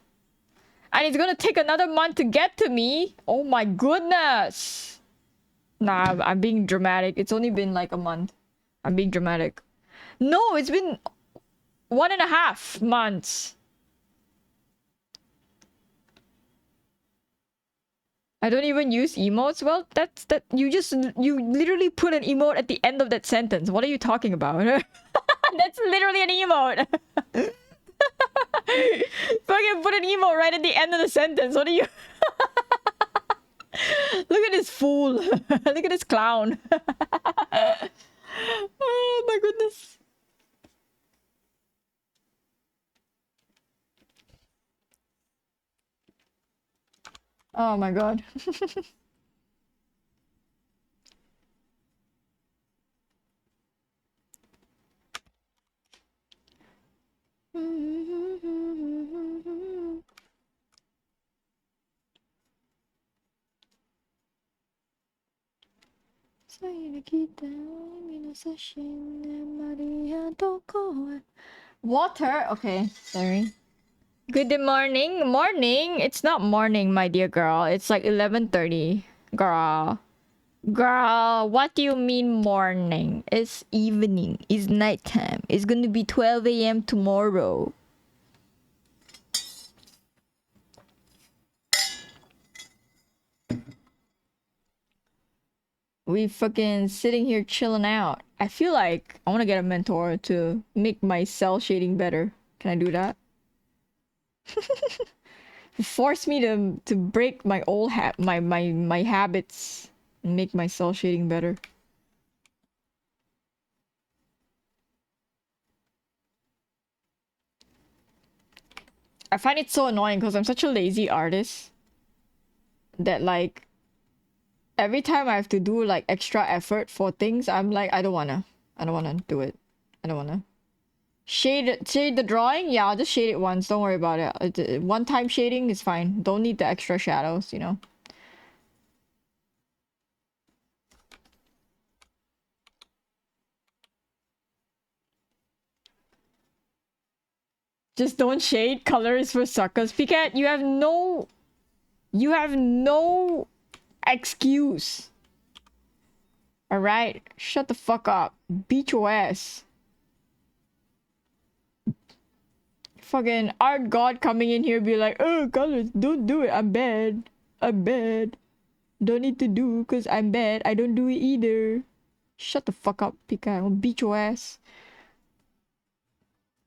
And it's gonna take another month to get to me. Oh my goodness. Nah, I'm being dramatic. It's only been like a month. I'm being dramatic. No, it's been 1.5 months. I don't even use emotes. Well, that's that. You literally put an emote at the end of that sentence. What are you talking about? That's literally an emote. Fucking put an emote right at the end of the sentence. What are you? Look at this fool. Look at this clown. Oh my goodness. Oh my god. Water? Okay, sorry. Good morning. Morning? It's not morning, my dear girl. It's like 11:30. Girl. Girl, what do you mean morning? It's evening. It's nighttime. It's gonna be 12 a.m. tomorrow. We fucking sitting here chilling out. I feel like I want to get a mentor to make my cell shading better. Can I do that? Force me to break my old my habits and make my cell shading better. I find it so annoying because I'm such a lazy artist that like every time I have to do like extra effort for things, I'm like, I don't wanna do it. I don't wanna. Shade the drawing? Yeah, I'll just shade it once. Don't worry about it. One time shading is fine. Don't need the extra shadows, you know? Just don't shade. Color is for suckers. Picat, you have no excuse. Alright? Shut the fuck up. Beat your ass. Fucking art god coming in here be like, oh, colors, don't do it. I'm bad. I'm bad. Don't need to do because I'm bad. I don't do it either. Shut the fuck up, Pika. I'll beat your ass.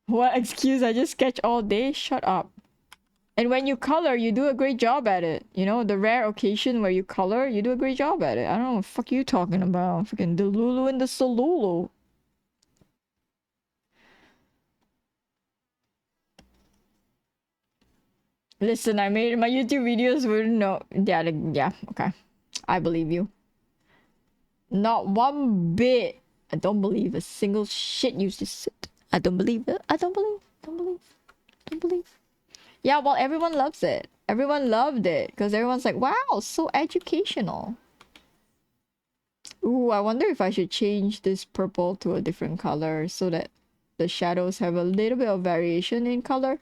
What excuse? I just sketch all day? Shut up. And when you color, you do a great job at it. You know, the rare occasion where you color, you do a great job at it. I don't know what the fuck you talking about. Fucking the Lulu and the Solulu. Listen, I made my YouTube videos with no... Yeah, okay. I believe you. Not one bit. I don't believe a single shit you just said. I don't believe it. I don't believe. Yeah, well, everyone loves it. Everyone loved it. Because everyone's like, wow, so educational. Ooh, I wonder if I should change this purple to a different color so that the shadows have a little bit of variation in color.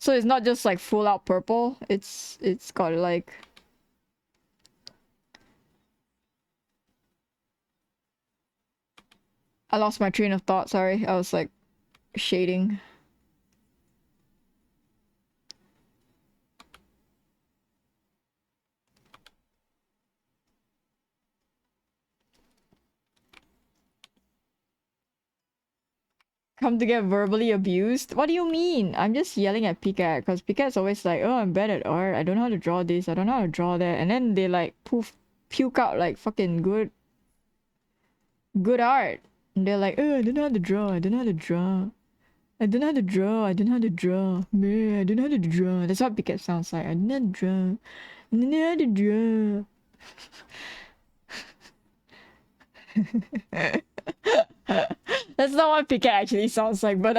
So it's not just like full out purple. It's got like... I lost my train of thought, sorry. I was like shading. Come to get verbally abused? What do you mean? I'm just yelling at Pika because Pika's always like, oh, I'm bad at art. I don't know how to draw this. I don't know how to draw that. And then they like puke out like fucking good art. And they're like, oh, I don't know how to draw. I don't know how to draw. I don't know how to draw. I don't know how to draw. Meh, I don't know how to draw. That's what Piquet sounds like. I don't know how to draw. I don't know how to draw. That's not what Piquet actually sounds like, but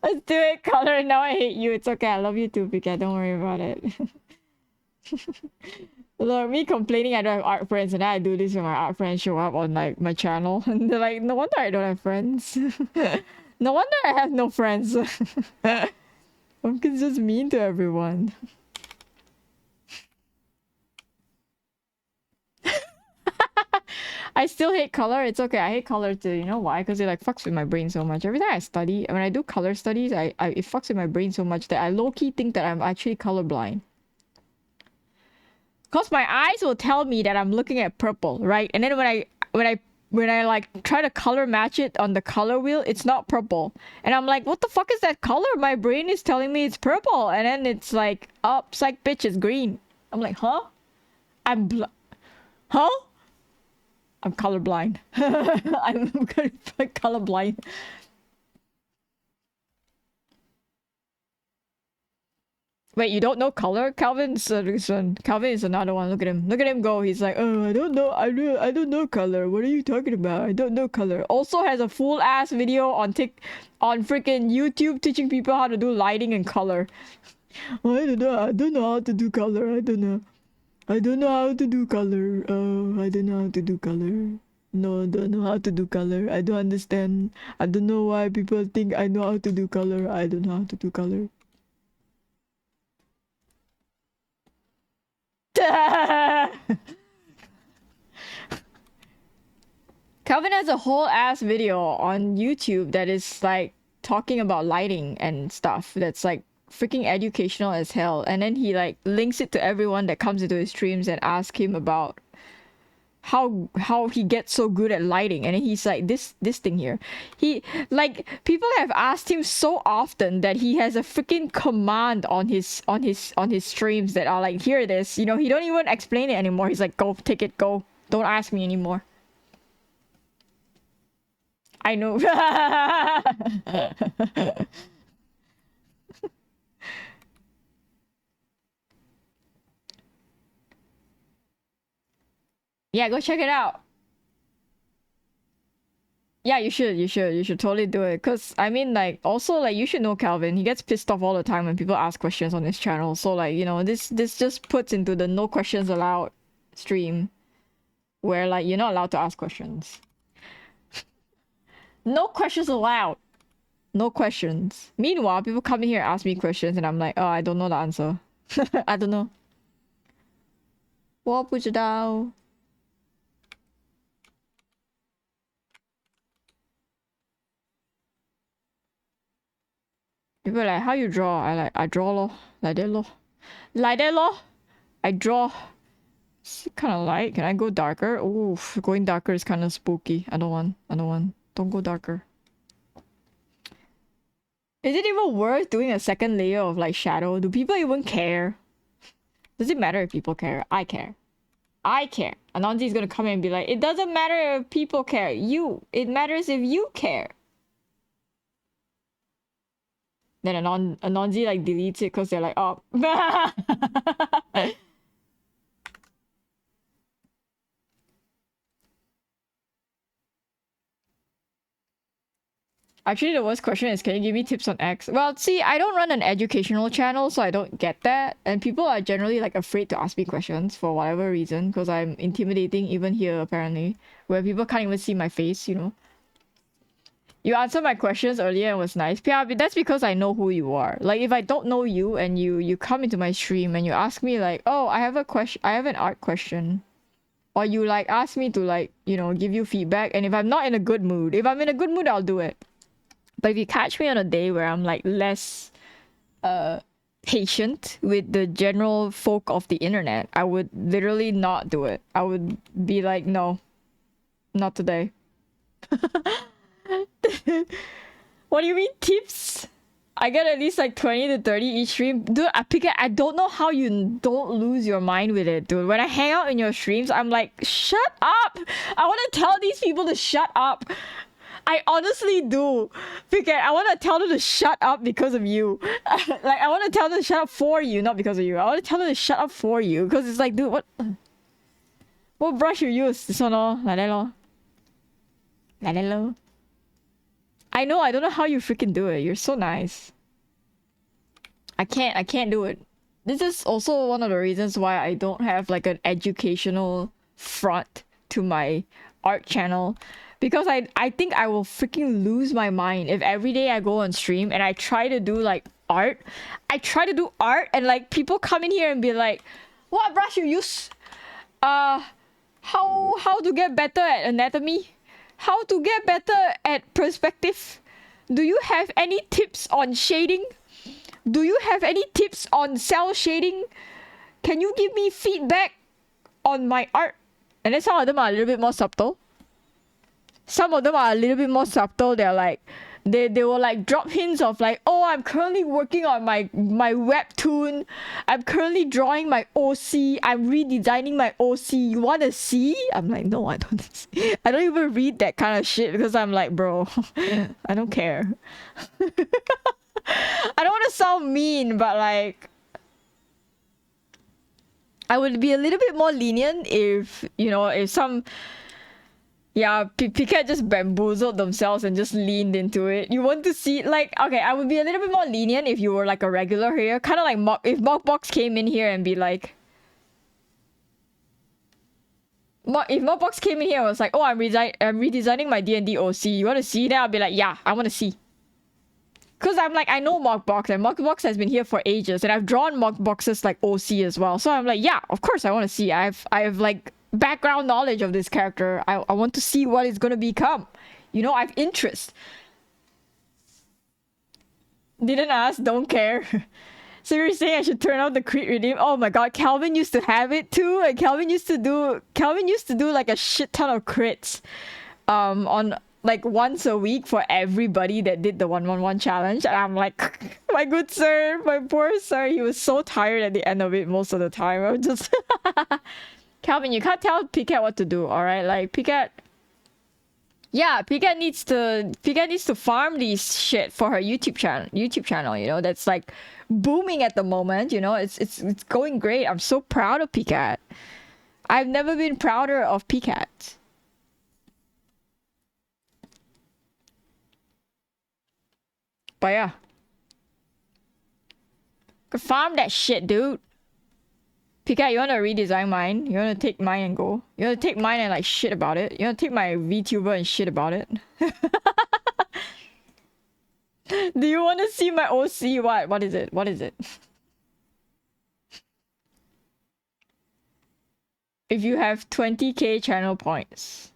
let's do it, color. Now I hate you. It's okay. I love you too, Piquet. Don't worry about it. Look, me complaining I don't have art friends, and then I do this when my art friends show up on like my channel, and they're like, no wonder I don't have friends. No wonder I have no friends. I'm just mean to everyone. I still hate color. It's okay. I hate color too. You know why? Because it like fucks with my brain so much. Every time I study, when I do color studies, it fucks with my brain so much that I low-key think that I'm actually colorblind. Cause my eyes will tell me that I'm looking at purple, right? And then when I like try to color match it on the color wheel, it's not purple. And I'm like, what the fuck is that color? My brain is telling me it's purple. And then it's like, oh, psych bitch, it's green. I'm like, huh? Huh? I'm colorblind. I'm colorblind. Wait, you don't know color? Calvin's son. Calvin is another one. Look at him. Look at him go. He's like, oh, I don't know. I don't know color. What are you talking about? I don't know color. Also has a full ass video on freaking YouTube teaching people how to do lighting and color. I don't know. I don't know how to do color. I don't know. I don't know how to do color. Oh, I don't know how to do color. No, I don't know how to do color. I don't understand. I don't know why people think I know how to do color. I don't know how to do color. Calvin has a whole ass video on YouTube that is like talking about lighting and stuff that's like freaking educational as hell, and then he like links it to everyone that comes into his streams and asks him about how he gets so good at lighting. And then he's like, this thing here, he like, people have asked him so often that he has a freaking command on his streams that are like, here it is, you know. He don't even explain it anymore. He's like, go, take it, go, don't ask me anymore. I know. Yeah, go check it out. Yeah, you should totally do it. Cause I mean, like, also like, you should know Calvin. He gets pissed off all the time when people ask questions on his channel. So like, you know, this just puts into the no questions allowed stream, where like you're not allowed to ask questions. No questions allowed. No questions. Meanwhile, people come in here and ask me questions, and I'm like, oh, I don't know the answer. I don't know. 我不知道. People are like, how you draw? I draw lor. Like that lor. Like that lor. I draw. It's kind of light. Can I go darker? Ooh, going darker is kind of spooky. I don't want. Don't go darker. Is it even worth doing a second layer of like shadow? Do people even care? Does it matter if people care? I care. I care. Anansi is gonna come in and be like, it doesn't matter if people care. It matters if you care. Then Anansi like deletes it because they're like, oh. Actually, the worst question is, can you give me tips on X? Well, see, I don't run an educational channel, so I don't get that. And people are generally like afraid to ask me questions for whatever reason, because I'm intimidating even here, apparently, where people can't even see my face, you know. You answered my questions earlier and was nice. Yeah, but that's because I know who you are. Like, if I don't know you and you come into my stream and you ask me like, oh, I have an art question. Or you like ask me to like, you know, give you feedback. And if I'm not in a good mood, if I'm in a good mood, I'll do it. But if you catch me on a day where I'm like less patient with the general folk of the internet, I would literally not do it. I would be like, no, not today. What do you mean tips? I get at least like 20 to 30 each stream. Dude, I don't know how you don't lose your mind with it, dude. When I hang out in your streams, I'm like, shut up! I want to tell these people to shut up. I honestly do. Because I want to tell them to shut up because of you. Like, I want to tell them to shut up for you, not because of you. I want to tell them to shut up for you. Because it's like, dude, what brush you use? This one, oh, like that, lor. Like that, lor. I know, I don't know how you freaking do it. You're so nice. I can't do it. This is also one of the reasons why I don't have like an educational front to my art channel. Because I think I will freaking lose my mind if every day I go on stream and I try to do like art. I try to do art and like people come in here and be like, what brush you use? How to get better at anatomy? How to get better at perspective? Do you have any tips on shading? Do you have any tips on cell shading? Can you give me feedback on my art? And then some of them are a little bit more subtle. Some of them are a little bit more subtle. They're like, they will like drop hints of like, oh, I'm currently working on my webtoon. I'm currently drawing my OC. I'm redesigning my OC. You want to see? I'm like, no, I don't see. I don't even read that kind of shit because I'm like, bro, I don't care. I don't want to sound mean, but like, I would be a little bit more lenient if, you know, if some... Yeah, Pika just bamboozled themselves and just leaned into it. You want to see, like, okay, I would be a little bit more lenient if you were like a regular here. Kind of like if Mockbox came in here and be like... If Mockbox came in here and was like, oh, I'm redesigning my D&D OC. You want to see? Then I'll be like, yeah, I want to see. Because I'm like, I know Mockbox and Mockbox has been here for ages. And I've drawn Mockbox's like OC as well. So I'm like, yeah, of course I want to see. I have like... background knowledge of this character. I want to see what it's gonna become. You know, I have interest. Didn't ask, don't care. So you're saying I should turn out the crit redeem? Oh my god, Calvin used to have it too. And Calvin used to do like a shit ton of crits on like once a week for everybody that did the 1-1-1 challenge. And I'm like, my good sir, my poor sir, he was so tired at the end of it most of the time. I was just Calvin, you can't tell Picat what to do, alright? Like, Picat... Yeah, Picat needs to farm these shit for her YouTube channel, you know? That's, like, booming at the moment, you know? It's going great. I'm so proud of Picat. I've never been prouder of Picat. But yeah. Go farm that shit, dude. Pika, you wanna redesign mine? You wanna take mine and go? You wanna take mine and like shit about it? You wanna take my VTuber and shit about it? Do you wanna see my OC? What is it? What is it? If you have 20k channel points.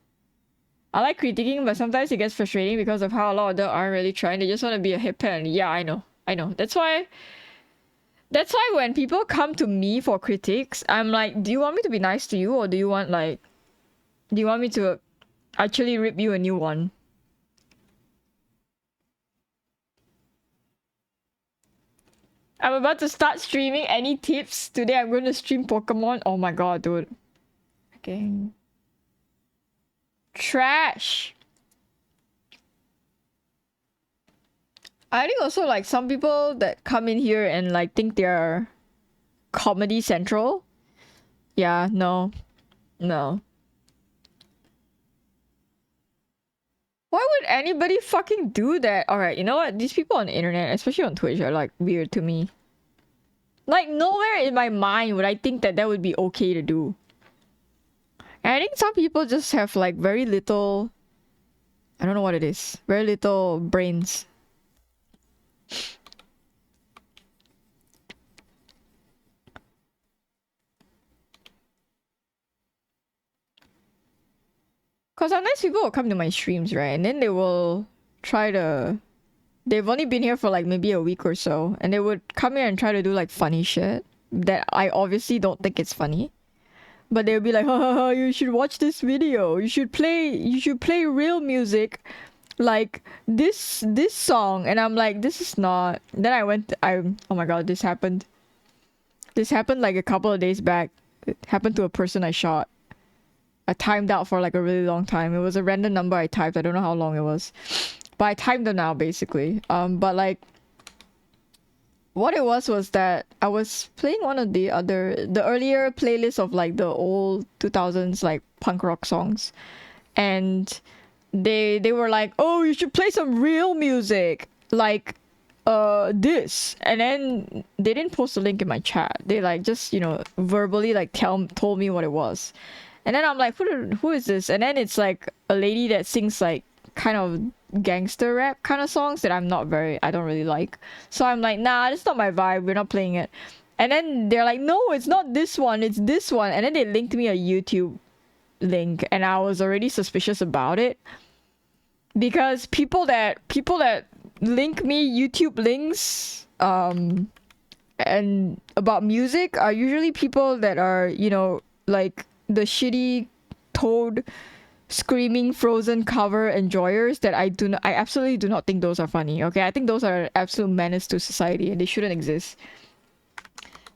I like critiquing, but sometimes it gets frustrating because of how a lot of them aren't really trying. They just wanna be a hip pen. Yeah, I know. That's why when people come to me for critiques, I'm like, do you want me to be nice to you, or do you want me to actually rip you a new one? I'm about to start streaming. Any tips? Today I'm going to stream Pokemon. Oh my god, dude. Okay. Trash. I think also like some people that come in here and like think they're Comedy Central. Yeah, no. No. Why would anybody fucking do that? Alright, you know what? These people on the internet, especially on Twitch, are like weird to me. Like nowhere in my mind would I think that that would be okay to do. And I think some people just have like very little... I don't know what it is. Very little brains. Cause sometimes people will come to my streams, right? And then they will try to... They've only been here for like maybe a week or so. And they would come here and try to do like funny shit. That I obviously don't think it's funny. But they'll be like, ha ha ha, you should watch this video. You should play real music like this song, and I'm like, this is not. Then oh my god, this happened like a couple of days back. It happened to a person I shot. I timed out for like a really long time. It was a random number I typed. I don't know how long it was, but I timed them out basically. But like what it was that I was playing one of the earlier playlists of like the old 2000s like punk rock songs, and they were like, oh, you should play some real music like this. And then they didn't post a link in my chat. They like just, you know, verbally like told me what it was. And then I'm like, who is this? And then it's like a lady that sings like kind of gangster rap kind of songs that I don't really like. So I'm like, nah, that's not my vibe. We're not playing it. And then they're like, no, it's not this one. It's this one. And then they linked me a YouTube link, and I was already suspicious about it because people that link me YouTube links and about music are usually people that are, you know, like the shitty Toad screaming Frozen cover enjoyers that I absolutely do not think those are funny. Okay, I think those are an absolute menace to society and they shouldn't exist.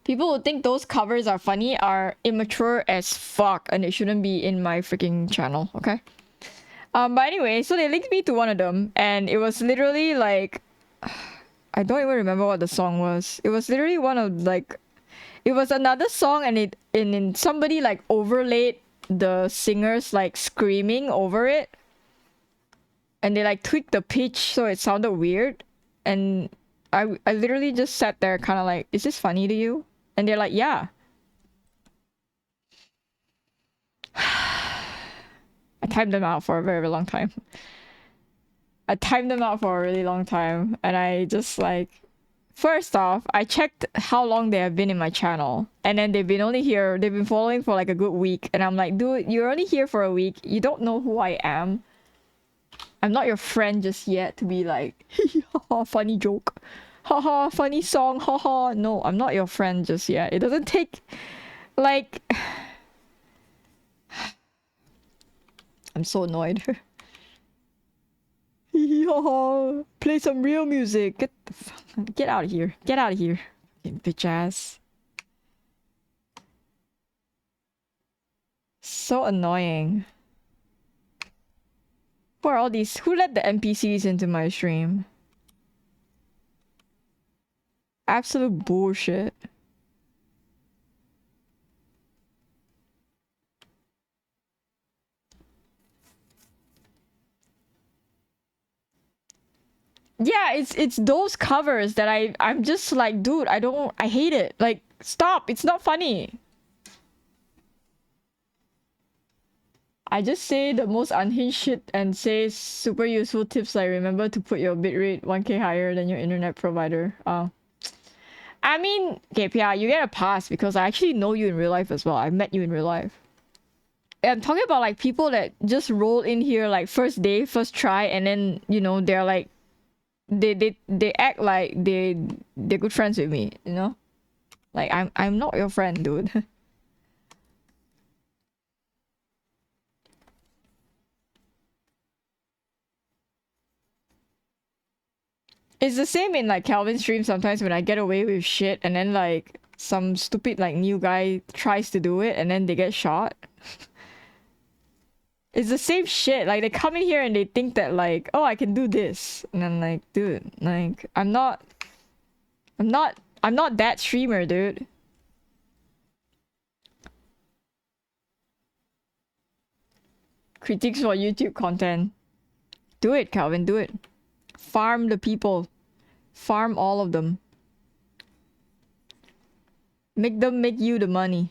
People who think those covers are funny are immature as fuck and they shouldn't be in my freaking channel. Okay. But anyway, so they linked me to one of them, and it was literally like, I don't even remember what the song was. It was literally one of like, it was another song, and somebody like overlaid the singers like screaming over it, and they like tweaked the pitch so it sounded weird, and I literally just sat there kind of like, is this funny to you? And they're like, yeah. I timed them out for a very, very long time. I timed them out for a really long time, and I just like, first off, I checked how long they have been in my channel, and then they've been following for like a good week, and I'm like, dude, you're only here for a week. You don't know who I am. I'm not your friend just yet to be like, haha, funny joke. Haha, funny song, haha. No, I'm not your friend just yet. It doesn't take, like... I'm so annoyed. Play some real music. Get out of here. Get out of here. Bitch ass. So annoying. Who are all these? Who let the NPCs into my stream? Absolute bullshit. Yeah, it's those covers that I'm just like, dude, I hate it. Like, stop, it's not funny. I just say the most unhinged shit and say super useful tips like remember to put your bitrate 1k higher than your internet provider. I mean, okay, Pia, you get a pass because I actually know you in real life as well. I met you in real life. I'm talking about like people that just roll in here like first day, first try, and then, you know, they're like, they act like they're good friends with me, you know? Like I'm not your friend, dude. It's the same in like Calvin's stream sometimes when I get away with shit and then like some stupid like new guy tries to do it and then they get shot. It's the same shit. Like they come in here and they think that like, oh, I can do this. And I'm like, dude, like I'm not that streamer, dude. Critiques for YouTube content. Do it, Calvin, do it. Farm the people. Farm all of them. Make them make you the money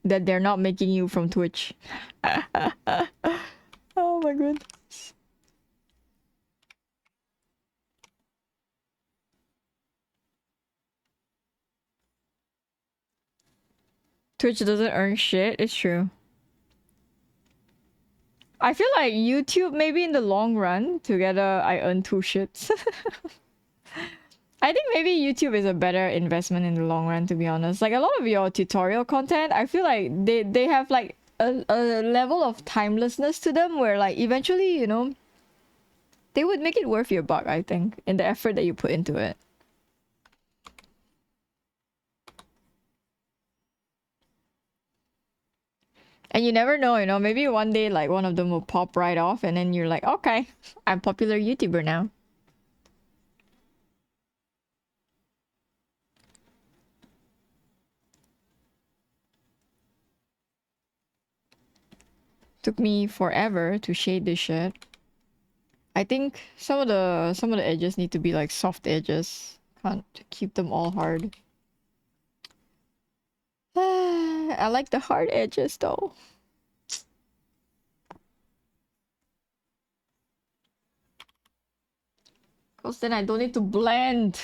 that they're not making you from Twitch. Oh my goodness. Twitch doesn't earn shit, it's true. I feel like YouTube, maybe in the long run, together I earn 2 shits. I think maybe YouTube is a better investment in the long run, to be honest. Like a lot of your tutorial content, I feel like they have like a level of timelessness to them where like eventually, you know, They would make it worth your buck, I think, in the effort that you put into it. And you never know, you know, maybe one day like one of them will pop right off and then you're like, okay, I'm a popular YouTuber now. Took me forever to shade this shit. I think some of the edges need to be like soft edges. Can't keep them all hard. I like the hard edges though. Cause then I don't need to blend.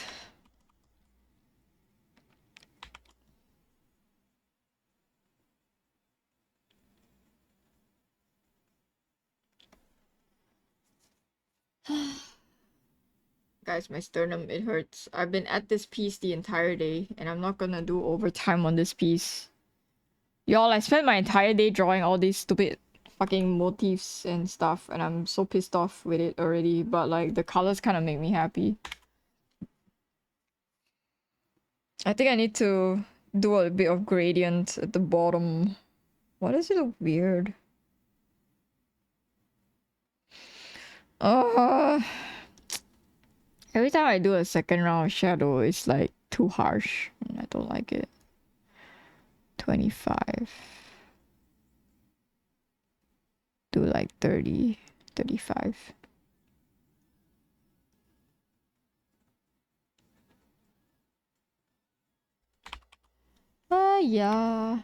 Guys, my sternum, it hurts. I've been at this piece the entire day, and I'm not gonna do overtime on this piece. Y'all, I spent my entire day drawing all these stupid fucking motifs and stuff, and I'm so pissed off with it already, but like, the colors kind of make me happy. I think I need to do a bit of gradient at the bottom. Why does it look weird? Uh, every time I do a second round of shadow, it's like too harsh. I don't like it. 25. Do like 30, 35. Yeah.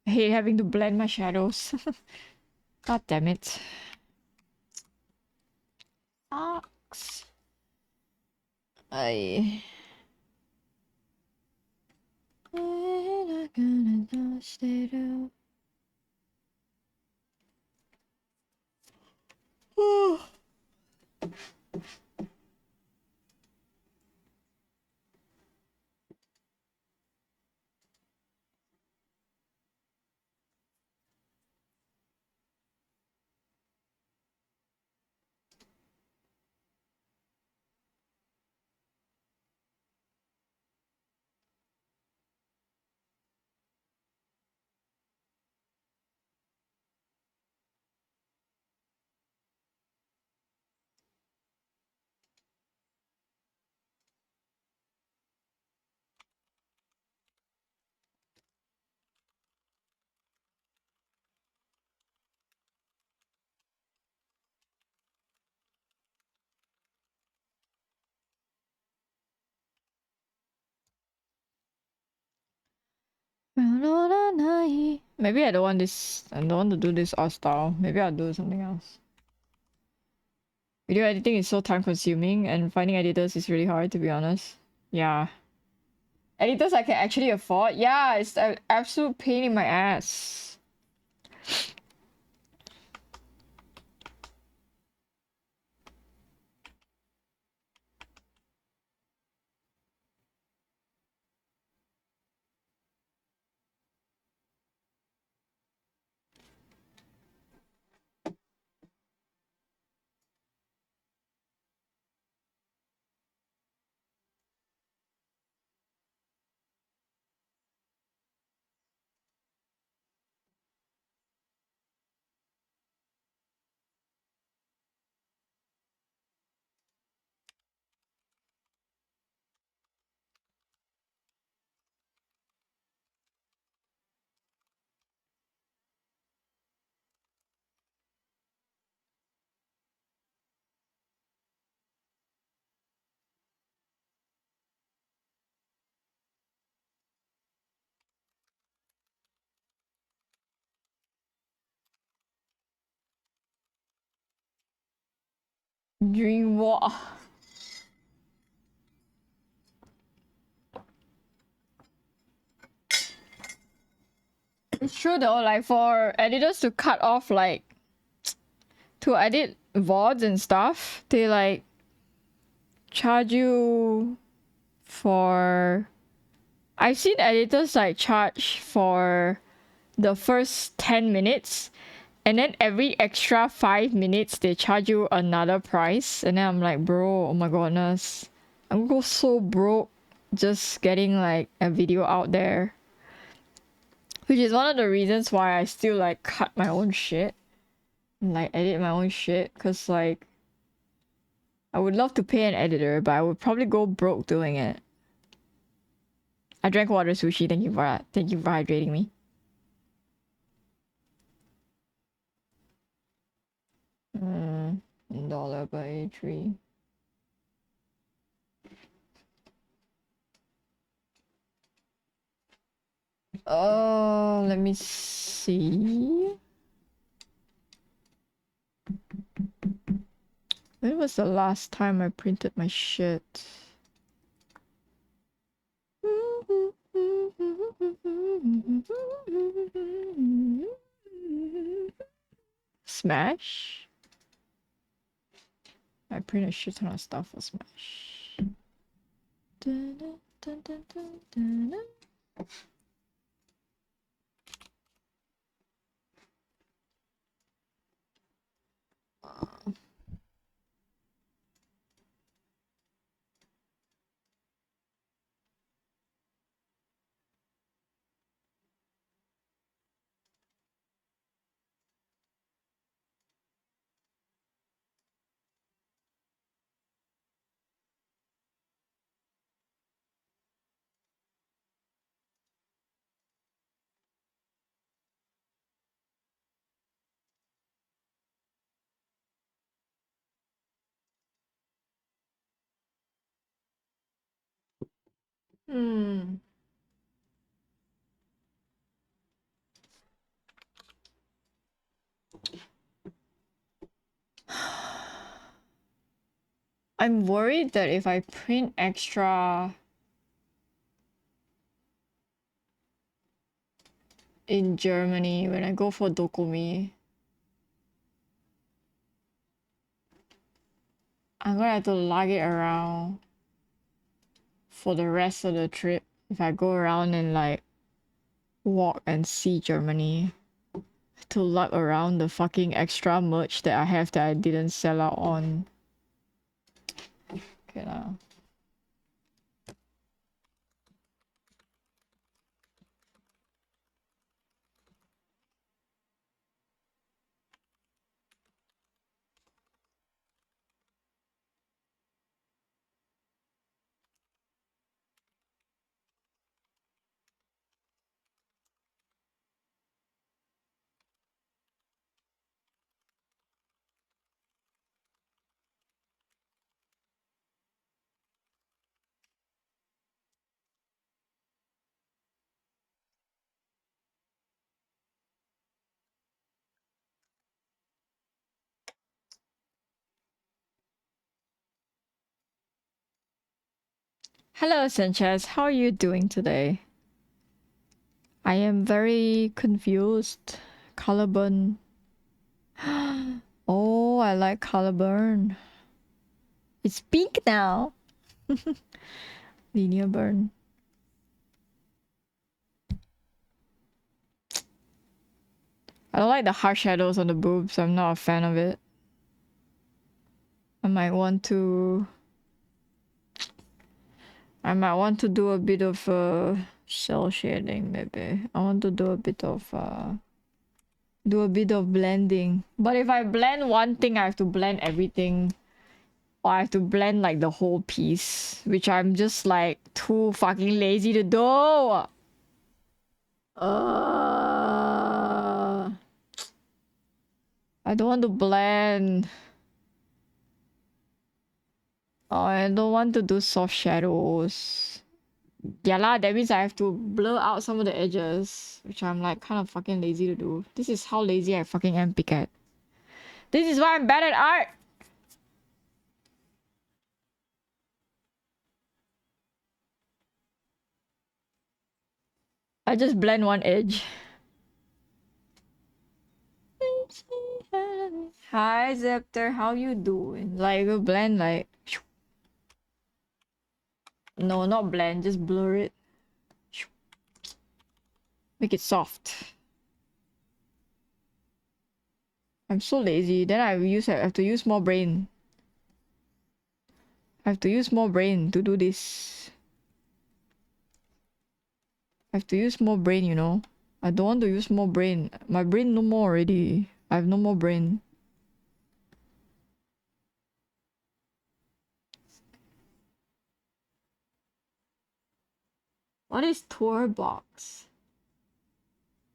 I hate having to blend my shadows. God damn it. Sucks. I. Maybe I don't want this. I don't want to do this art style. Maybe I'll do something else. Video editing is so time consuming and finding editors is really hard, to be honest. Yeah. Editors I can actually afford? Yeah, it's an absolute pain in my ass. Dream what? It's true though, like for editors to cut off like to edit VODs and stuff, they like charge you for... I've seen editors like charge for the first 10 minutes, and then every extra 5 minutes they charge you another price. And then I'm like, bro, oh my goodness, I'm gonna go so broke just getting like a video out there. Which is one of the reasons why I still like cut my own shit and like edit my own shit, cause like I would love to pay an editor, but I would probably go broke doing it. I drank water, Sushi. Thank you for that. Thank you for hydrating me. Dollar by 3. Oh, let me see. When was the last time I printed my shit? Smash? I print a shit ton of stuff for Smash. Dun, dun, dun, dun, dun, dun. I'm worried that if I print extra in Germany when I go for Dokumi, I'm gonna have to lug it around for the rest of the trip if I go around and like walk and see Germany. To lug around the fucking extra merch that I have that I didn't sell out on. Okay lah. Hello Sanchez, how are you doing today? I am very confused. Color burn. Oh, I like color burn. It's pink now. Linear burn. I don't like the harsh shadows on the boobs. I'm not a fan of it. I might want to do a bit of cell shading maybe. I want to do a bit of blending. But if I blend one thing, I have to blend everything. Or I have to blend like the whole piece, which I'm just like too fucking lazy to do. I don't want to blend. Oh, I don't want to do soft shadows. Yeah lah, that means I have to blur out some of the edges, which I'm like kind of fucking lazy to do. This is how lazy I fucking am, Picat. This is why I'm bad at art. I just blend one edge. Hi Zepter, how you doing? Like you blend like no, not blend, just blur it. Make it soft. I'm so lazy. Then I have to use more brain. I have to use more brain to do this. I have to use more brain, you know. I don't want to use more brain. My brain no more already. I have no more brain. What is tour box?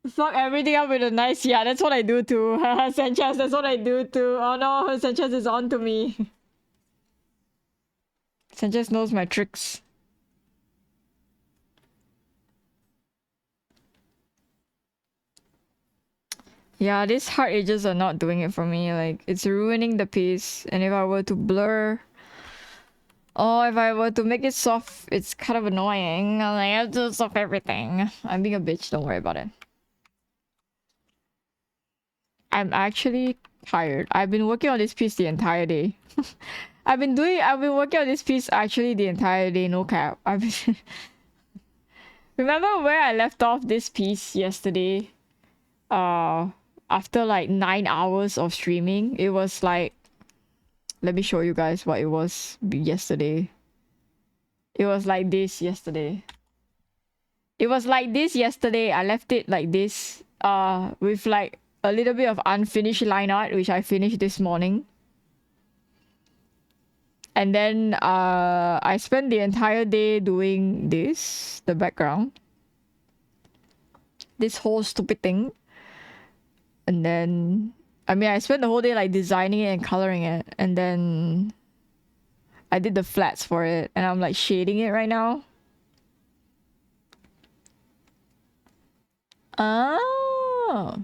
Fuck everything up with a nice, yeah, that's what I do too. Sanchez, that's what I do too. Oh no, Sanchez is on to me. Sanchez knows my tricks. Yeah, these hard edges are not doing it for me. Like, it's ruining the piece. And if I were to blur... Oh, if I were to make it soft, it's kind of annoying. Like, I have to soft everything. I'm being a bitch, don't worry about it. I'm actually tired. I've been working on this piece the entire day. I've been working on this piece actually the entire day, no cap. I've been... Remember where I left off this piece yesterday? After like 9 hours of streaming, it was like... Let me show you guys what it was yesterday. It was like this yesterday. It was like this yesterday. I left it like this. With like a little bit of unfinished line art, which I finished this morning. And then I spent the entire day doing this, the background. This whole stupid thing. And then I mean I spent the whole day like designing it and coloring it. And then I did the flats for it. And I'm like shading it right now. Oh.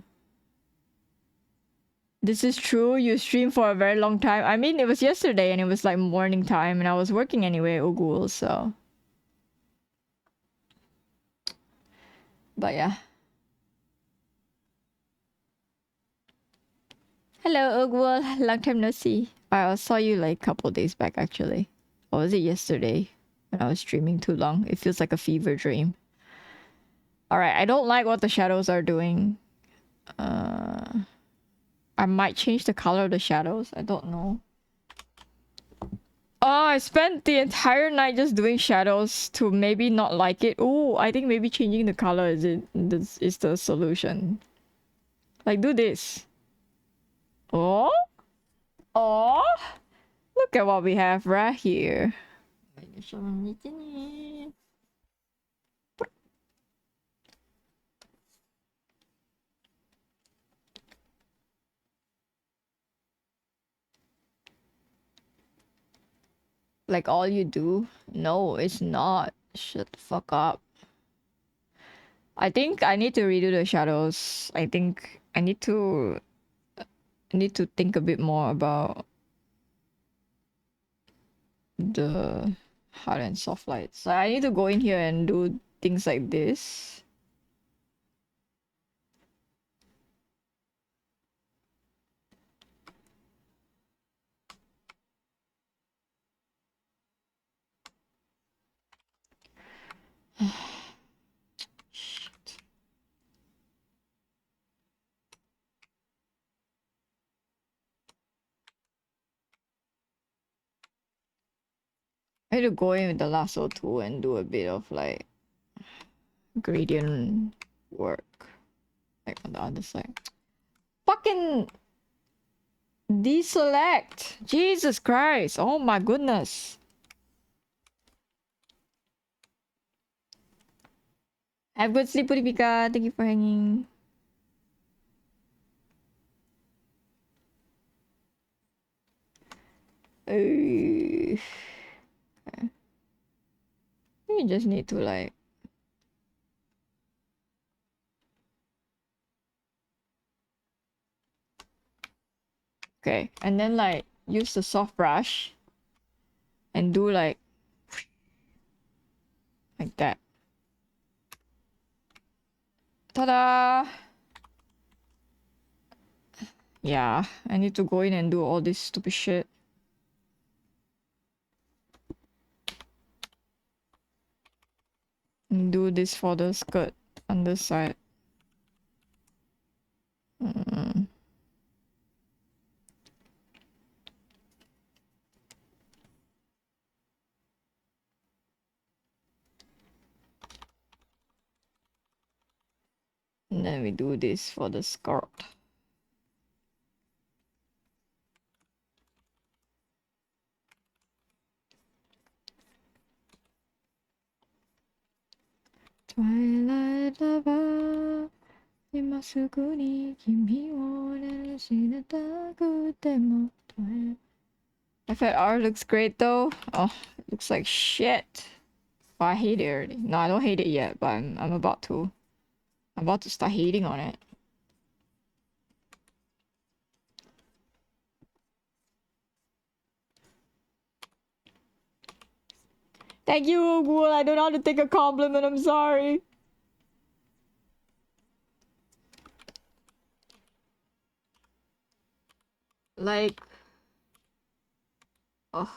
This is true. You streamed for a very long time. I mean, it was yesterday and it was like morning time and I was working anyway, Ogul, so. But yeah. Hello, Ogul. Long time no see. I saw you like a couple days back actually. Or was it yesterday? When I was streaming too long. It feels like a fever dream. Alright, I don't like what the shadows are doing. I might change the color of the shadows. I don't know. Oh, I spent the entire night just doing shadows to maybe not like it. Oh, I think maybe changing the color is the solution. Like, do this. Oh? Oh? Look at what we have right here. Like all you do? No, it's not. Shut the fuck up. I think I need to redo the shadows. I think I need to think a bit more about the hard and soft lights. So I need to go in here and do things like this. Shit. I need to go in with the lasso tool and do a bit of like gradient work. Like on the other side. Fucking deselect! Jesus Christ! Oh my goodness! Have good sleep, Puripika. Thank you for hanging. You just need to like... Okay, and then like use the soft brush and do like that. Ta-da! Yeah, I need to go in and do all this stupid shit. And do this for the skirt on this side. Mm. And then we do this for the skirt. Twilight lover, 今すぐに君を失ったくても I thought art looks great though. Oh, it looks like shit. Well, I hate it already. No, I don't hate it yet, but I'm about to. I'm about to start hating on it. Thank you, Ogul. I don't know how to take a compliment. I'm sorry. Like, oh,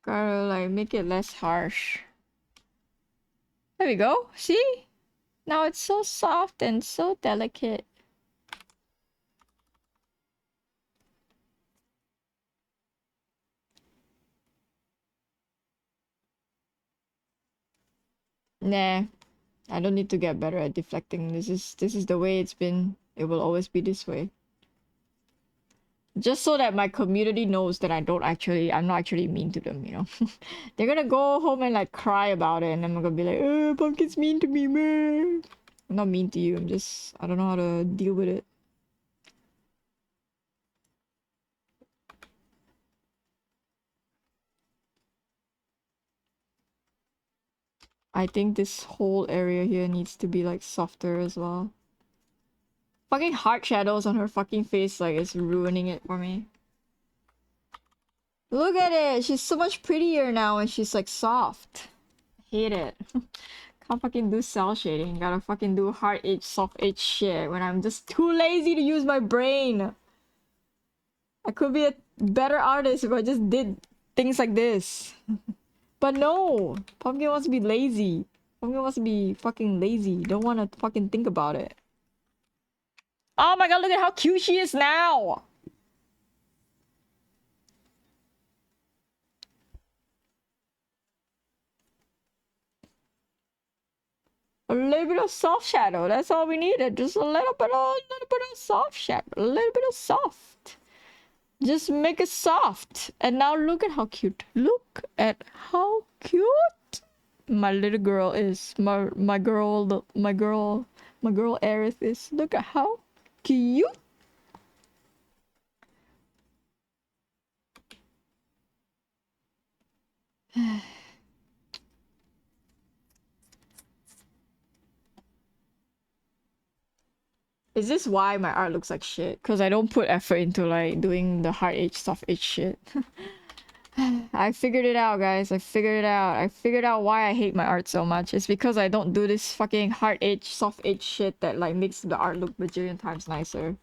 gotta like make it less harsh. There we go. See? Now it's so soft and so delicate. Nah, I don't need to get better at deflecting. This is the way it's been. It will always be this way. Just so that my community knows that I'm not actually mean to them, you know. They're gonna go home and like cry about it, and I'm gonna be like, oh, Pumpkin's mean to me, man. I'm not mean to you, I don't know how to deal with it. I think this whole area here needs to be like softer as well. Fucking heart shadows on her fucking face, like it's ruining it for me. Look at it! She's so much prettier now and she's like soft. Hate it. Can't fucking do cell shading. Gotta fucking do hard edge, soft edge shit when I'm just too lazy to use my brain. I could be a better artist if I just did things like this. But no! Pumpkin wants to be lazy. Pumpkin wants to be fucking lazy. Don't want to fucking think about it. Oh my god, look at how cute she is now! A little bit of soft shadow. That's all we needed. Just a little bit of soft shadow. A little bit of soft. Just make it soft. And now look at how cute. Look at how cute my little girl is. My girl Aerith is. Look at how cute. Is this why my art looks like shit? Because I don't put effort into like doing the hard edge, soft edge shit. I figured it out, guys. I figured it out. I figured out why I hate my art so much. It's because I don't do this fucking hard edge, soft edge shit that like makes the art look bajillion times nicer.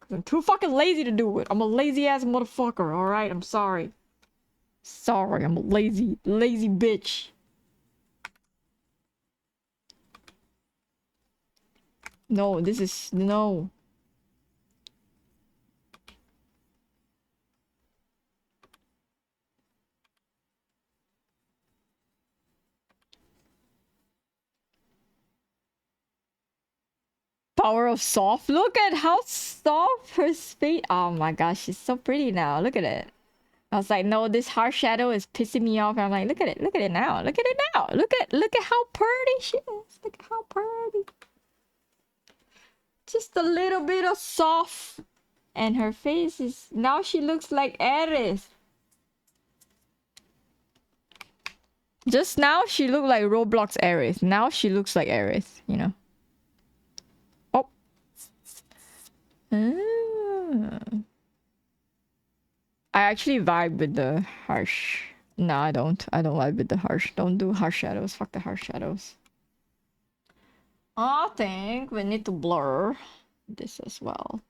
Cause I'm too fucking lazy to do it. I'm a lazy ass motherfucker, alright? I'm sorry. Sorry, I'm a lazy bitch. No, this is... no. Power of soft. Look at how soft her face. Oh my gosh, she's so pretty now. Look at it. I was like, no, this harsh shadow is pissing me off. And I'm like, look at it now. Look at it now. Look at how pretty she is. Look at how pretty. Just a little bit of soft. And her face is... now she looks like Aerith. Just now she looked like Roblox Aerith. Now she looks like Aerith, you know. Oh. Ah. I actually vibe with the harsh No, I don't. I don't like with the harsh. Don't do harsh shadows. Fuck the harsh shadows. I think we need to blur this as well.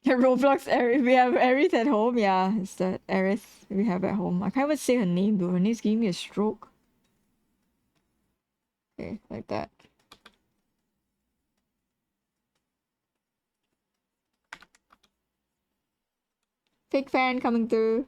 Roblox Aerith. We have Aerith at home. Yeah, it's the Aerith we have at home. I can't even say her name, though. Her name's giving me a stroke. Okay, like that. Fake fan coming through.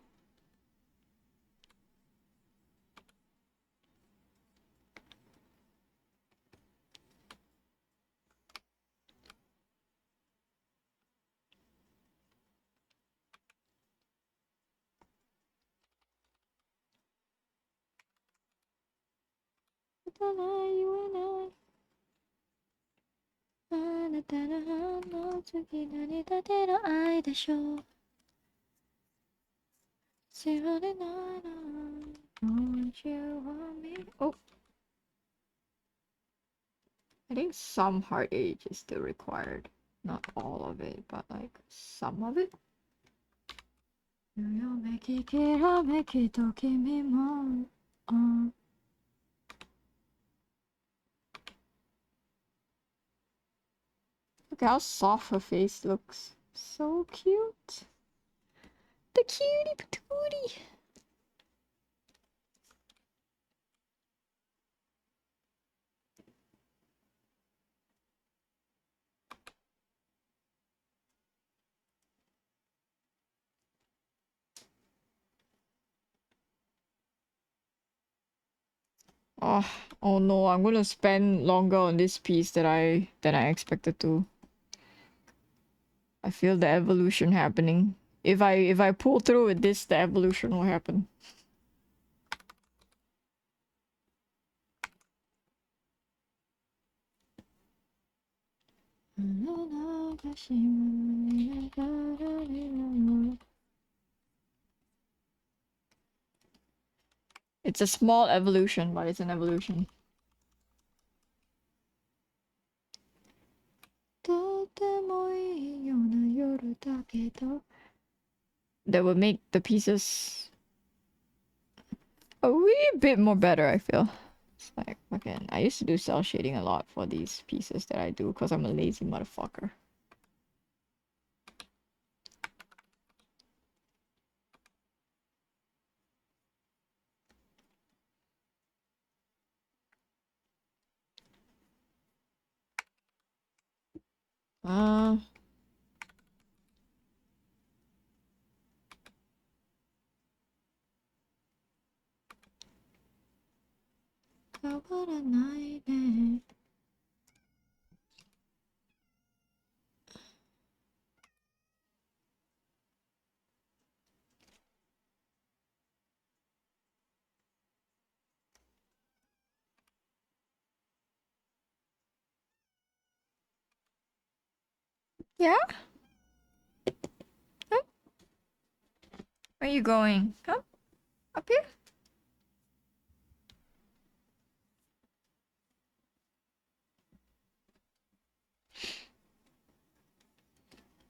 Oh, I think some heart age is still required. Not all of it, but like some of it. Look how soft her face looks. So cute. The cutie patootie. Oh, oh no, I'm gonna spend longer on this piece than I expected to. I feel the evolution happening. If I pull through with this, the evolution will happen. It's a small evolution, but it's an evolution. That would make the pieces a wee bit more better, I feel. It's like, again, I used to do cell shading a lot for these pieces that I do because I'm a lazy motherfucker. Uh, yeah? Huh? Where are you going? Come up here.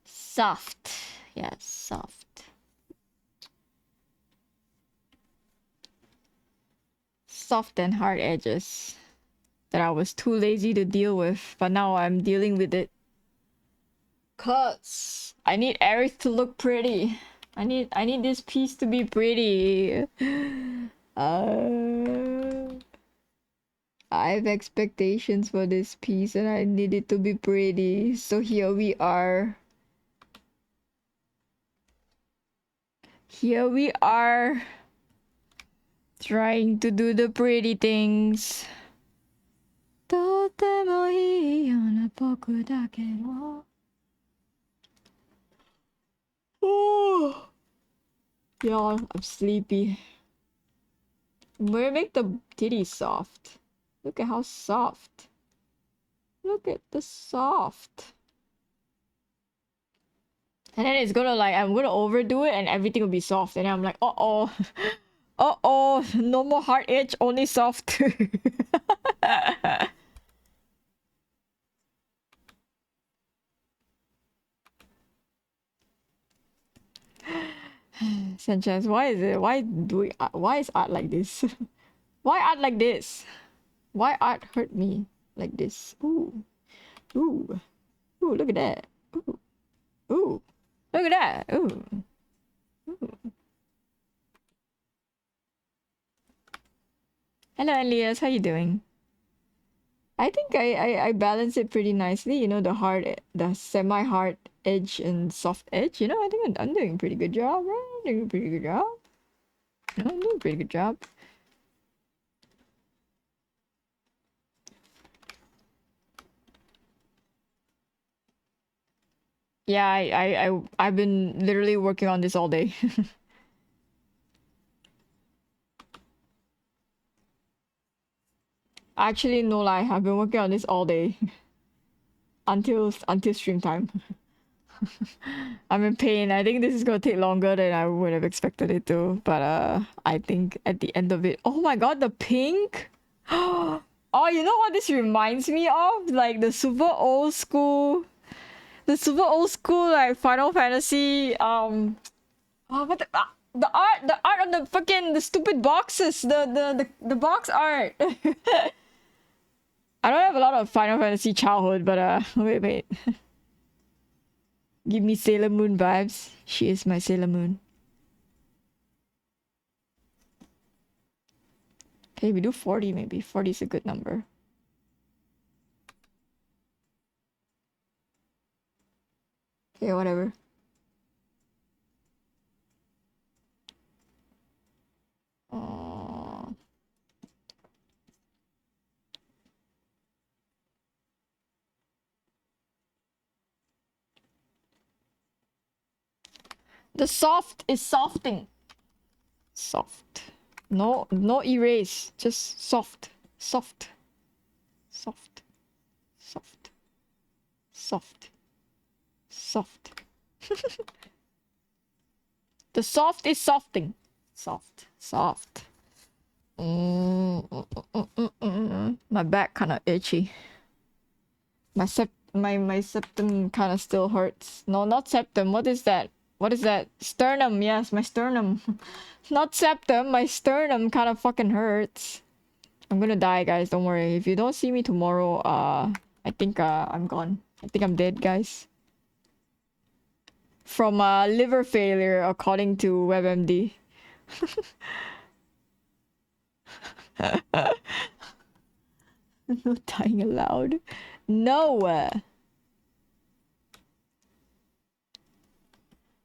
Soft. Yeah, soft. Soft and hard edges that I was too lazy to deal with, but now I'm dealing with it. Cause I need Aerith to look pretty. I need this piece to be pretty. I have expectations for this piece and I need it to be pretty. So here we are. Here we are. Trying to do the pretty things. とてもいいような僕だけど Oh, yeah, I'm sleepy. I'm gonna make the titties soft. Look at how soft. Look at the soft. And then it's gonna like I'm gonna overdo it and everything will be soft. And then I'm like, uh-oh. Uh-oh, no more hard edge, only soft. Sanchez, why is it? Why is art like this? Why art like this? Why art hurt me like this? Ooh. Ooh. Ooh, look at that. Ooh. Ooh. Look at that. Ooh. Ooh. Hello, Elias. How you doing? I think I balance it pretty nicely. You know, the semi-hard edge and soft edge. You know, I think I'm doing a pretty good job, right? I'm doing a pretty good job. No, I'm doing a pretty good job. Yeah, I've been literally working on this all day. Actually, no lie, I've been working on this all day until stream time. I'm in pain. I think this is gonna take longer than I would have expected it to, but I think at the end of it, oh my god, the pink! Oh, you know what this reminds me of? Like the super old school, like Final Fantasy. Oh, what the art on the fucking the stupid boxes, the box art. I don't have a lot of Final Fantasy childhood, but wait. Give me Sailor Moon vibes. She is my Sailor Moon. Okay, we do 40 maybe. 40 is a good number. Okay, whatever. Uh, the soft is softing. Soft. No erase. Just soft. Soft. Soft. Soft. Soft. Soft. The soft is softing. Soft. Soft. My back kind of itchy. My septum kind of still hurts. No, not septum. What is that? What is that? Sternum. Yes, my sternum. Not septum. My sternum kind of fucking hurts. I'm gonna die, guys. Don't worry. If you don't see me tomorrow, I think I'm gone. I think I'm dead, guys. From liver failure, according to WebMD. No dying allowed. No.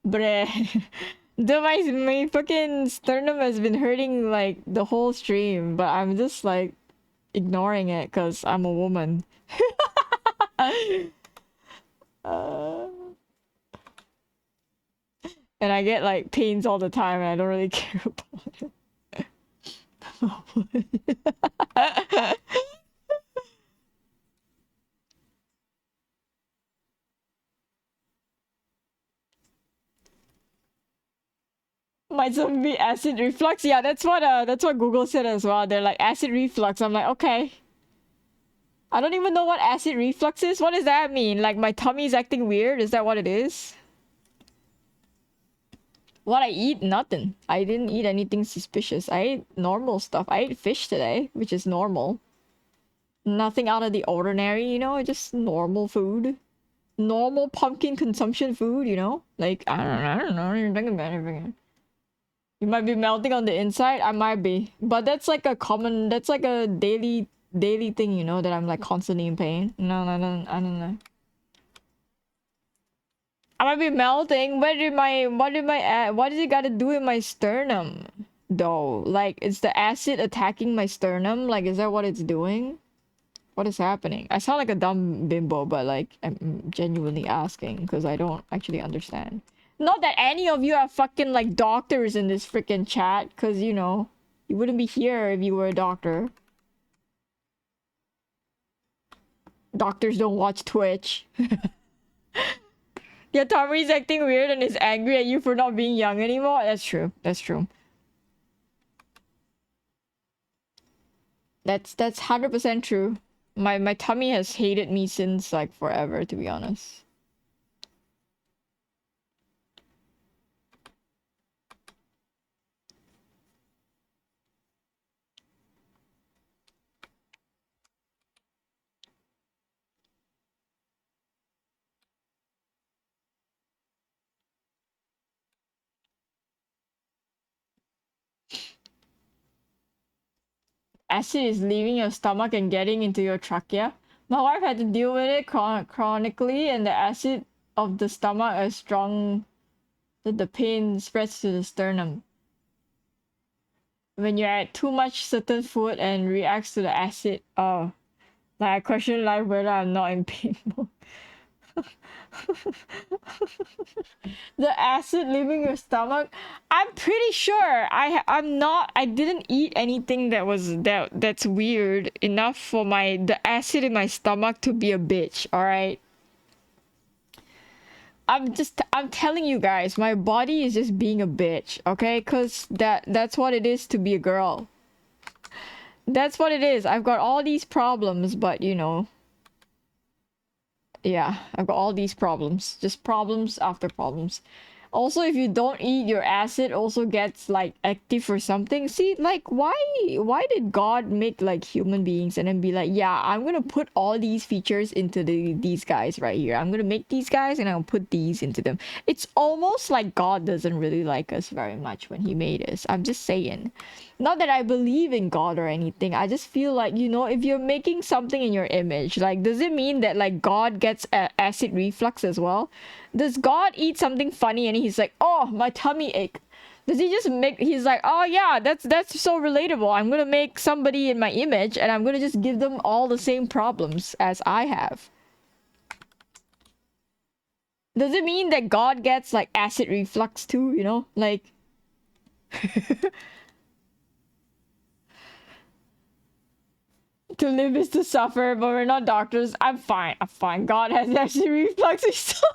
Bruh. Dude, my fucking sternum has been hurting like the whole stream, but I'm just like ignoring it because I'm a woman. uh, and I get like pains all the time and I don't really care about it. Might be acid reflux. Yeah, that's what Google said as well. They're like acid reflux. I'm like, okay. I don't even know what acid reflux is. What does that mean? Like my tummy's acting weird? Is that what it is? What I eat? Nothing. I didn't eat anything suspicious. I ate normal stuff. I ate fish today, which is normal. Nothing out of the ordinary, you know? Just normal food. Normal pumpkin consumption food, you know? Like, I don't know. You're thinking about everything. You might be melting on the inside. I might be. But that's like a common... That's like a daily thing, you know? That I'm like constantly in pain. No, I don't know. I might be melting. What does it got to do with my sternum? Though, like, is the acid attacking my sternum? Like, is that what it's doing? What is happening? I sound like a dumb bimbo, but like, I'm genuinely asking because I don't actually understand. Not that any of you are fucking like doctors in this freaking chat, because you know, you wouldn't be here if you were a doctor. Doctors don't watch Twitch. Your tummy's acting weird and is angry at you for not being young anymore. That's true. That's true. That's 100% true. My tummy has hated me since like forever, to be honest. Acid is leaving your stomach and getting into your trachea. My wife had to deal with it chronically, and the acid of the stomach is strong that the pain spreads to the sternum. When you add too much certain food and reacts to the acid, oh, like I question life whether I'm not in pain mode. The acid leaving your stomach. I'm pretty sure I didn't eat anything that's weird enough for the acid in my stomach to be a bitch, all right? I'm telling you guys, my body is just being a bitch, okay? Cuz that's what it is to be a girl. That's what it is. I've got all these problems, but you know, yeah, I've got all these problems. Just problems after problems. Also, if you don't eat, your acid also gets like active or something. See, like why did God make like human beings and then be like, yeah, I'm gonna put all these features into these guys right here. I'm gonna make these guys and I'll put these into them. It's almost like God doesn't really like us very much when he made us. I'm just saying. Not that I believe in God or anything. I just feel like, you know, if you're making something in your image, like, does it mean that like God gets acid reflux as well? Does God eat something funny and he's like, oh, my tummy ache? Does he just he's like, oh yeah, that's so relatable. I'm gonna make somebody in my image and I'm gonna just give them all the same problems as I have. Does it mean that God gets like acid reflux too, you know? Like to live is to suffer, but we're not doctors. I'm fine. I'm fine. God has acid reflux or something.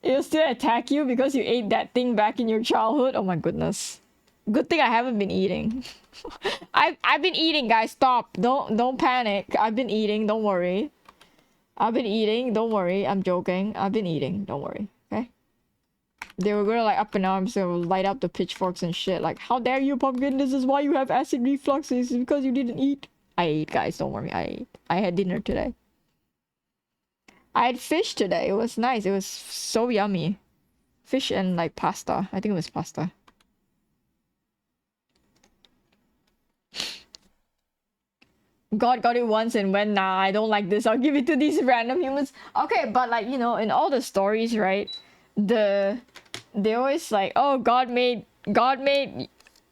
It'll still attack you because you ate that thing back in your childhood. Oh my goodness. Good thing I haven't been eating. I've been eating, guys. Stop. Don't panic. I've been eating. Don't worry. I've been eating. Don't worry. I'm joking. I've been eating. Don't worry. Okay. They were gonna like up in arms and light up the pitchforks and shit. Like, how dare you, pumpkin? This is why you have acid reflux. It's because you didn't eat. I ate, guys. Don't worry. I ate. I had dinner today. I had fish today. It was nice. It was so yummy. Fish and like pasta. I think it was pasta. God got it once and went, nah, I don't like this. I'll give it to these random humans. Okay, but like, you know, in all the stories, right? They always like, oh, God made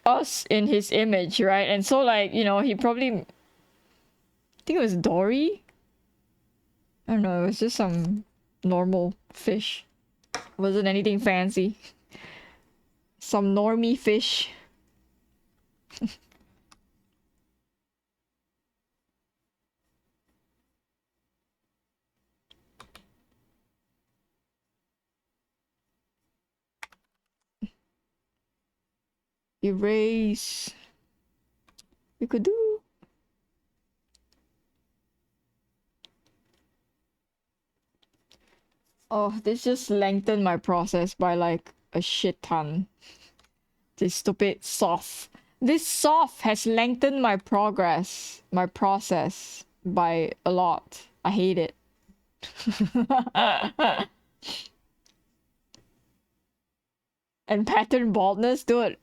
us in his image, right? And so like, you know, he probably, I think it was Dory. I don't know, it was just some normal fish. Wasn't anything fancy. Some normie fish. Erase. We could do. Oh, this just lengthened my process by like a shit ton. This stupid soft. This soft has lengthened my process by a lot. I hate it. And pattern baldness, dude.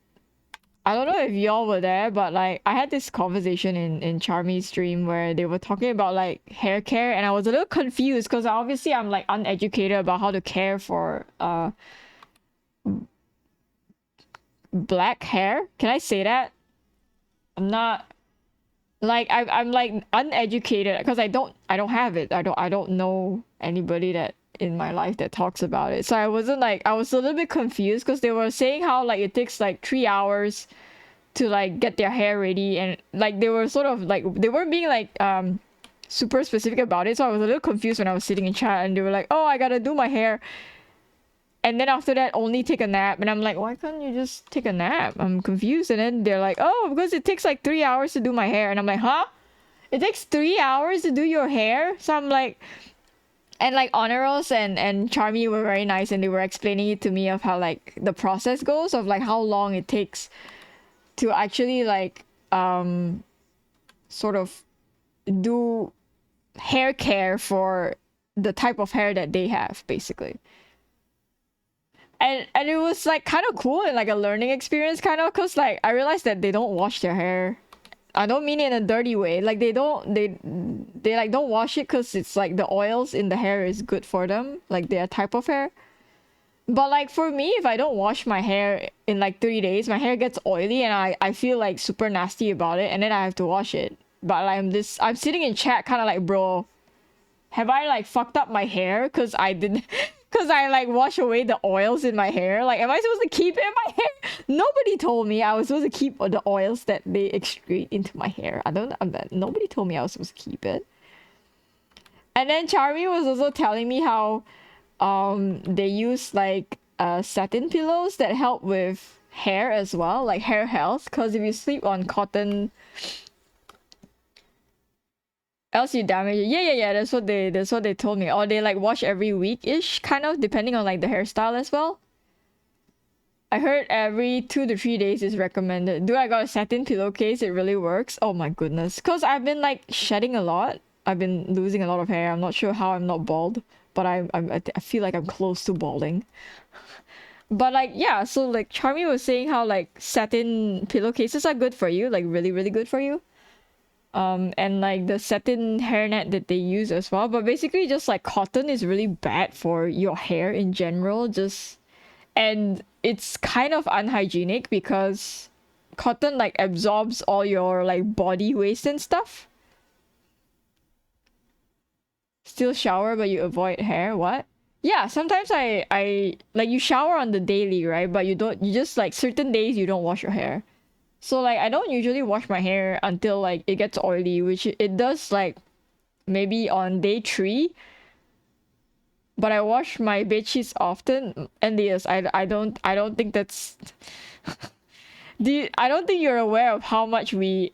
I don't know if y'all were there, but like I had this conversation in Charmy's stream where they were talking about like hair care, and I was a little confused because obviously I'm like uneducated about how to care for black hair. Can I say that? I'm not like I'm like uneducated because I don't have it. I don't know anybody that in my life that talks about it. So I wasn't like I was a little bit confused because they were saying how like it takes like 3 hours to like get their hair ready, and like they were sort of like they weren't being like super specific about it, so I was a little confused when I was sitting in chat and they were like, oh, I gotta do my hair. And then after that, only take a nap. And I'm like, why can't you just take a nap? I'm confused. And then they're like, oh, because it takes like 3 hours to do my hair. And I'm like, huh? It takes 3 hours to do your hair? So I'm like, and like Honoros and Charmy were very nice and they were explaining it to me of how like the process goes of like how long it takes to actually like sort of do hair care for the type of hair that they have, basically. And it was like kind of cool and like a learning experience kind of, because like I realized that they don't wash their hair. I don't mean it in a dirty way, like they like don't wash it because it's like the oils in the hair is good for them, like their type of hair. But like for me, if I don't wash my hair in like 3 days, my hair gets oily and I feel like super nasty about it, and then I have to wash it. But like, I'm sitting in chat kind of like, bro, have I like fucked up my hair because I didn't because I like wash away the oils in my hair? Like, am I supposed to keep it in my hair? Nobody told me I was supposed to keep the oils that they excrete into my hair. Nobody told me I was supposed to keep it. And then Charmy was also telling me how they use like satin pillows that help with hair as well, like hair health, because if you sleep on cotton, else you damage it. Yeah. That's what they told me. Or they like wash every week-ish, kind of, depending on like the hairstyle as well. I heard every 2 to 3 days is recommended. Dude, I got a satin pillowcase. It really works. Oh my goodness. Because I've been like shedding a lot. I've been losing a lot of hair. I'm not sure how I'm not bald, but I feel like I'm close to balding. But like, yeah, so like Charmy was saying how like satin pillowcases are good for you, like really, really good for you. And like the satin hairnet that they use as well. But basically just like cotton is really bad for your hair in general, and it's kind of unhygienic because cotton like absorbs all your like body waste and stuff. Still shower but you avoid hair, what? Yeah, sometimes I like, you shower on the daily, right? But you just like certain days you don't wash your hair. So like I don't usually wash my hair until like it gets oily, which it does like maybe on day 3. But I wash my bedsheets often, and yes, I don't think that's I don't think you're aware of how much we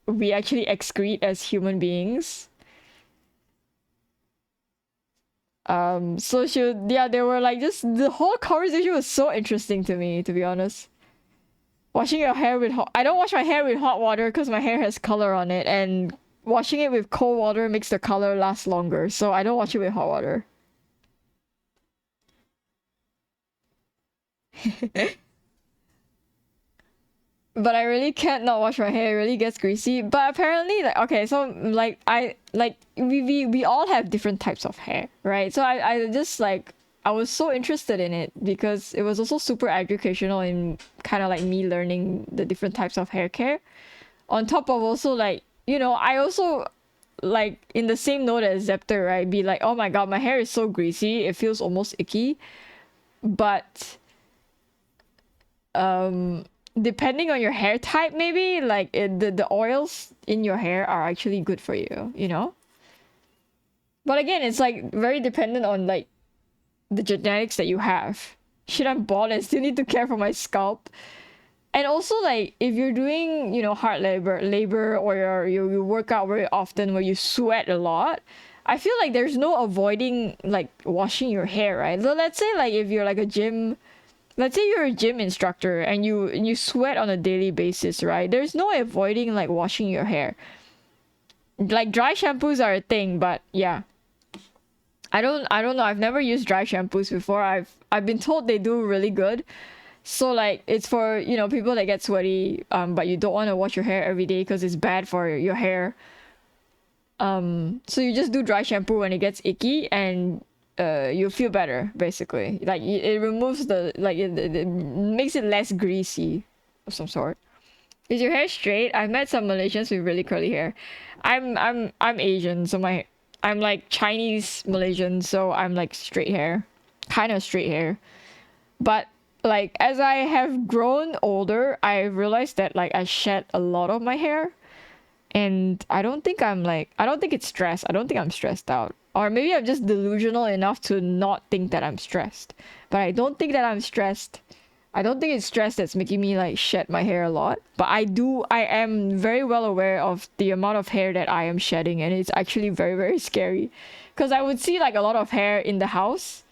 actually excrete as human beings. So yeah, they were like, just the whole conversation was so interesting to me, to be honest. Washing your hair with I don't wash my hair with hot water because my hair has color on it, and washing it with cold water makes the color last longer, so I don't wash it with hot water. But I really can't not wash my hair. It really gets greasy. But apparently, like, okay, so like we all have different types of hair, right? So I just like, I was so interested in it because it was also super educational in kind of like me learning the different types of hair care. On top of also like, I also like in the same note as Zepter, right? Be like, oh my god, my hair is so greasy, it feels almost icky. But depending on your hair type, maybe like the oils in your hair are actually good for you, But again, it's like very dependent on like the genetics that you have. Shit, I'm bald and still need to care for my scalp. And also like if you're doing, hard labor or you work out very often where you sweat a lot, I feel like there's no avoiding like washing your hair, right? So let's say like if you're like let's say you're a gym instructor and you sweat on a daily basis, right? There's no avoiding like washing your hair. Like dry shampoos are a thing, but yeah. I don't know. I've never used dry shampoos before. I've been told they do really good. So like it's for, people that get sweaty but you don't want to wash your hair every day because it's bad for your hair. So you just do dry shampoo when it gets icky and you'll feel better, basically. Like it removes the like it makes it less greasy of some sort. Is your hair straight? I've met some Malaysians with really curly hair. I'm Asian, so I'm like Chinese Malaysian, so I'm like straight hair. Kind of straight hair. But like as I have grown older, I realized that like I shed a lot of my hair. And I don't think I don't think it's stress. I don't think I'm stressed out. Or maybe I'm just delusional enough to not think that I'm stressed. But I don't think that I'm stressed. I don't think it's stress that's making me like shed my hair a lot. But I am very well aware of the amount of hair that I am shedding, and it's actually very, very scary. Because I would see like a lot of hair in the house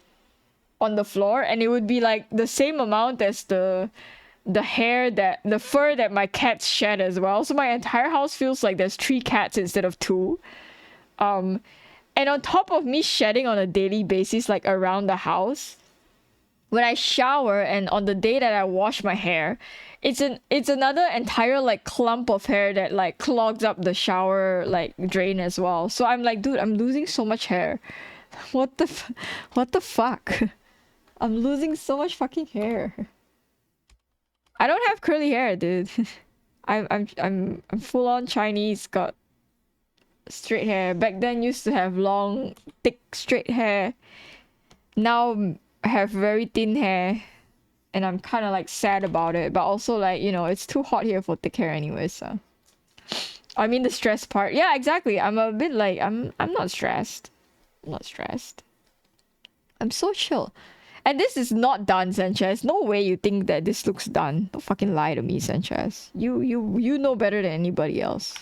on the floor, and it would be like the same amount as the fur that my cats shed as well. So my entire house feels like there's 3 cats instead of 2. Um, and on top of me shedding on a daily basis, like around the house, when I shower and on the day that I wash my hair, it's another entire like clump of hair that like clogs up the shower like drain as well. So I'm like, dude, I'm losing so much hair. What the fuck? I'm losing so much fucking hair. I don't have curly hair, dude. I'm full on Chinese, got straight hair. Back then used to have long, thick, straight hair. Now I have very thin hair. And I'm kind of like sad about it, but also like, you know, it's too hot here for thick hair anyway, so. I mean the stress part. Yeah, exactly. I'm a bit like I'm not stressed. I'm not stressed. I'm so chill. And this is not done, Sanchez. No way you think that this looks done. Don't fucking lie to me, Sanchez. You know better than anybody else.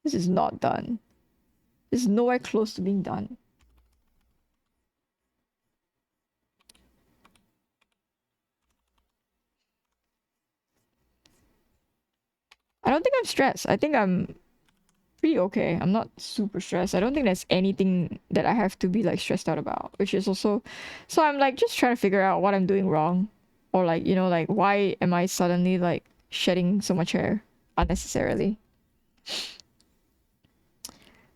This is not done. This is nowhere close to being done. I don't think I'm stressed. I think I'm pretty okay. I'm not super stressed. I don't think there's anything that I have to be like stressed out about, which is also, so I'm like just trying to figure out what I'm doing wrong, or like, you know, like why am I suddenly like shedding so much hair unnecessarily.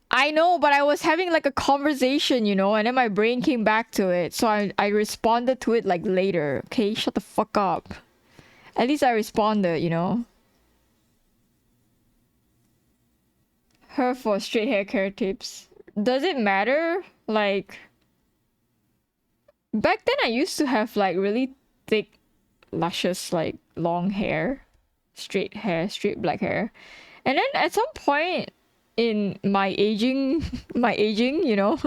I know, but I was having like a conversation, you know, and then my brain came back to it, so I responded to it like later. Okay, shut the fuck up. At least I responded, you know. Her for straight hair care tips. Does it matter? Like, back then I used to have like really thick, luscious, like long hair, straight black hair. And then at some point in my aging, you know,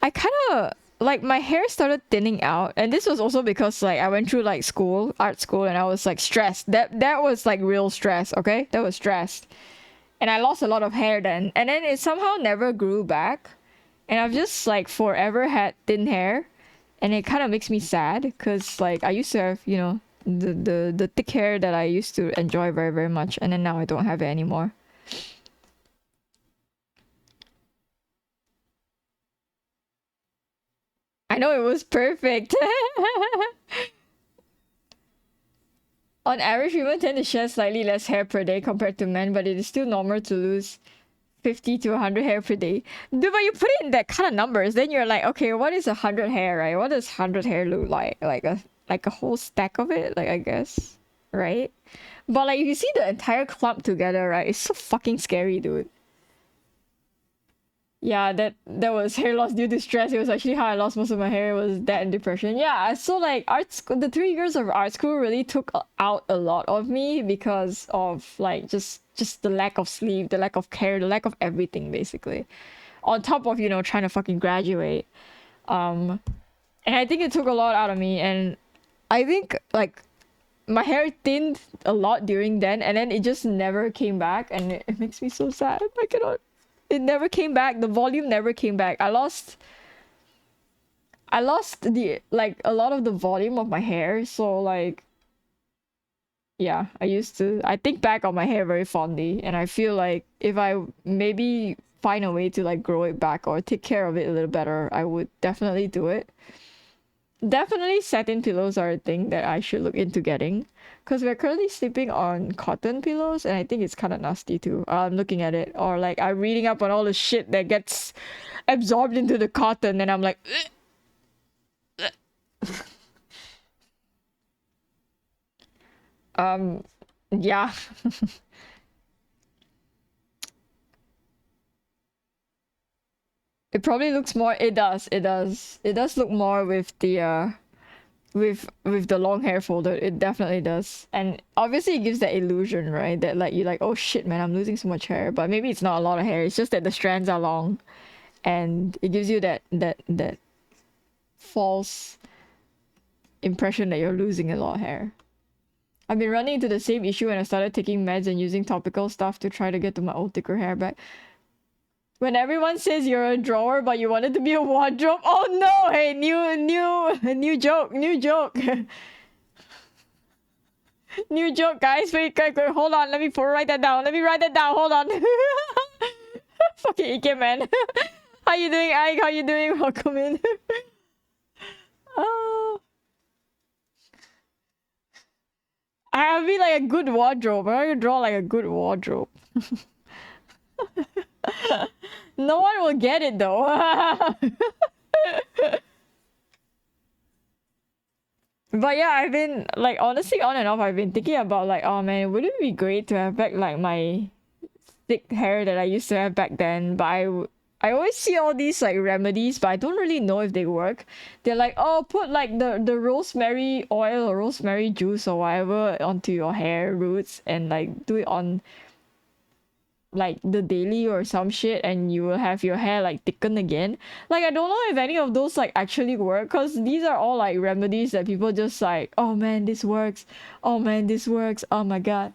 I kind of like my hair started thinning out, and this was also because like I went through like art school, and I was like stressed. That was like real stress, okay? That was stressed. And I lost a lot of hair then. And then it somehow never grew back. And I've just like forever had thin hair. And it kind of makes me sad because like I used to have, you know, the thick hair that I used to enjoy very, very much. And then now I don't have it anymore. I know it was perfect. On average, women tend to shed slightly less hair per day compared to men, but it is still normal to lose 50 to 100 hair per day. Dude, but you put it in that kind of numbers, then you're like, okay, what is 100 hair, right? What does 100 hair look like? Like a whole stack of it, like I guess, right? But like if you see the entire clump together, right? It's so fucking scary, dude. Yeah, that was hair loss due to stress. It was actually how I lost most of my hair. It was that and depression. Yeah, so like art school, the 3 years of art school really took out a lot of me because of like just the lack of sleep, the lack of care, the lack of everything basically. On top of, you know, trying to fucking graduate. Um and I think it took a lot out of me, and I think like my hair thinned a lot during then, and then it just never came back, and it makes me so sad. I cannot, it never came back. The volume never came back. I lost the like a lot of the volume of my hair, so like yeah, I think back on my hair very fondly, and I feel like if I maybe find a way to like grow it back or take care of it a little better, I would definitely do it. Definitely satin pillows are a thing that I should look into getting, because we're currently sleeping on cotton pillows, and I think it's kind of nasty too. I'm looking at it, or like I'm reading up on all the shit that gets absorbed into the cotton, and I'm like yeah. It probably looks more, it does look more with the with the long hair folder. It definitely does. And obviously it gives that illusion, right? That like you're like, oh shit, man, I'm losing so much hair. But maybe it's not a lot of hair. It's just that the strands are long, and it gives you that false impression that you're losing a lot of hair. I've been running into the same issue when I started taking meds and using topical stuff to try to get to my old thicker hair back. When everyone says you're a drawer but you want it to be a wardrobe. Oh no! Hey, new joke, new joke. New joke, guys. Wait, hold on. Let me write that down. Let me write that down. Hold on. Fucking Ike, man. How you doing, Ike? How you doing? Welcome in. Oh. I have be like a good wardrobe. I'm gonna draw like a good wardrobe. No one will get it though. But yeah, I've been like honestly on and off. I've been thinking about like, oh man, would it be great to have back like my thick hair that I used to have back then? But I always see all these like remedies, but I don't really know if they work. They're like, oh, put like the rosemary oil or rosemary juice or whatever onto your hair roots and like do it on like the daily or some shit, and you will have your hair like thicken again. Like I don't know if any of those like actually work, because these are all like remedies that people just like, oh man, this works, oh man, this works, oh my god.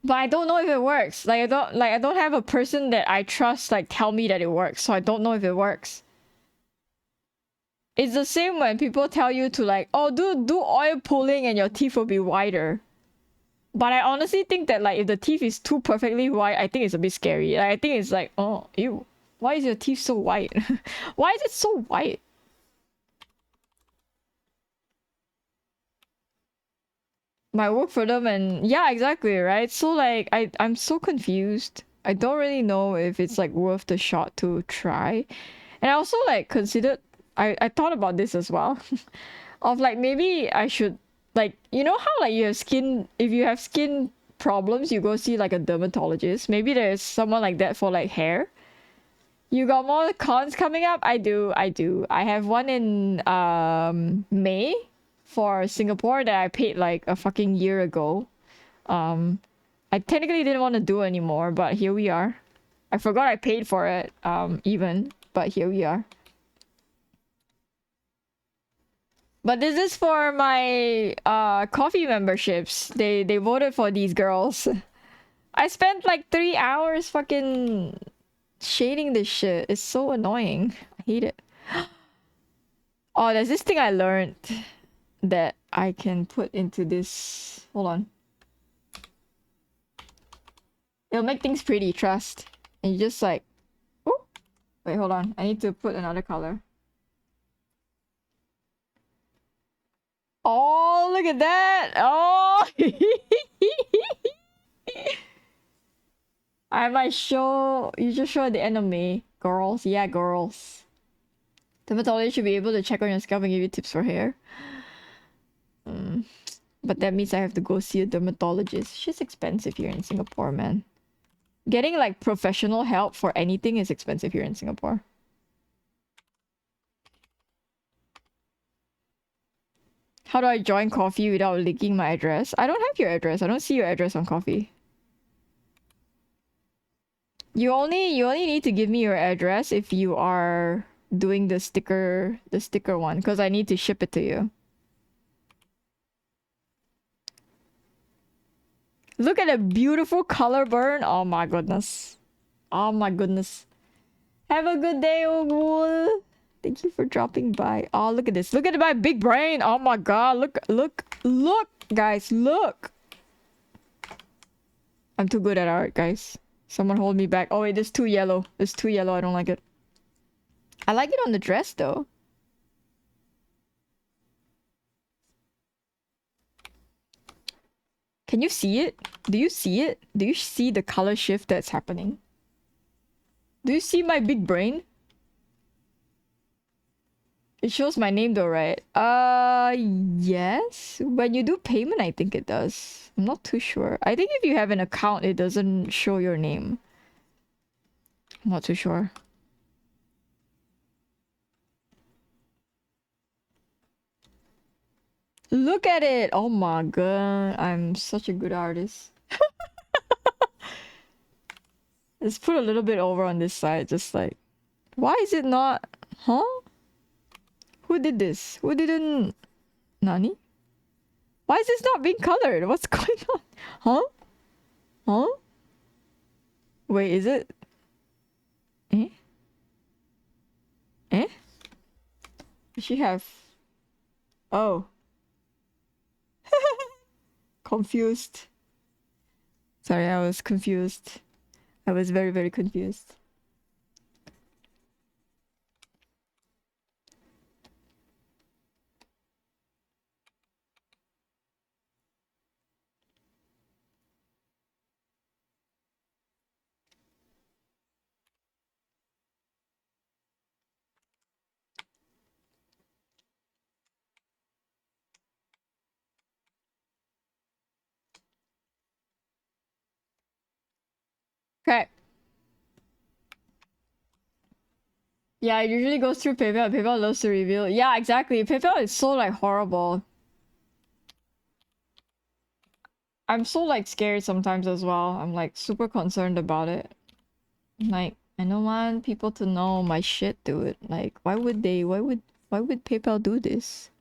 But I don't know if it works. Like I don't have a person that I trust like tell me that it works, so I don't know if it works. It's the same when people tell you to like, oh, do oil pulling and your teeth will be whiter. But I honestly think that like if the teeth is too perfectly white, I think it's a bit scary. Like, I think it's like, oh, ew. Why is your teeth so white? Why is it so white? Might work for them, and yeah, exactly, right? So like I'm so confused. I don't really know if it's like worth the shot to try. And I also like considered I thought about this as well. Of like maybe I should like, you know how like you have skin, if you have skin problems you go see like a dermatologist. Maybe there's someone like that for like hair. You got more cons coming up? I do. I have one in May for Singapore that I paid like a fucking year ago. I technically didn't want to do anymore, but here we are. I forgot I paid for it even, but here we are. But this is for my coffee memberships. They voted for these girls. I spent like 3 hours fucking shading this shit. It's so annoying. I hate it. Oh, there's this thing I learned that I can put into this. Hold on. It'll make things pretty, trust. And you just like... Oh! Wait, hold on. I need to put another color. Oh, look at that! Oh! I might show... You just show at the end of May. Girls. Yeah, girls. Dermatologist should be able to check on your scalp and give you tips for hair. But that means I have to go see a dermatologist. She's expensive here in Singapore, man. Getting like professional help for anything is expensive here in Singapore. How do I join Coffee without linking my address? I don't have your address. I don't see your address on Coffee. You only need to give me your address if you are doing the sticker one, because I need to ship it to you. Look at a beautiful color burn. Oh my goodness. Oh my goodness. Have a good day, Ogul. Thank you for dropping by. Oh, look at this. Look at my big brain. Oh my god. Look, guys, look. I'm too good at art, guys. Someone hold me back. Oh wait, it's too yellow. It's too yellow. I don't like it. I like it on the dress though. Can you see it? Do you see it? Do you see the color shift that's happening? Do you see my big brain? It shows my name though, right? Yes. When you do payment, I think it does. I'm not too sure. I think if you have an account, it doesn't show your name. I'm not too sure. Look at it! Oh my god, I'm such a good artist. Let's put a little bit over on this side, just like... Why is it not... Huh? Who did this? Who didn't... Nani? Why is this not being colored? What's going on? Huh? Huh? Wait, is it... Eh? Eh? Does she have... Oh. Confused. Sorry, I was confused. I was very, very confused. Okay. Yeah, it usually goes through PayPal. PayPal loves to reveal. Yeah, exactly. PayPal is so like horrible. I'm so like scared sometimes as well. I'm like super concerned about it. Like, I don't want people to know my shit to it. Like, why would they? Why would PayPal do this?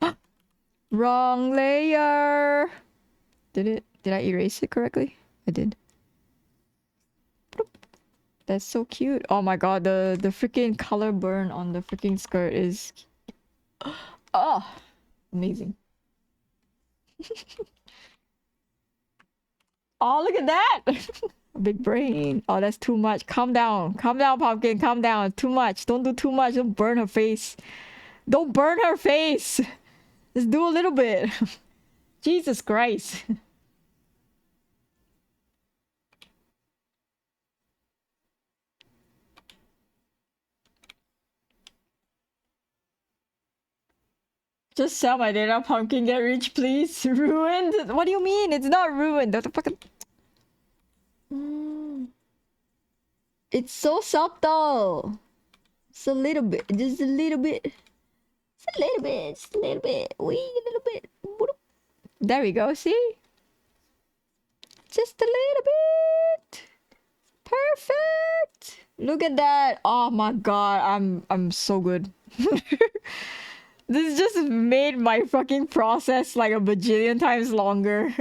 Wrong layer. Did I erase it correctly? I did. That's so cute. Oh my god, the freaking color burn on the freaking skirt is... Oh, amazing. Oh, look at that! Big brain. Oh, that's too much. Calm down. Calm down, Pumpkin. Calm down. Too much. Don't do too much. Don't burn her face. Don't burn her face! Just do a little bit. Jesus Christ. Just sell my data, Pumpkin. Get rich, please. Ruined? What do you mean? It's not ruined. What the fucking... It's so subtle. It's a little bit. Just a little bit. Just a little bit. Just a little bit. Wee, a little bit. There we go. See? Just a little bit. Perfect. Look at that. Oh my god. I'm so good. This just made my fucking process like a bajillion times longer.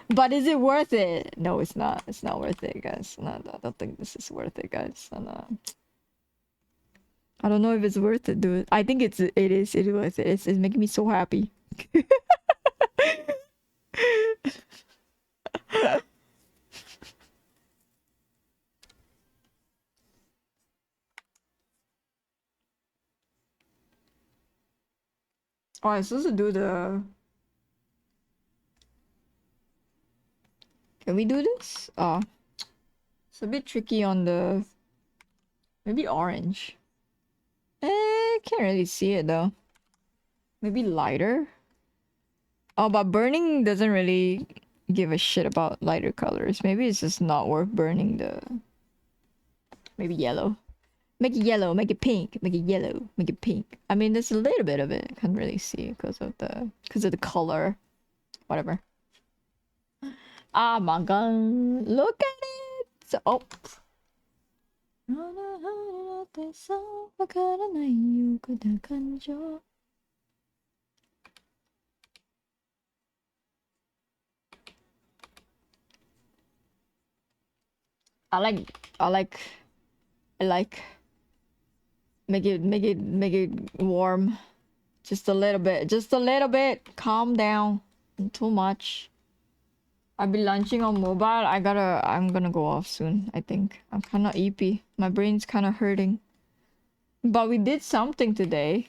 But is it worth it? No, it's not. It's not worth it, guys. No, I don't think this is worth it, guys. No. I don't know if it's worth it, dude. I think it is worth it. It's making me so happy. Oh, I'm supposed to do the... Can we do this? Oh. It's a bit tricky on the... Maybe orange. Can't really see it though. Maybe lighter? Oh, but burning doesn't really give a shit about lighter colors. Maybe it's just not worth burning the... Maybe yellow. Make it yellow, make it pink, make it yellow, make it pink. I mean, there's a little bit of it. I can't really see because of the color. Whatever. Ah my god. Look at it! So, oh. I like make it warm. Just a little bit. Just a little bit. Calm down. Too much. I'll be lunching on mobile. I'm gonna go off soon, I think. I'm kinda eepy. My brain's kinda hurting. But we did something today.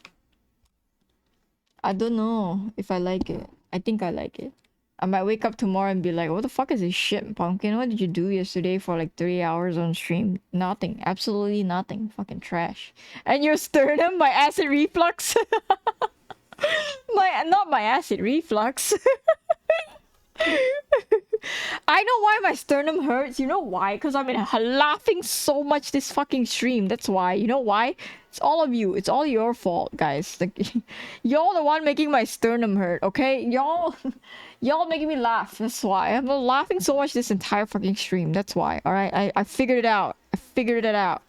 I don't know if I like it. I think I like it. I might wake up tomorrow and be like, what the fuck is this shit, Pumpkin? What did you do yesterday for like 3 hours on stream? Nothing. Absolutely nothing. Fucking trash. And your sternum, my acid reflux. Not my acid reflux. I know why my sternum hurts. You know why? Because I've been laughing so much this fucking stream. That's why. You know why? It's all of you. It's all your fault, guys. Like, y'all the one making my sternum hurt. Okay, y'all, y'all making me laugh. That's why I'm laughing so much this entire fucking stream. That's why. All right, I figured it out. I figured it out.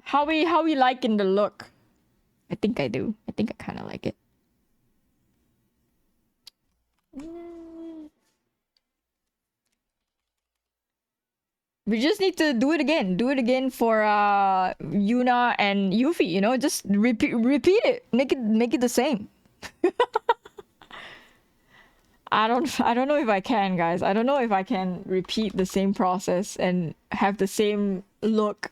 How we liking the look? I think I do. I think I kind of like it. We just need to do it again. Do it again for Yuna and Yuffie, you know? Just repeat it. Make it the same. I don't know if I can, guys. I don't know if I can repeat the same process and have the same look.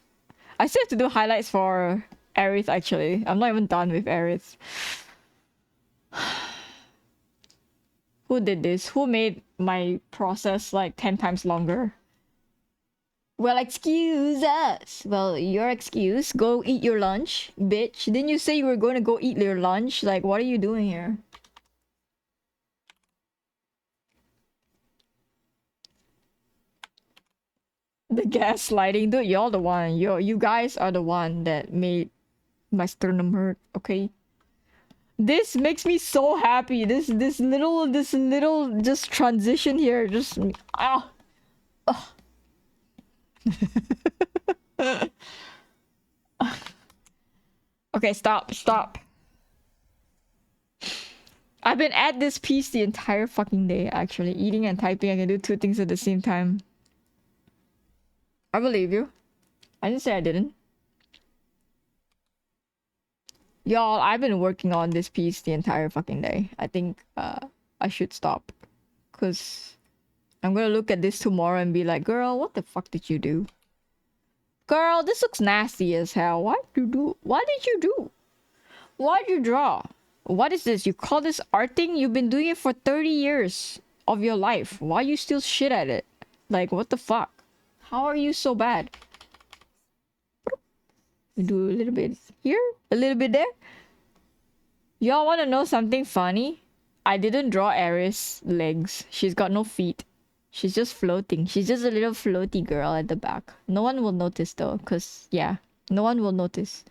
I still have to do highlights for Aerith actually. I'm not even done with Aerith. Who did this? Who made my process like 10 times longer? Well, excuse us. Well, your excuse. Go eat your lunch, bitch. Didn't you say you were going to go eat your lunch? Like, what are you doing here? The gaslighting, dude. You're the one. You guys are the one that made my sternum hurt. Okay. This makes me so happy. This little just transition here. Just ah. Okay, stop. I've been at this piece the entire fucking day, actually. Eating and typing, I can do two things at the same time. I believe you. I didn't say I didn't. Y'all, I've been working on this piece the entire fucking day. I think I should stop. Cause I'm gonna look at this tomorrow and be like, girl, what the fuck did you do? Girl, this looks nasty as hell. What did you do? What did you do? Why did you draw? What is this? You call this arting? You've been doing it for 30 years of your life. Why you still shit at it? Like, what the fuck? How are you so bad? Do a little bit here, a little bit there. Y'all want to know something funny? I didn't draw Aerith's legs. She's got no feet. She's just floating. She's just a little floaty girl at the back. No one will notice though, cause yeah, no one will notice.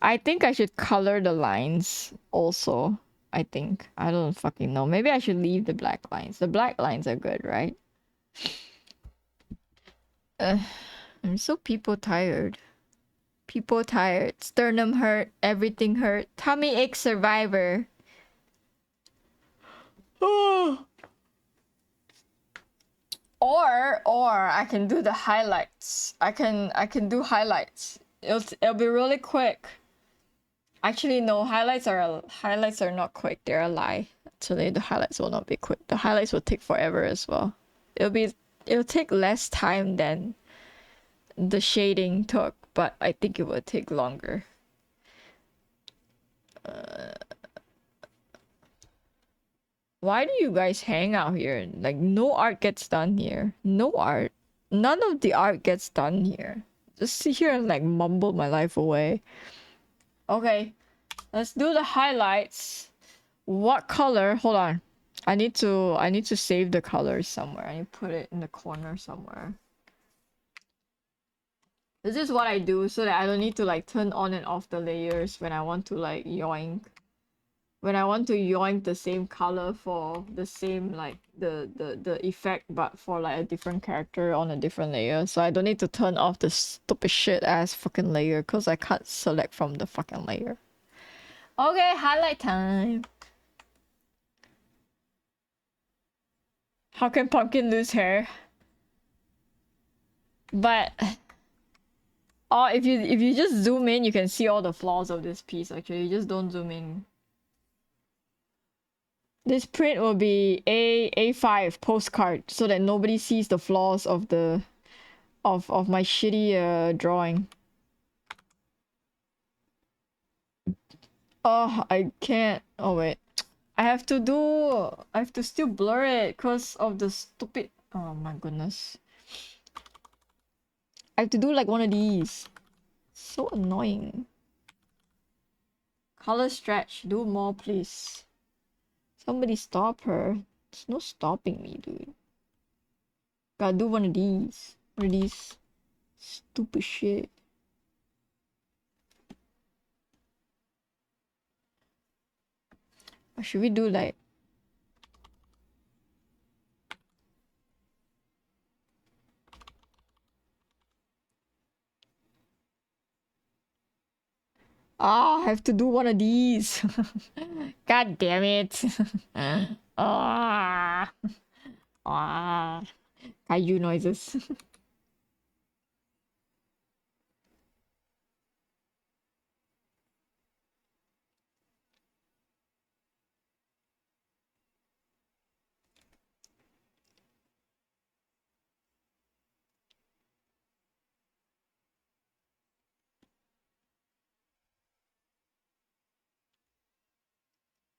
I think I should color the lines also. I think. I don't fucking know. Maybe I should leave the black lines. The black lines are good, right? I'm so people tired. People tired. Sternum hurt. Everything hurt. Tummy ache survivor. Or I can do the highlights. I can do highlights. It'll be really quick. Actually, no. Highlights are not quick. They're a lie. Actually, the highlights will not be quick. The highlights will take forever as well. It'll take less time than the shading took, but I think it will take longer. Why do you guys hang out here? Like, no art gets done here. No art. None of the art gets done here. Just sit here and like mumble my life away. Okay, let's do the highlights. What color? Hold on. I need to save the colors somewhere. I need to put it in the corner somewhere. This is what I do so that I don't need to like turn on and off the layers when I want to like yoink. When I want to yoink the same color for the same like the effect but for like a different character on a different layer. So I don't need to turn off the stupid shit ass fucking layer because I can't select from the fucking layer. Okay, highlight time. How can Pumpkin lose hair? But oh, if you just zoom in, you can see all the flaws of this piece. Actually, you just don't zoom in. This print will be A5 postcard so that nobody sees the flaws of the of my shitty drawing. Oh, I can't. Oh wait. I have to still blur it because of the stupid. Oh my goodness. I have to do like one of these. So annoying. Color stretch. Do more, please. Somebody stop her. There's no stopping me, dude. Gotta do one of these. One of these stupid shit. Or should we do like... Ah, I have to do one of these. God damn it. Ah. Ah. Kaiju noises.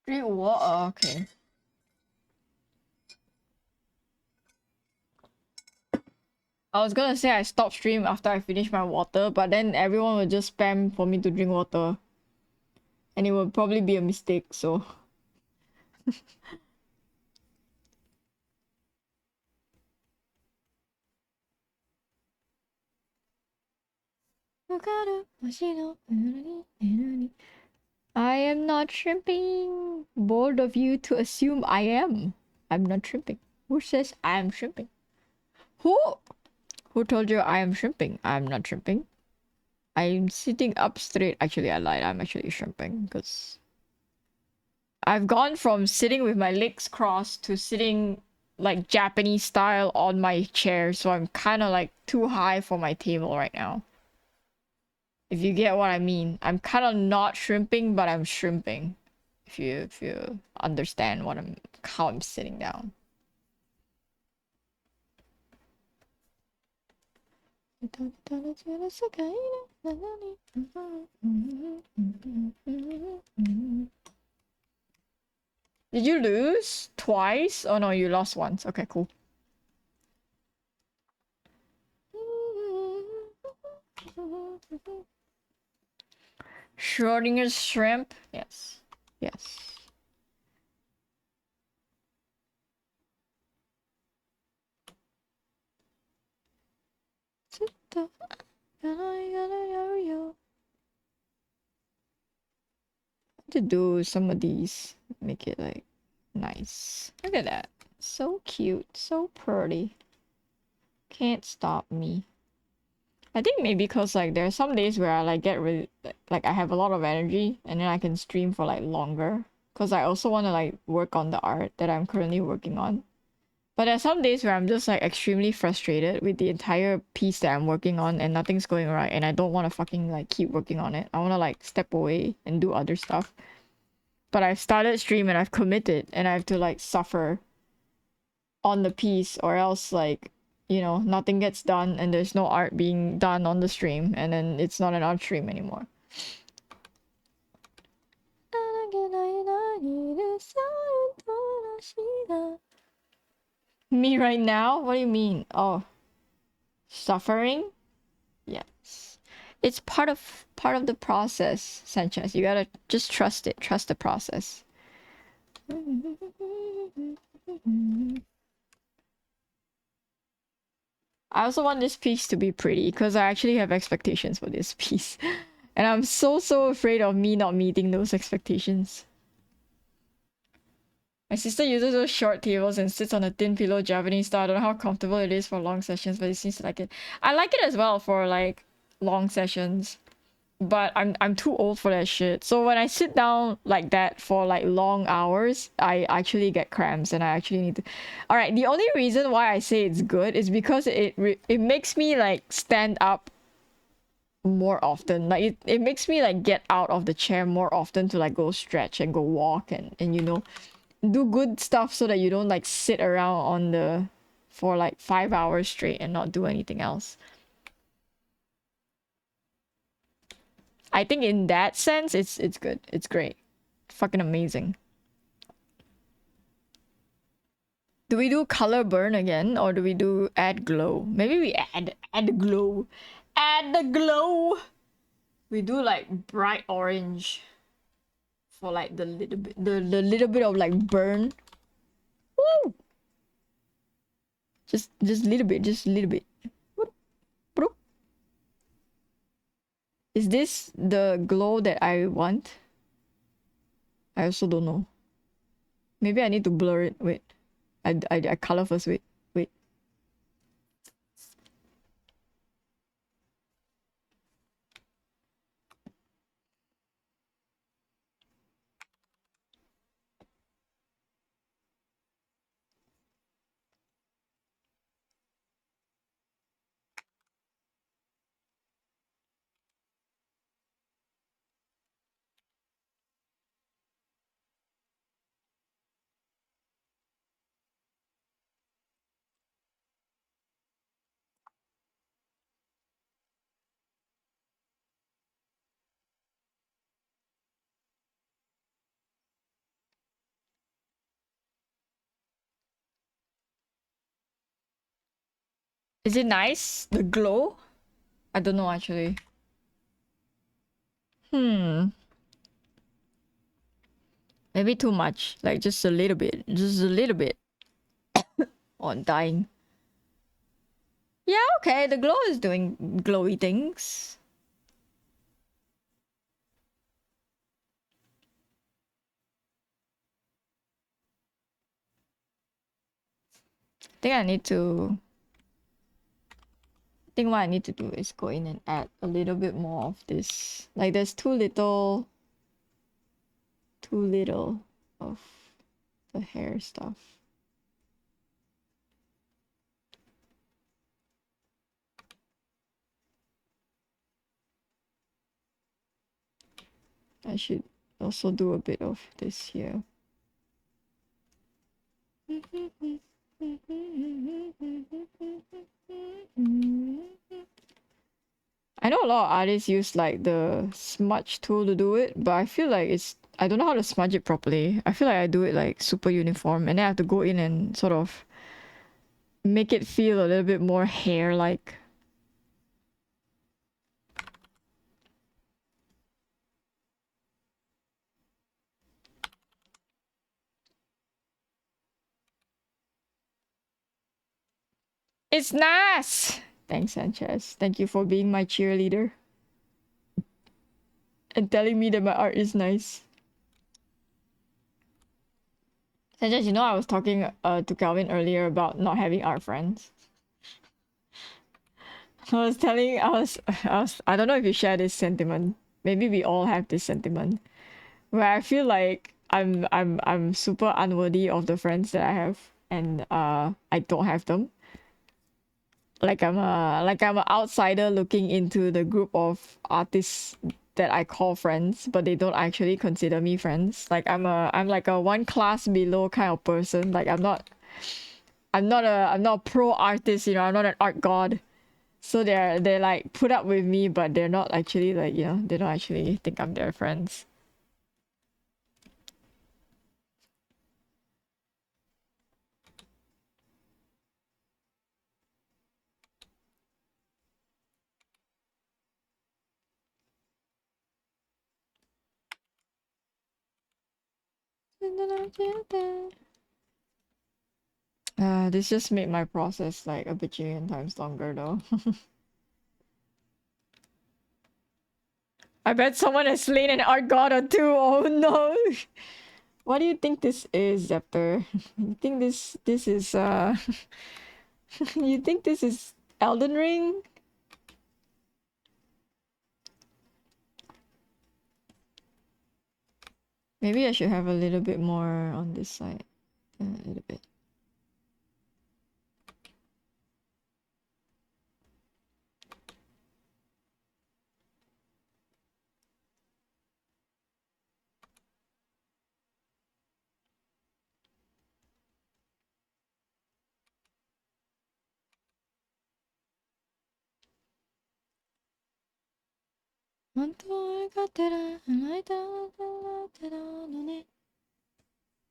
3 water, okay. I was gonna say I stopped stream after I finished my water, but then everyone would just spam for me to drink water. And it would probably be a mistake, so... I am not shrimping. Bold of you to assume I am. I'm not shrimping. Who says I am shrimping? Who? Who told you I am shrimping? I'm not shrimping. I'm sitting up straight. Actually, I lied. I'm actually shrimping because I've gone from sitting with my legs crossed to sitting like Japanese style on my chair. So I'm kind of like too high for my table right now. If you get what I mean. I'm kind of not shrimping, but I'm shrimping. If you understand what how I'm sitting down. Did you lose twice? Oh no, you lost once. Okay, cool. Schrodinger's shrimp? Yes. Yes. To do some of these, make it like nice. Look at that. So cute, so pretty. Can't stop me. I think maybe because like there are some days where I like get really like I have a lot of energy and then I can stream for like longer. Cause I also want to like work on the art that I'm currently working on. But there are some days where I'm just like extremely frustrated with the entire piece that I'm working on and nothing's going right and I don't want to fucking like keep working on it. I want to like step away and do other stuff. But I've started stream and I've committed and I have to like suffer on the piece or else like, you know, nothing gets done and there's no art being done on the stream and then it's not an art stream anymore. Me right now? What do you mean? Oh, suffering? Yes. It's part of the process, Sanchez. You gotta just trust it. Trust the process. I also want this piece to be pretty because I actually have expectations for this piece. And I'm so afraid of me not meeting those expectations. My sister uses those short tables and sits on a thin pillow Japanese style. I don't know how comfortable it is for long sessions, but it seems to like it. I like it as well for like long sessions. But I'm too old for that shit. So when I sit down like that for like long hours, I actually get cramps and I actually need to... Alright, the only reason why I say it's good is because it makes me like stand up more often. Like it makes me like get out of the chair more often to like go stretch and go walk and you know, do good stuff so that you don't like sit around on the... for like 5 hours straight and not do anything else. I think in that sense, it's good. It's great. Fucking amazing. Do we do color burn again? Or do we do add glow? Maybe we add the glow. Add the glow! We do like bright orange. for like the little bit of like burn. Woo! Just a little bit, just a little bit. Is this the glow that I want? I also don't know. Maybe I need to blur it. Wait. I color first. Wait. Wait. Is it nice? The glow? I don't know actually. Maybe too much. Like just a little bit. Just a little bit. On dying. Yeah, okay. The glow is doing glowy things. I think I need to... I think what I need to do is go in and add a little bit more of this. Like there's too little of the hair stuff. I should also do a bit of this here. I know a lot of artists use like the smudge tool to do it, but I feel like it's... I don't know how to smudge it properly. I feel like I do it like super uniform and then I have to go in and sort of make it feel a little bit more hair-like. It's nice! Thanks, Sanchez. Thank you for being my cheerleader. And telling me that my art is nice. Sanchez, you know I was talking to Calvin earlier about not having art friends. I don't know if you share this sentiment. Maybe we all have this sentiment. Where I feel like I'm super unworthy of the friends that I have. And I don't have them. Like I'm an outsider looking into the group of artists that I call friends, but they don't actually consider me friends. Like I'm like a one class below kind of person. Like I'm not a pro artist, you know, I'm not an art god. So they're like put up with me, but they're not actually like, you know, they don't actually think I'm their friends. This just made my process like a bajillion times longer though. I bet someone has slain an art god or two. Oh no! What do you think this is, Zepter? You think this is you think this is Elden Ring? Maybe I should have a little bit more on this side. A little bit.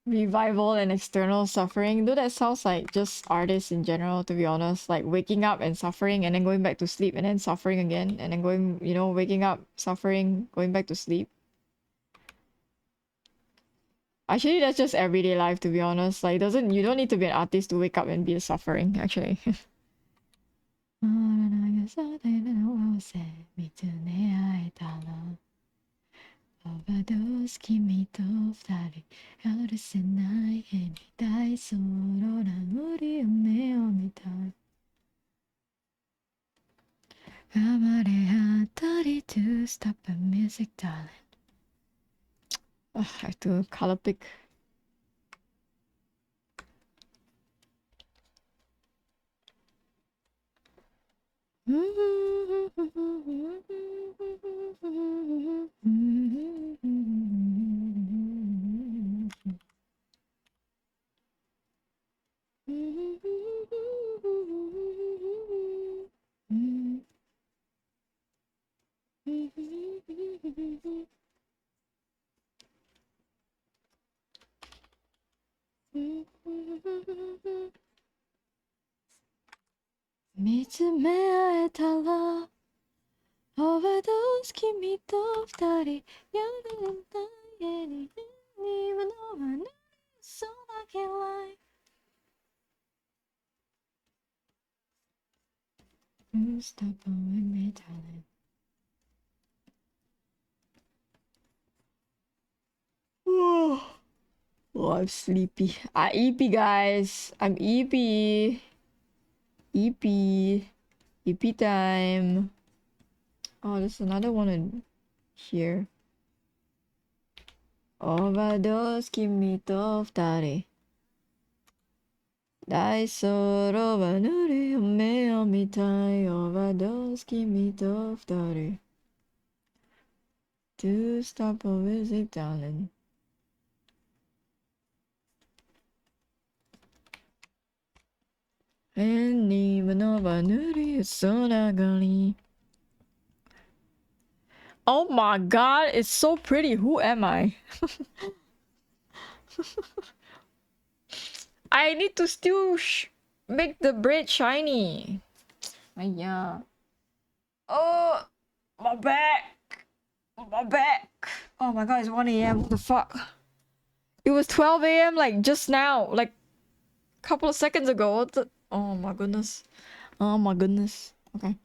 Revival and external suffering. Though that sounds like just artists in general, to be honest. Like waking up and suffering and then going back to sleep and then suffering again and then going, you know, waking up, suffering, going back to sleep. Actually, that's just everyday life, to be honest. Like, you don't need to be an artist to wake up and be suffering, actually. Overdose 君と二人許せない絵みたいそのら無理夢を見たい暴れあたり to stop the music darling. I have to color pick.見つめ合えたら Overdose 君と二人夜の家に今のままそうだけ like Stop with me darling. Oh, I'm sleepy. EP guys. I'm EP. EP. EP time. Oh, there's another one in here. Overdose 君と二人大空は塗り夢を見たい Overdose 君と二人 To stop a music darling. Oh my god, it's so pretty. Who am I? I need to still make the braid shiny. Yeah. Oh, my back. My back. Oh my god, it's 1 a.m. What the fuck? It was 12 a.m. like just now. Like a couple of seconds ago. What the? Oh my goodness. Oh my goodness. Okay.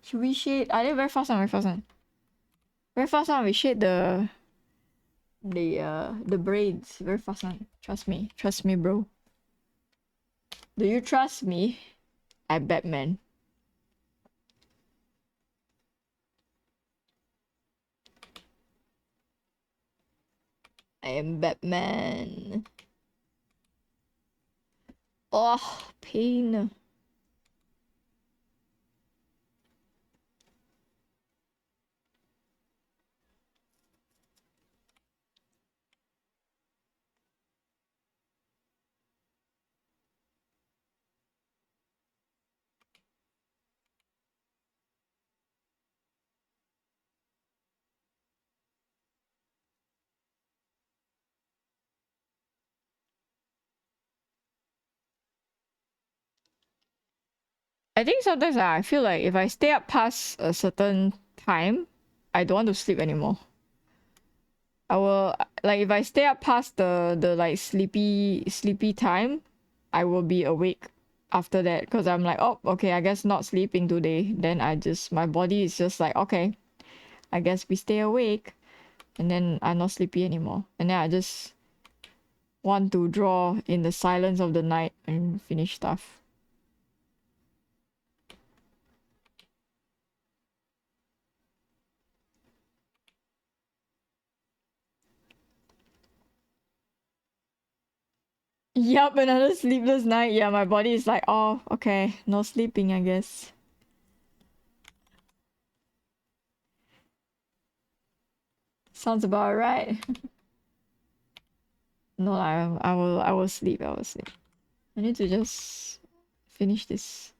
Should we shade? I did very fast on, very fast on. Very fast on. We shade the braids. Very fast on. Trust me. Trust me, bro. Do you trust me? I Batman. I am Batman. Oh, pain. I think sometimes I feel like if I stay up past a certain time, I don't want to sleep anymore. I will like if I stay up past the like sleepy time, I will be awake after that because I'm like, oh, okay, I guess not sleeping today. Then my body is just like, okay, I guess we stay awake, and then I'm not sleepy anymore. And then I just want to draw in the silence of the night and finish stuff. Yup, another sleepless night. Yeah, my body is like, oh, okay, no sleeping, I guess. Sounds about right. No, I will sleep. I will sleep. I need to just finish this.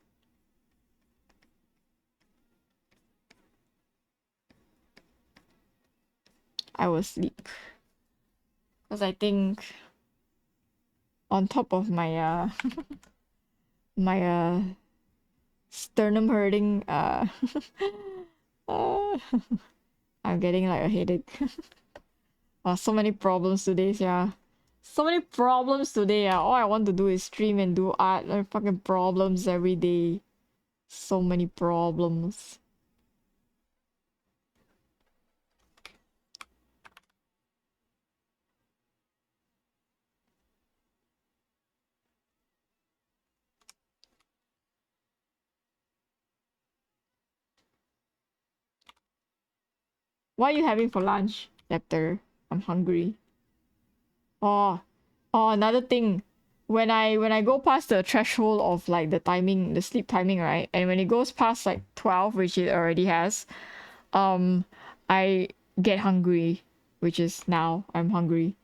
I will sleep. Because I think on top of my my sternum hurting uh, I'm getting like a headache. Oh, so many problems today, yeah. So many problems today, yeah. All I want to do is stream and do art. Like fucking problems every day. So many problems. What are you having for lunch, Lepter? I'm hungry. Oh, oh, another thing. When I go past the threshold of like the timing, the sleep timing, right? And when it goes past like 12, which it already has, um, I get hungry, which is now I'm hungry.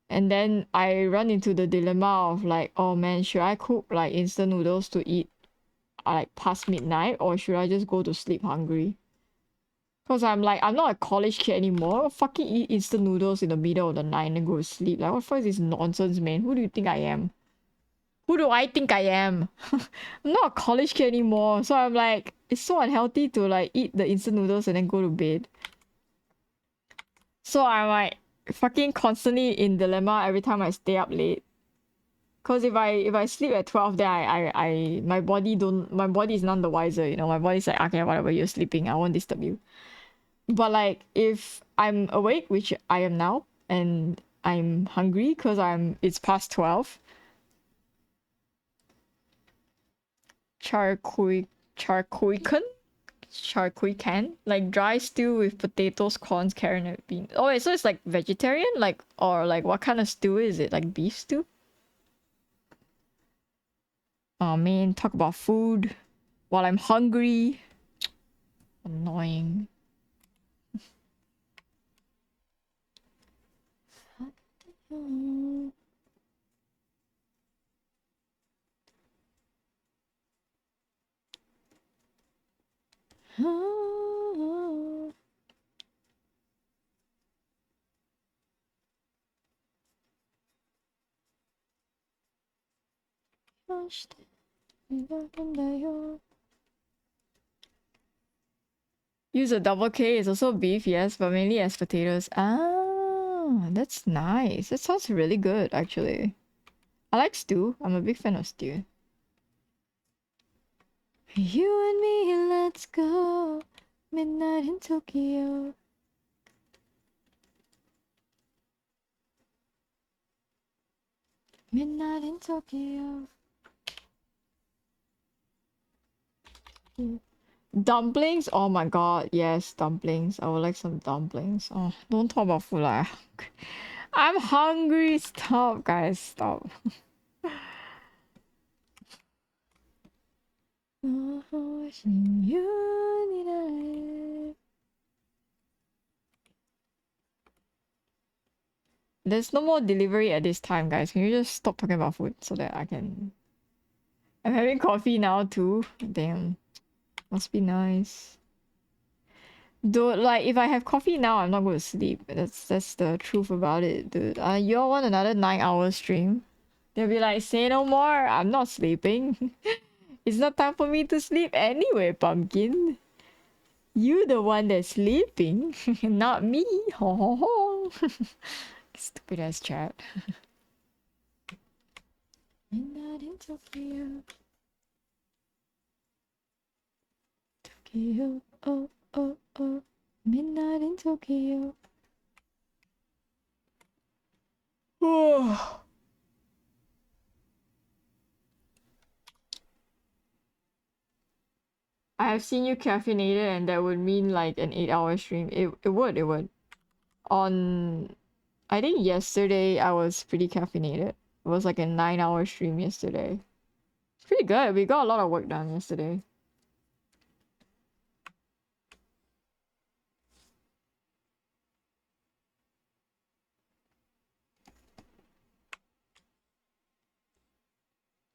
And then I run into the dilemma of like, oh man, should I cook like instant noodles to eat like past midnight, or should I just go to sleep hungry? Cause I'm like, I'm not a college kid anymore. I'll fucking eat instant noodles in the middle of the night and go to sleep. Like, what the fuck is this nonsense, man? Who do you think I am? Who do I think I am? I'm not a college kid anymore. So I'm like, it's so unhealthy to like eat the instant noodles and then go to bed. So I'm like fucking constantly in dilemma every time I stay up late. Cause if I sleep at 12, then my body is none the wiser, you know. My body's like, okay, whatever, you're sleeping, I won't disturb you. But like if I'm awake, which I am now, and I'm hungry because it's past 12. Charcuican? Charcuican? Like dry stew with potatoes, corns, carrot, and beans. Oh wait, so it's like vegetarian? Like, or like what kind of stew is it? Like beef stew? Oh man, talk about food while I'm hungry. Annoying. Use a double K is also beef, yes, but mainly as potatoes. Ah, that's nice. That sounds really good, actually. I like stew. I'm a big fan of stew. You and me, let's go. Midnight in Tokyo. Midnight in Tokyo. Dumplings? Oh my god, yes, dumplings. I would like some dumplings. Oh, don't talk about food. I'm hungry. Stop, guys. Stop. There's no more delivery at this time, guys. Can you just stop talking about food so that I can... I'm having coffee now too. Damn. Must be nice. Dude, like, if I have coffee now, I'm not going to sleep. That's the truth about it, dude. You all want another 9-hour stream? They'll be like, say no more. I'm not sleeping. It's not time for me to sleep anyway, pumpkin. You the one that's sleeping, not me. Ho ho ho. Stupid ass chat. Midnight in Tokyo. Tokyo. Oh, oh, oh. Midnight in Tokyo. Oh. I have seen you caffeinated, and that would mean like an 8-hour stream. It would. On, I think yesterday I was pretty caffeinated. It was like a 9-hour stream yesterday. It's pretty good. We got a lot of work done yesterday.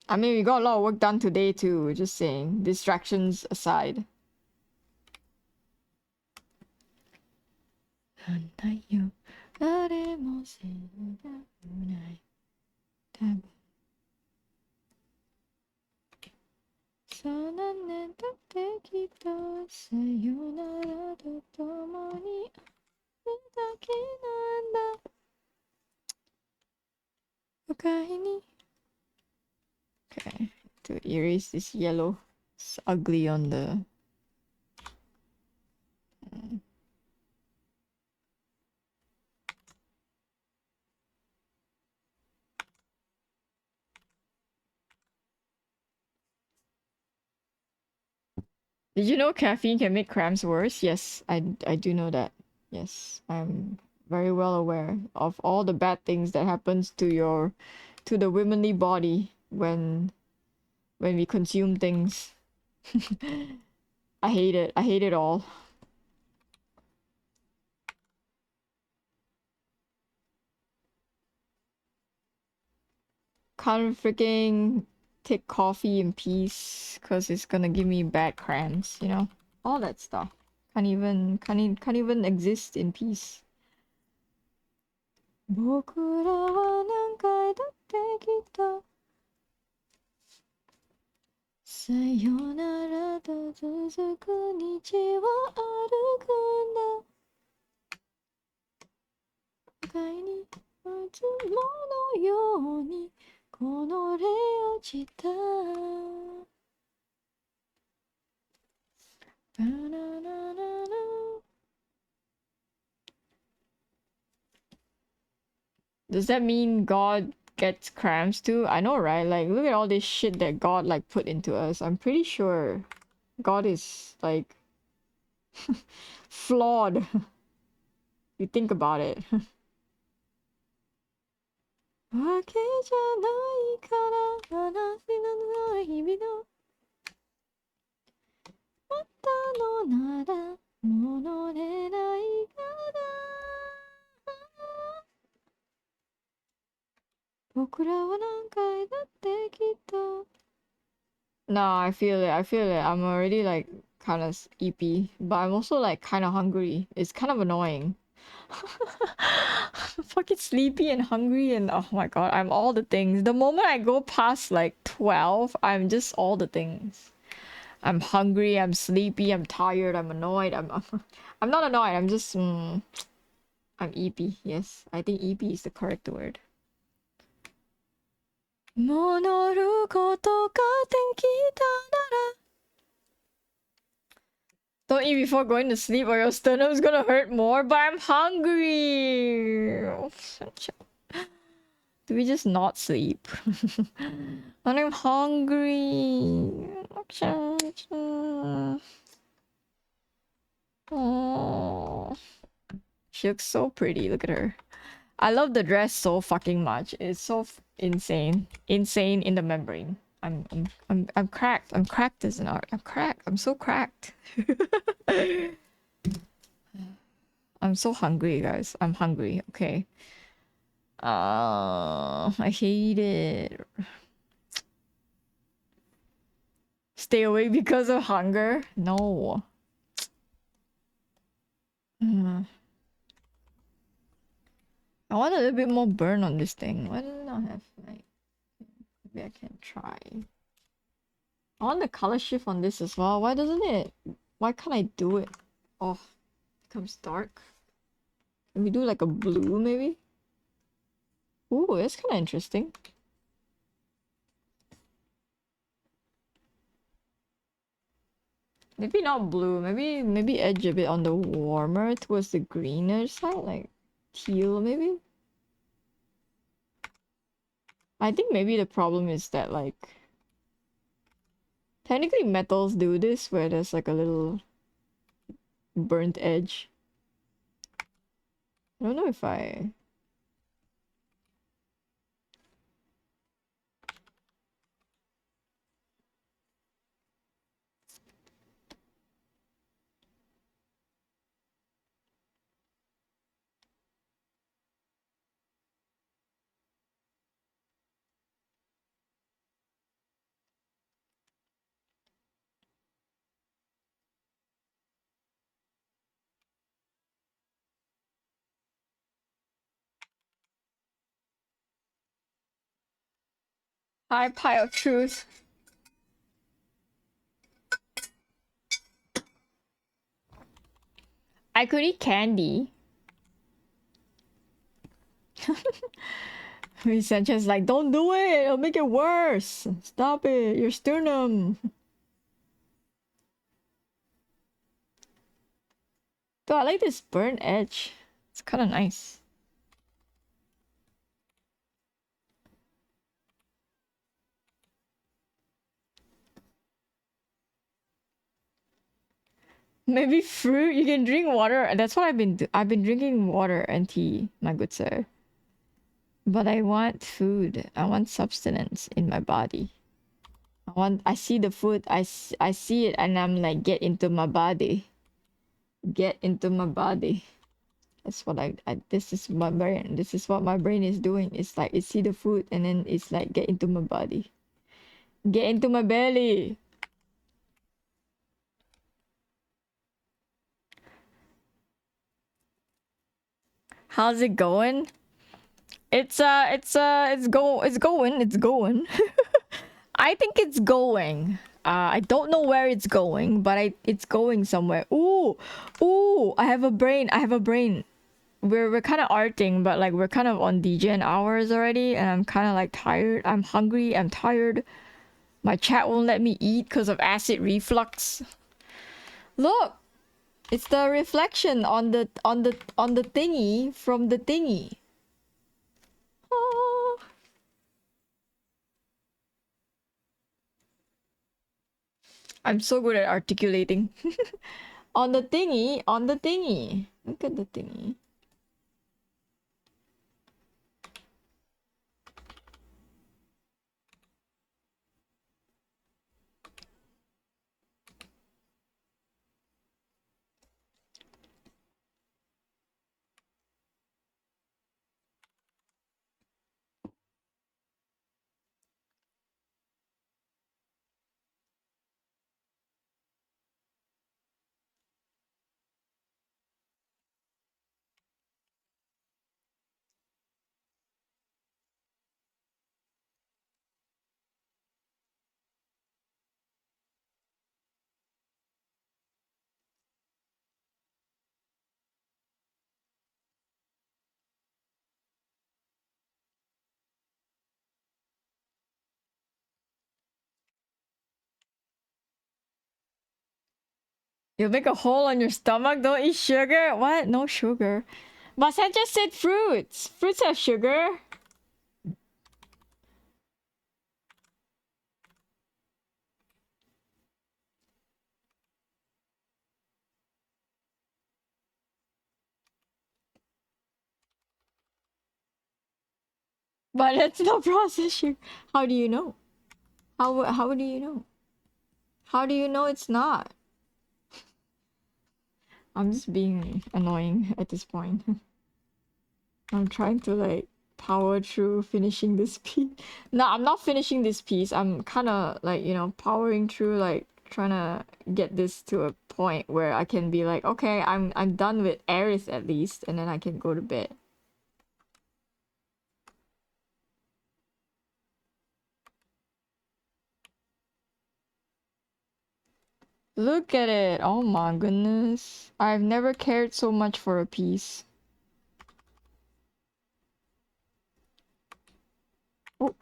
I mean, we got a lot of work done today too. Just saying, distractions aside. Okay. To erase this yellow. It's ugly on the... Did you know caffeine can make cramps worse? Yes, I do know that. Yes, I'm very well aware of all the bad things that happens to the womanly body when we consume things. I hate it. I hate it all. Can't freaking take coffee in peace because it's gonna give me bad cramps, you know? All that stuff. Can't even exist in peace. 僕らは何回だってきっとさよならと続く道を歩くんだ互いにいつものようにこのれ落ちた Does that mean God gets cramps too? I know, right? Like, look at all this shit that God, like, put into us. I'm pretty sure God is, like, flawed. You think about it. わけじゃないから話の日々のまたのなら戻れないから僕らは何回だってきっと No, I feel it. I feel it. I'm already like kind of eepy, but I'm also like kind of hungry. It's kind of annoying. Fucking sleepy and hungry and oh my god, I'm all the things. The moment I go past like 12, I'm just all the things. I'm hungry, I'm sleepy, I'm tired, I'm annoyed. I'm not annoyed. I'm just I'm eepy. Yes, I think eepy is the correct word. 戻ることができたなら Don't eat before going to sleep or your sternum's gonna hurt more, but I'm hungry. Do we just not sleep? And I'm hungry. Oh, she looks so pretty. Look at her. I love the dress so fucking much. It's so insane. Insane in the membrane. I'm cracked. I'm cracked as an art. I'm cracked. I'm so cracked. I'm so hungry, guys. I'm hungry. Okay. I hate it. Stay awake because of hunger? No. I want a little bit more burn on this thing. Why does it not have like... Maybe I can try. I want the color shift on this as well. Why doesn't it? Why can't I do it? Oh, it becomes dark. Can we do like a blue maybe? Ooh, that's kind of interesting. Maybe not blue. Maybe edge a bit on the warmer towards the greener side, like teal maybe. I think maybe the problem is that like technically metals do this where there's like a little burnt edge. I don't know if I... Hi, Pie of Truth. I could eat candy. Sanchez like, don't do it. It'll make it worse. Stop it. Your sternum. Though I like this burnt edge. It's kind of nice. Maybe fruit. You can drink water. That's what I've been drinking water and tea, my good sir. But I want food. I want substance in my body. I see the food. I see it and I'm like, get into my body. Get into my body. That's what this is my brain. This is what my brain is doing. It's like, it see the food and then it's like, get into my body. Get into my belly. How's it going? It's going. I think it's going. I don't know where it's going, but it's going somewhere. Ooh, I have a brain. We're kind of arting, but like we're kind of on DGen hours already, and I'm kind of like tired. I'm hungry. I'm tired. My chat won't let me eat because of acid reflux. Look, it's the reflection on the thingy from the thingy. Oh. I'm so good at articulating. On the thingy, on the thingy. Look at the thingy. You'll make a hole on your stomach. Don't eat sugar. What? No sugar. But I just said fruits. Fruits have sugar. But it's not processed sugar. How do you know? How do you know? How do you know it's not? I'm just being annoying at this point. I'm trying to like power through finishing this piece. No, I'm not finishing this piece. I'm kind of like, you know, powering through, like trying to get this to a point where I can be like, okay, I'm done with Aerith at least, and then I can go to bed. Look at it. Oh my goodness. I've never cared so much for a piece. Oh.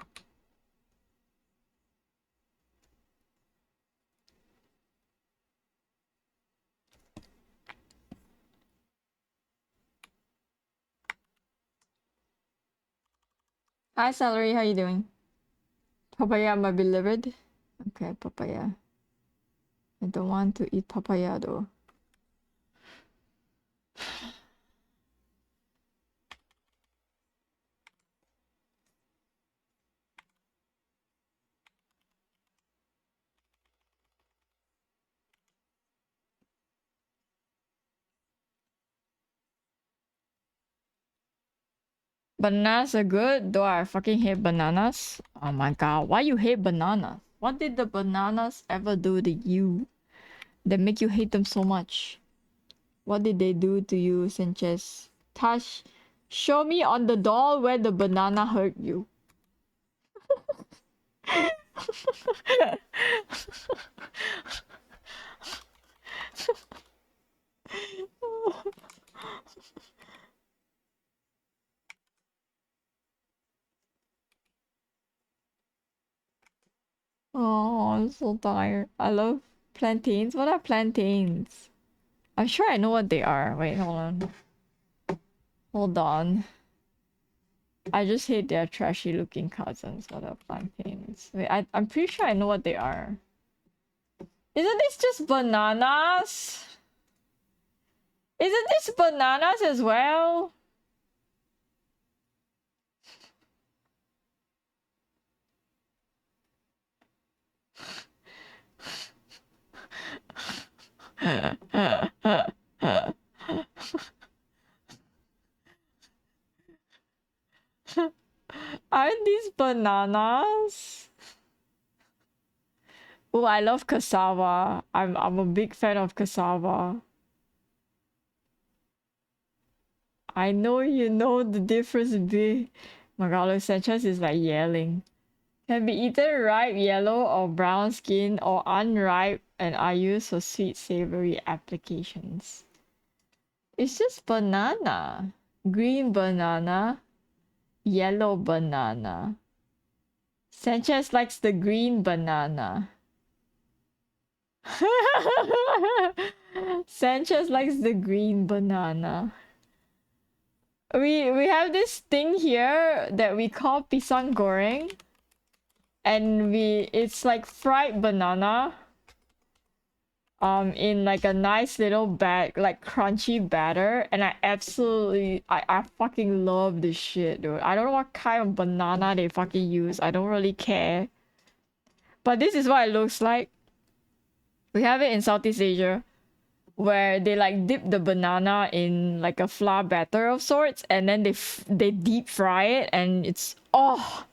Hi, Salary. How you doing? Papaya, my beloved. Okay, papaya. I don't want to eat papaya though. Bananas are good, though I fucking hate bananas. Oh my god, why you hate bananas? What did the bananas ever do to you that make you hate them so much? What did they do to you, Sanchez? Tash, show me on the doll where the banana hurt you. Oh, I'm so tired. I love plantains. What are plantains? I'm sure I know what they are. Wait, hold on. Hold on. I just hate their trashy looking cousins. What are plantains? Wait, I'm pretty sure I know what they are. Isn't this just bananas? Isn't this bananas as well? Aren't these bananas? Oh, I love cassava. I'm a big fan of cassava. I know you know the difference between Magalo Sanchez is like yelling. Can be either ripe yellow or brown skin or unripe and are used for sweet savory applications. It's just banana. Green banana, yellow banana. Sanchez likes the green banana. Sanchez likes the green banana. We have this thing here that we call pisang goreng, and it's like fried banana in like a nice little bag, like crunchy batter, and I fucking love this shit, dude. I don't know what kind of banana they fucking use. I don't really care. But this is what it looks like. We have it in Southeast Asia, where they like dip the banana in like a flour batter of sorts, and then they deep fry it, and it's oh.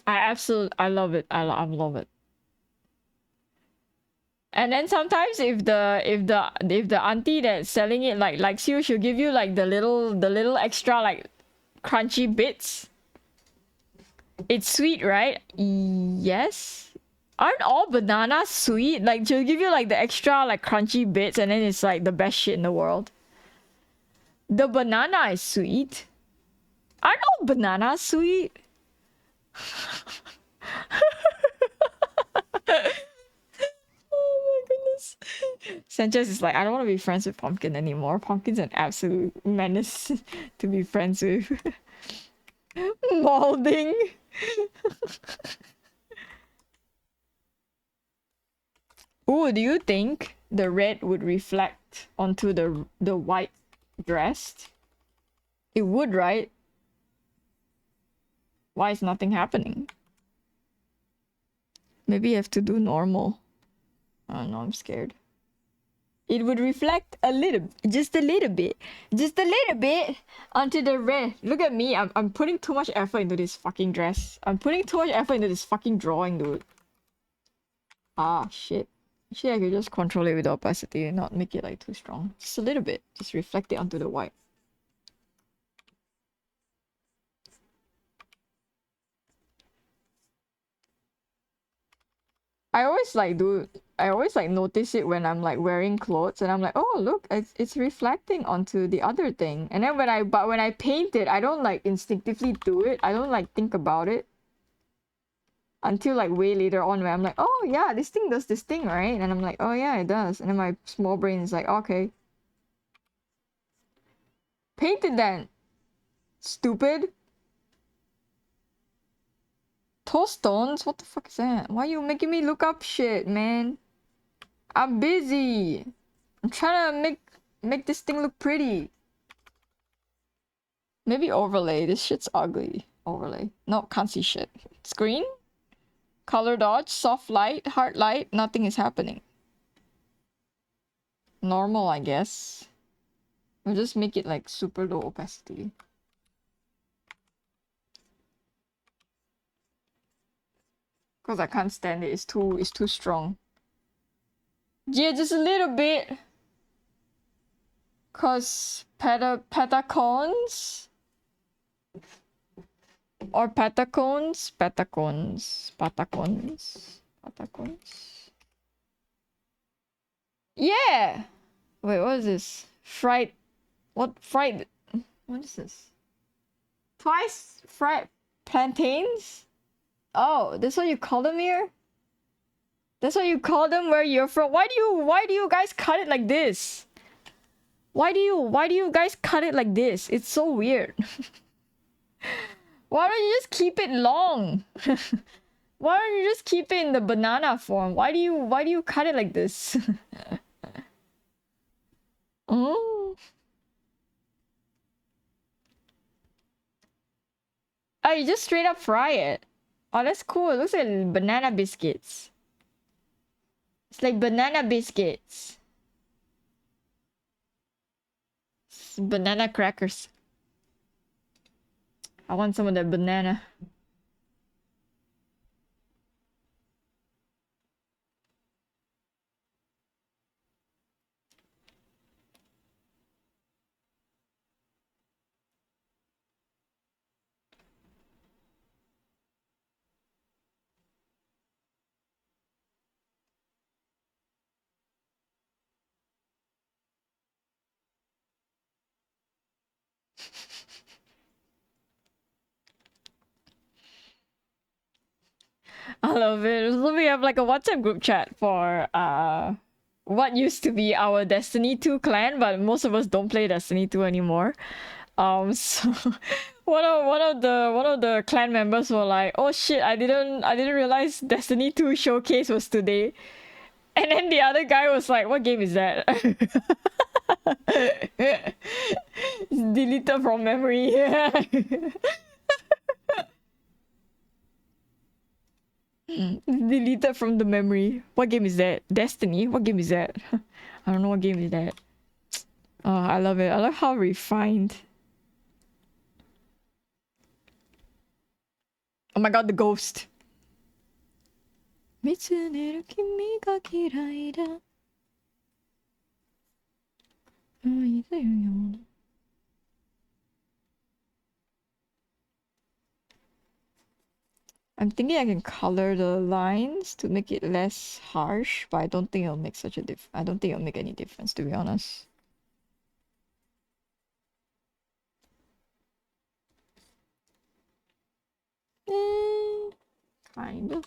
I love it. I love it. And then sometimes if the auntie that's selling it like likes you, she'll give you like the little extra like crunchy bits. It's sweet, right? Yes. Aren't all bananas sweet? Like she'll give you like the extra like crunchy bits, and then it's like the best shit in the world. The banana is sweet. Aren't all bananas sweet? Oh my goodness. Sanchez is like, I don't want to be friends with Pumpkin anymore. Pumpkin's an absolute menace to be friends with. Molding. Ooh, do you think the red would reflect onto the white dress? It would, right? Why is nothing happening? Maybe you have to do normal. Oh no, I'm scared. It would reflect a little, just a little bit onto the red. Look at me, I'm putting too much effort into this fucking dress. I'm putting too much effort into this fucking drawing, dude. Ah, shit. Actually, I could just control it with the opacity and not make it like too strong. Just a little bit. Just reflect it onto the white. I always like notice it when I'm like wearing clothes, and I'm like, oh look, it's reflecting onto the other thing. And then when I paint it, I don't like instinctively do it. I don't like think about it until like way later on, where I'm like, oh yeah, this thing does this thing, right? And I'm like, oh yeah, it does. And then my small brain is like, okay, paint it then, stupid. Toe stones? What the fuck is that? Why are you making me look up shit, man? I'm busy. I'm trying to make this thing look pretty. Maybe overlay. This shit's ugly. Overlay. No, can't see shit. Screen? Color dodge, soft light, hard light, nothing is happening. Normal, I guess. We'll just make it like super low opacity. Cause I can't stand it. It's too strong. Yeah, just a little bit. Cause pentacones or pentacones. Yeah. Wait, what is this? Fried... What? Fried... What is this? Twice fried plantains? Oh, that's what you call them here? That's what you call them where you're from? Why do you guys cut it like this? Why do you guys cut it like this? It's so weird. Why don't you just keep it long? Why don't you just keep it in the banana form? Why do you cut it like this? Oh. Oh, you just straight up fry it. Oh, that's cool. It looks like banana biscuits. It's like banana biscuits. It's banana crackers. I want some of that banana. I love it. So we have like a WhatsApp group chat for what used to be our Destiny 2 clan, but most of us don't play Destiny 2 anymore. So one of the clan members were like, "Oh shit, I didn't realize Destiny 2 showcase was today." And then the other guy was like, "What game is that?" It's deleted from memory. Deleted from the memory. What game is that? Destiny? What game is that? I don't know what game is that. Oh, I love it. I love how refined. Oh my god, the ghost. 見つめる君が嫌いだ。愛だよな。I'm thinking I can color the lines to make it less harsh, but I don't think it'll make such a I don't think it'll make any difference, to be honest. Kind of.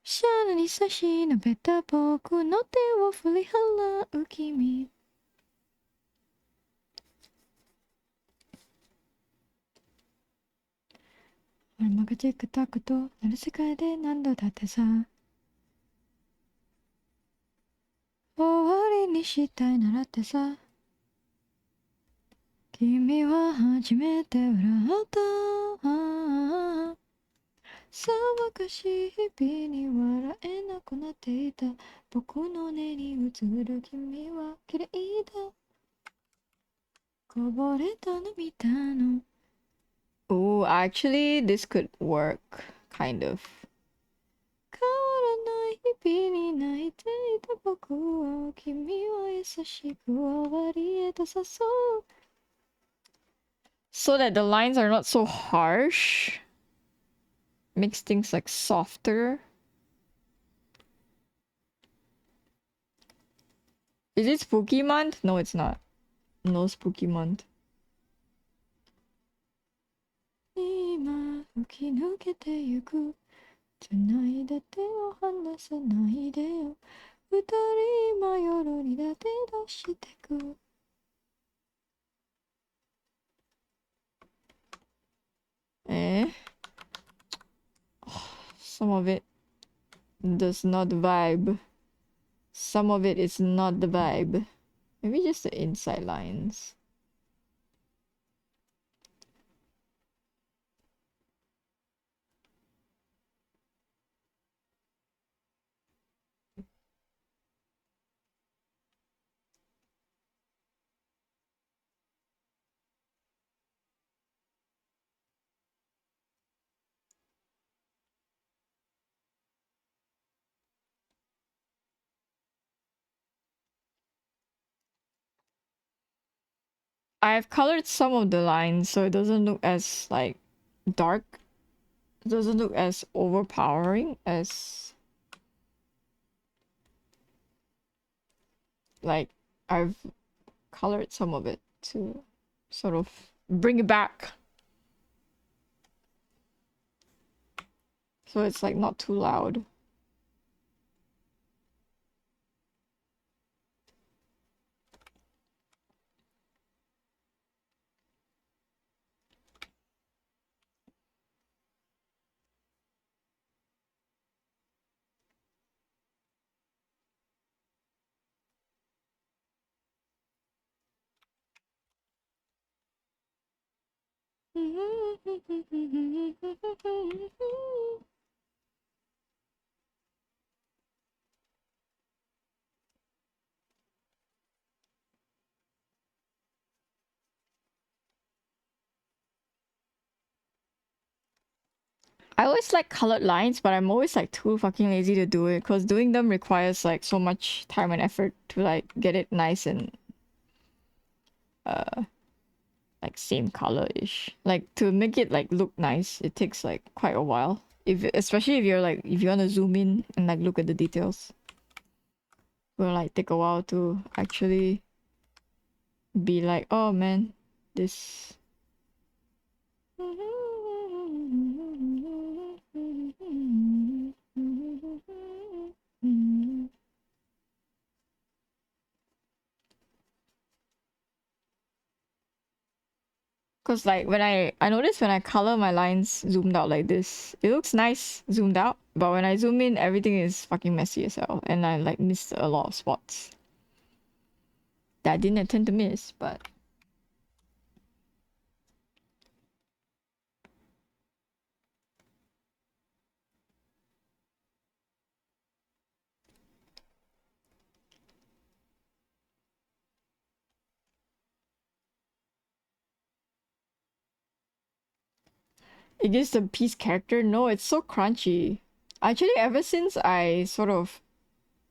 Shana に差し伸べた僕の手を振り払う君。アルマがチクタクとなる世界で何度だってさ。終わりにしたいならってさ。君は初めて笑った。騒がしい日々に笑えなくなっていた。僕の目に映る君は綺麗だ。こぼれた涙の。Oh, actually, this could work, kind of. 変わらない日々に泣いていた僕を君は優しく終わりへと誘う。So that the lines are not so harsh. Makes things like softer. Is it spooky month? No, it's not. No spooky month. 今吹き抜けてゆく繋いで手を離さないでよ二人真夜にだて出してく Some of it does not vibe. Some of it is not the vibe. Maybe just the inside lines. I've colored some of the lines so it doesn't look as like dark. It doesn't look as overpowering as like I've colored some of it to sort of bring it back. So it's like not too loud. I always like colored lines, but I'm always like too fucking lazy to do it because doing them requires like so much time and effort to like get it nice and uh like same color-ish. Like to make it like look nice, it takes like quite a while. If especially if you're like if you want to zoom in and like look at the details. Will like take a while to actually be like, oh man, this Cause like when I notice when I color my lines zoomed out like this, it looks nice zoomed out, but when I zoom in, everything is fucking messy as hell, and I like missed a lot of spots that I didn't intend to miss, but it gives the piece character. No, it's so crunchy. Actually, ever since I sort of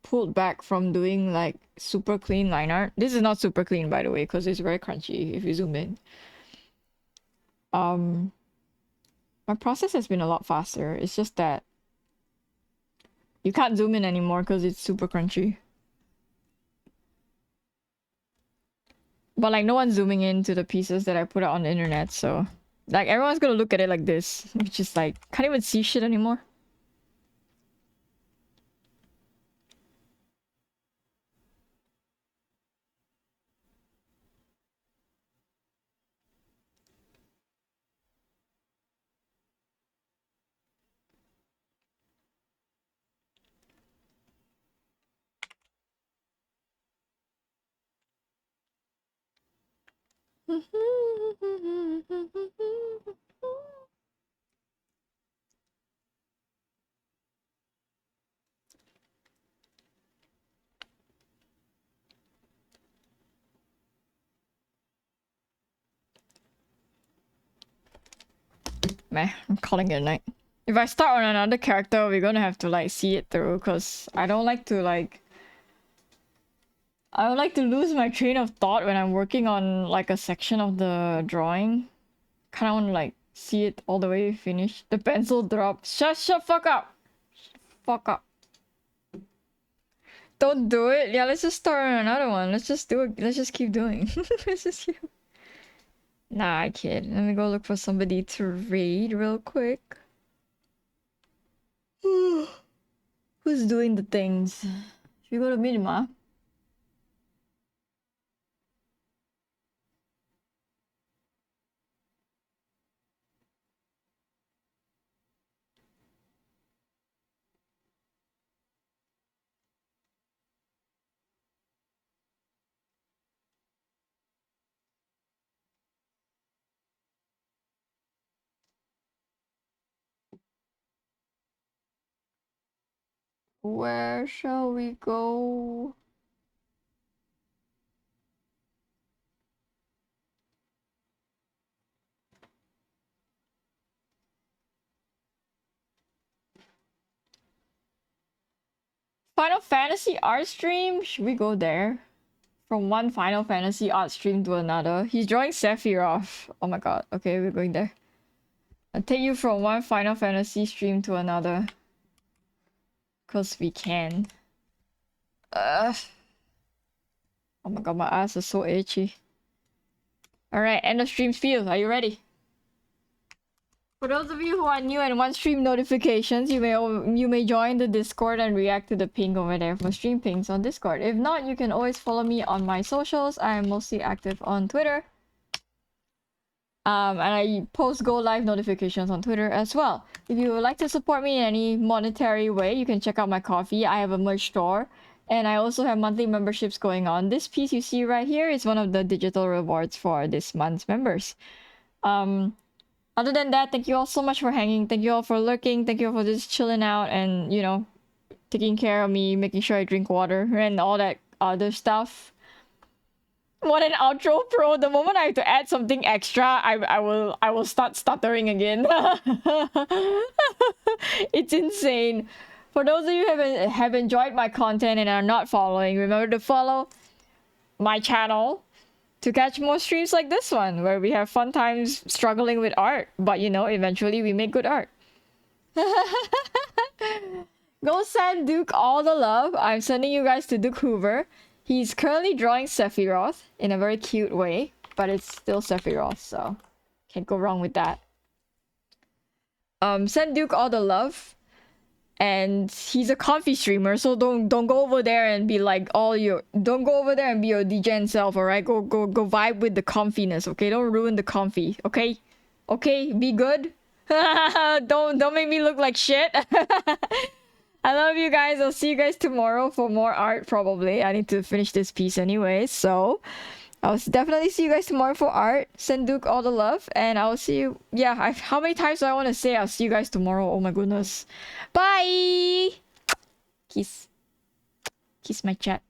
pulled back from doing like super clean line art, this is not super clean by the way, because it's very crunchy if you zoom in. Um, my process has been a lot faster. It's just that you can't zoom in anymore because it's super crunchy. But like no one's zooming into the pieces that I put out on the internet, so like everyone's gonna look at it like this, which is like can't even see shit anymore. Meh, I'm calling it a night. If I start on another character, we're gonna have to like see it through, cause I don't like to like I would like to lose my train of thought when I'm working on like a section of the drawing. Kinda wanna like see it all the way finished. The pencil drop. Shut fuck up. Fuck up. Don't do it. Yeah, let's just start on another one. Let's just do it. Let's just keep doing. Let's just keep... Nah, I kid. Let me go look for somebody to raid real quick. Who's doing the things? Should we go to Minima? Where shall we go? Final Fantasy art stream? Should we go there? from one Final Fantasy art stream to another. He's drawing Sephiroth. Oh my god. Okay, we're going there. I'll take you from one Final Fantasy stream to another. Cause we can. Oh my god, my ass is so itchy. Alright, end of stream spiel. Are you ready? For those of you who are new and want stream notifications, you may join the Discord and react to the ping over there for stream pings on Discord. If not, you can always follow me on my socials. I am mostly active on Twitter. And I post go live notifications on Twitter as well. If you would like to support me in any monetary way, you can check out my coffee. I have a merch store. And I also have monthly memberships going on. This piece you see right here is one of the digital rewards for this month's members. Other than that, thank you all so much for hanging. Thank you all for lurking. Thank you all for just chilling out and, you know, taking care of me, making sure I drink water and all that other stuff. What an outro, pro. The moment I have to add something extra, I will start stuttering again. It's insane. For those of you who have enjoyed my content and are not following, remember to follow my channel to catch more streams like this one, where we have fun times struggling with art. But you know, eventually we make good art. Go send Duke all the love. I'm sending you guys to Duke Hoover. He's currently drawing Sephiroth in a very cute way, but it's still Sephiroth, so can't go wrong with that. Send Duke all the love. And he's a comfy streamer, so don't go over there and be like don't go over there and be your degen self, alright? Go vibe with the comfiness, okay? Don't ruin the comfy, okay? Okay, be good. don't make me look like shit. I love you guys. I'll see you guys tomorrow for more art, probably. I need to finish this piece anyway, so I'll definitely see you guys tomorrow for art. Send Duke all the love, and I'll see you. Yeah, how many times do I want to say I'll see you guys tomorrow? Oh my goodness. Bye! Kiss. Kiss my chat.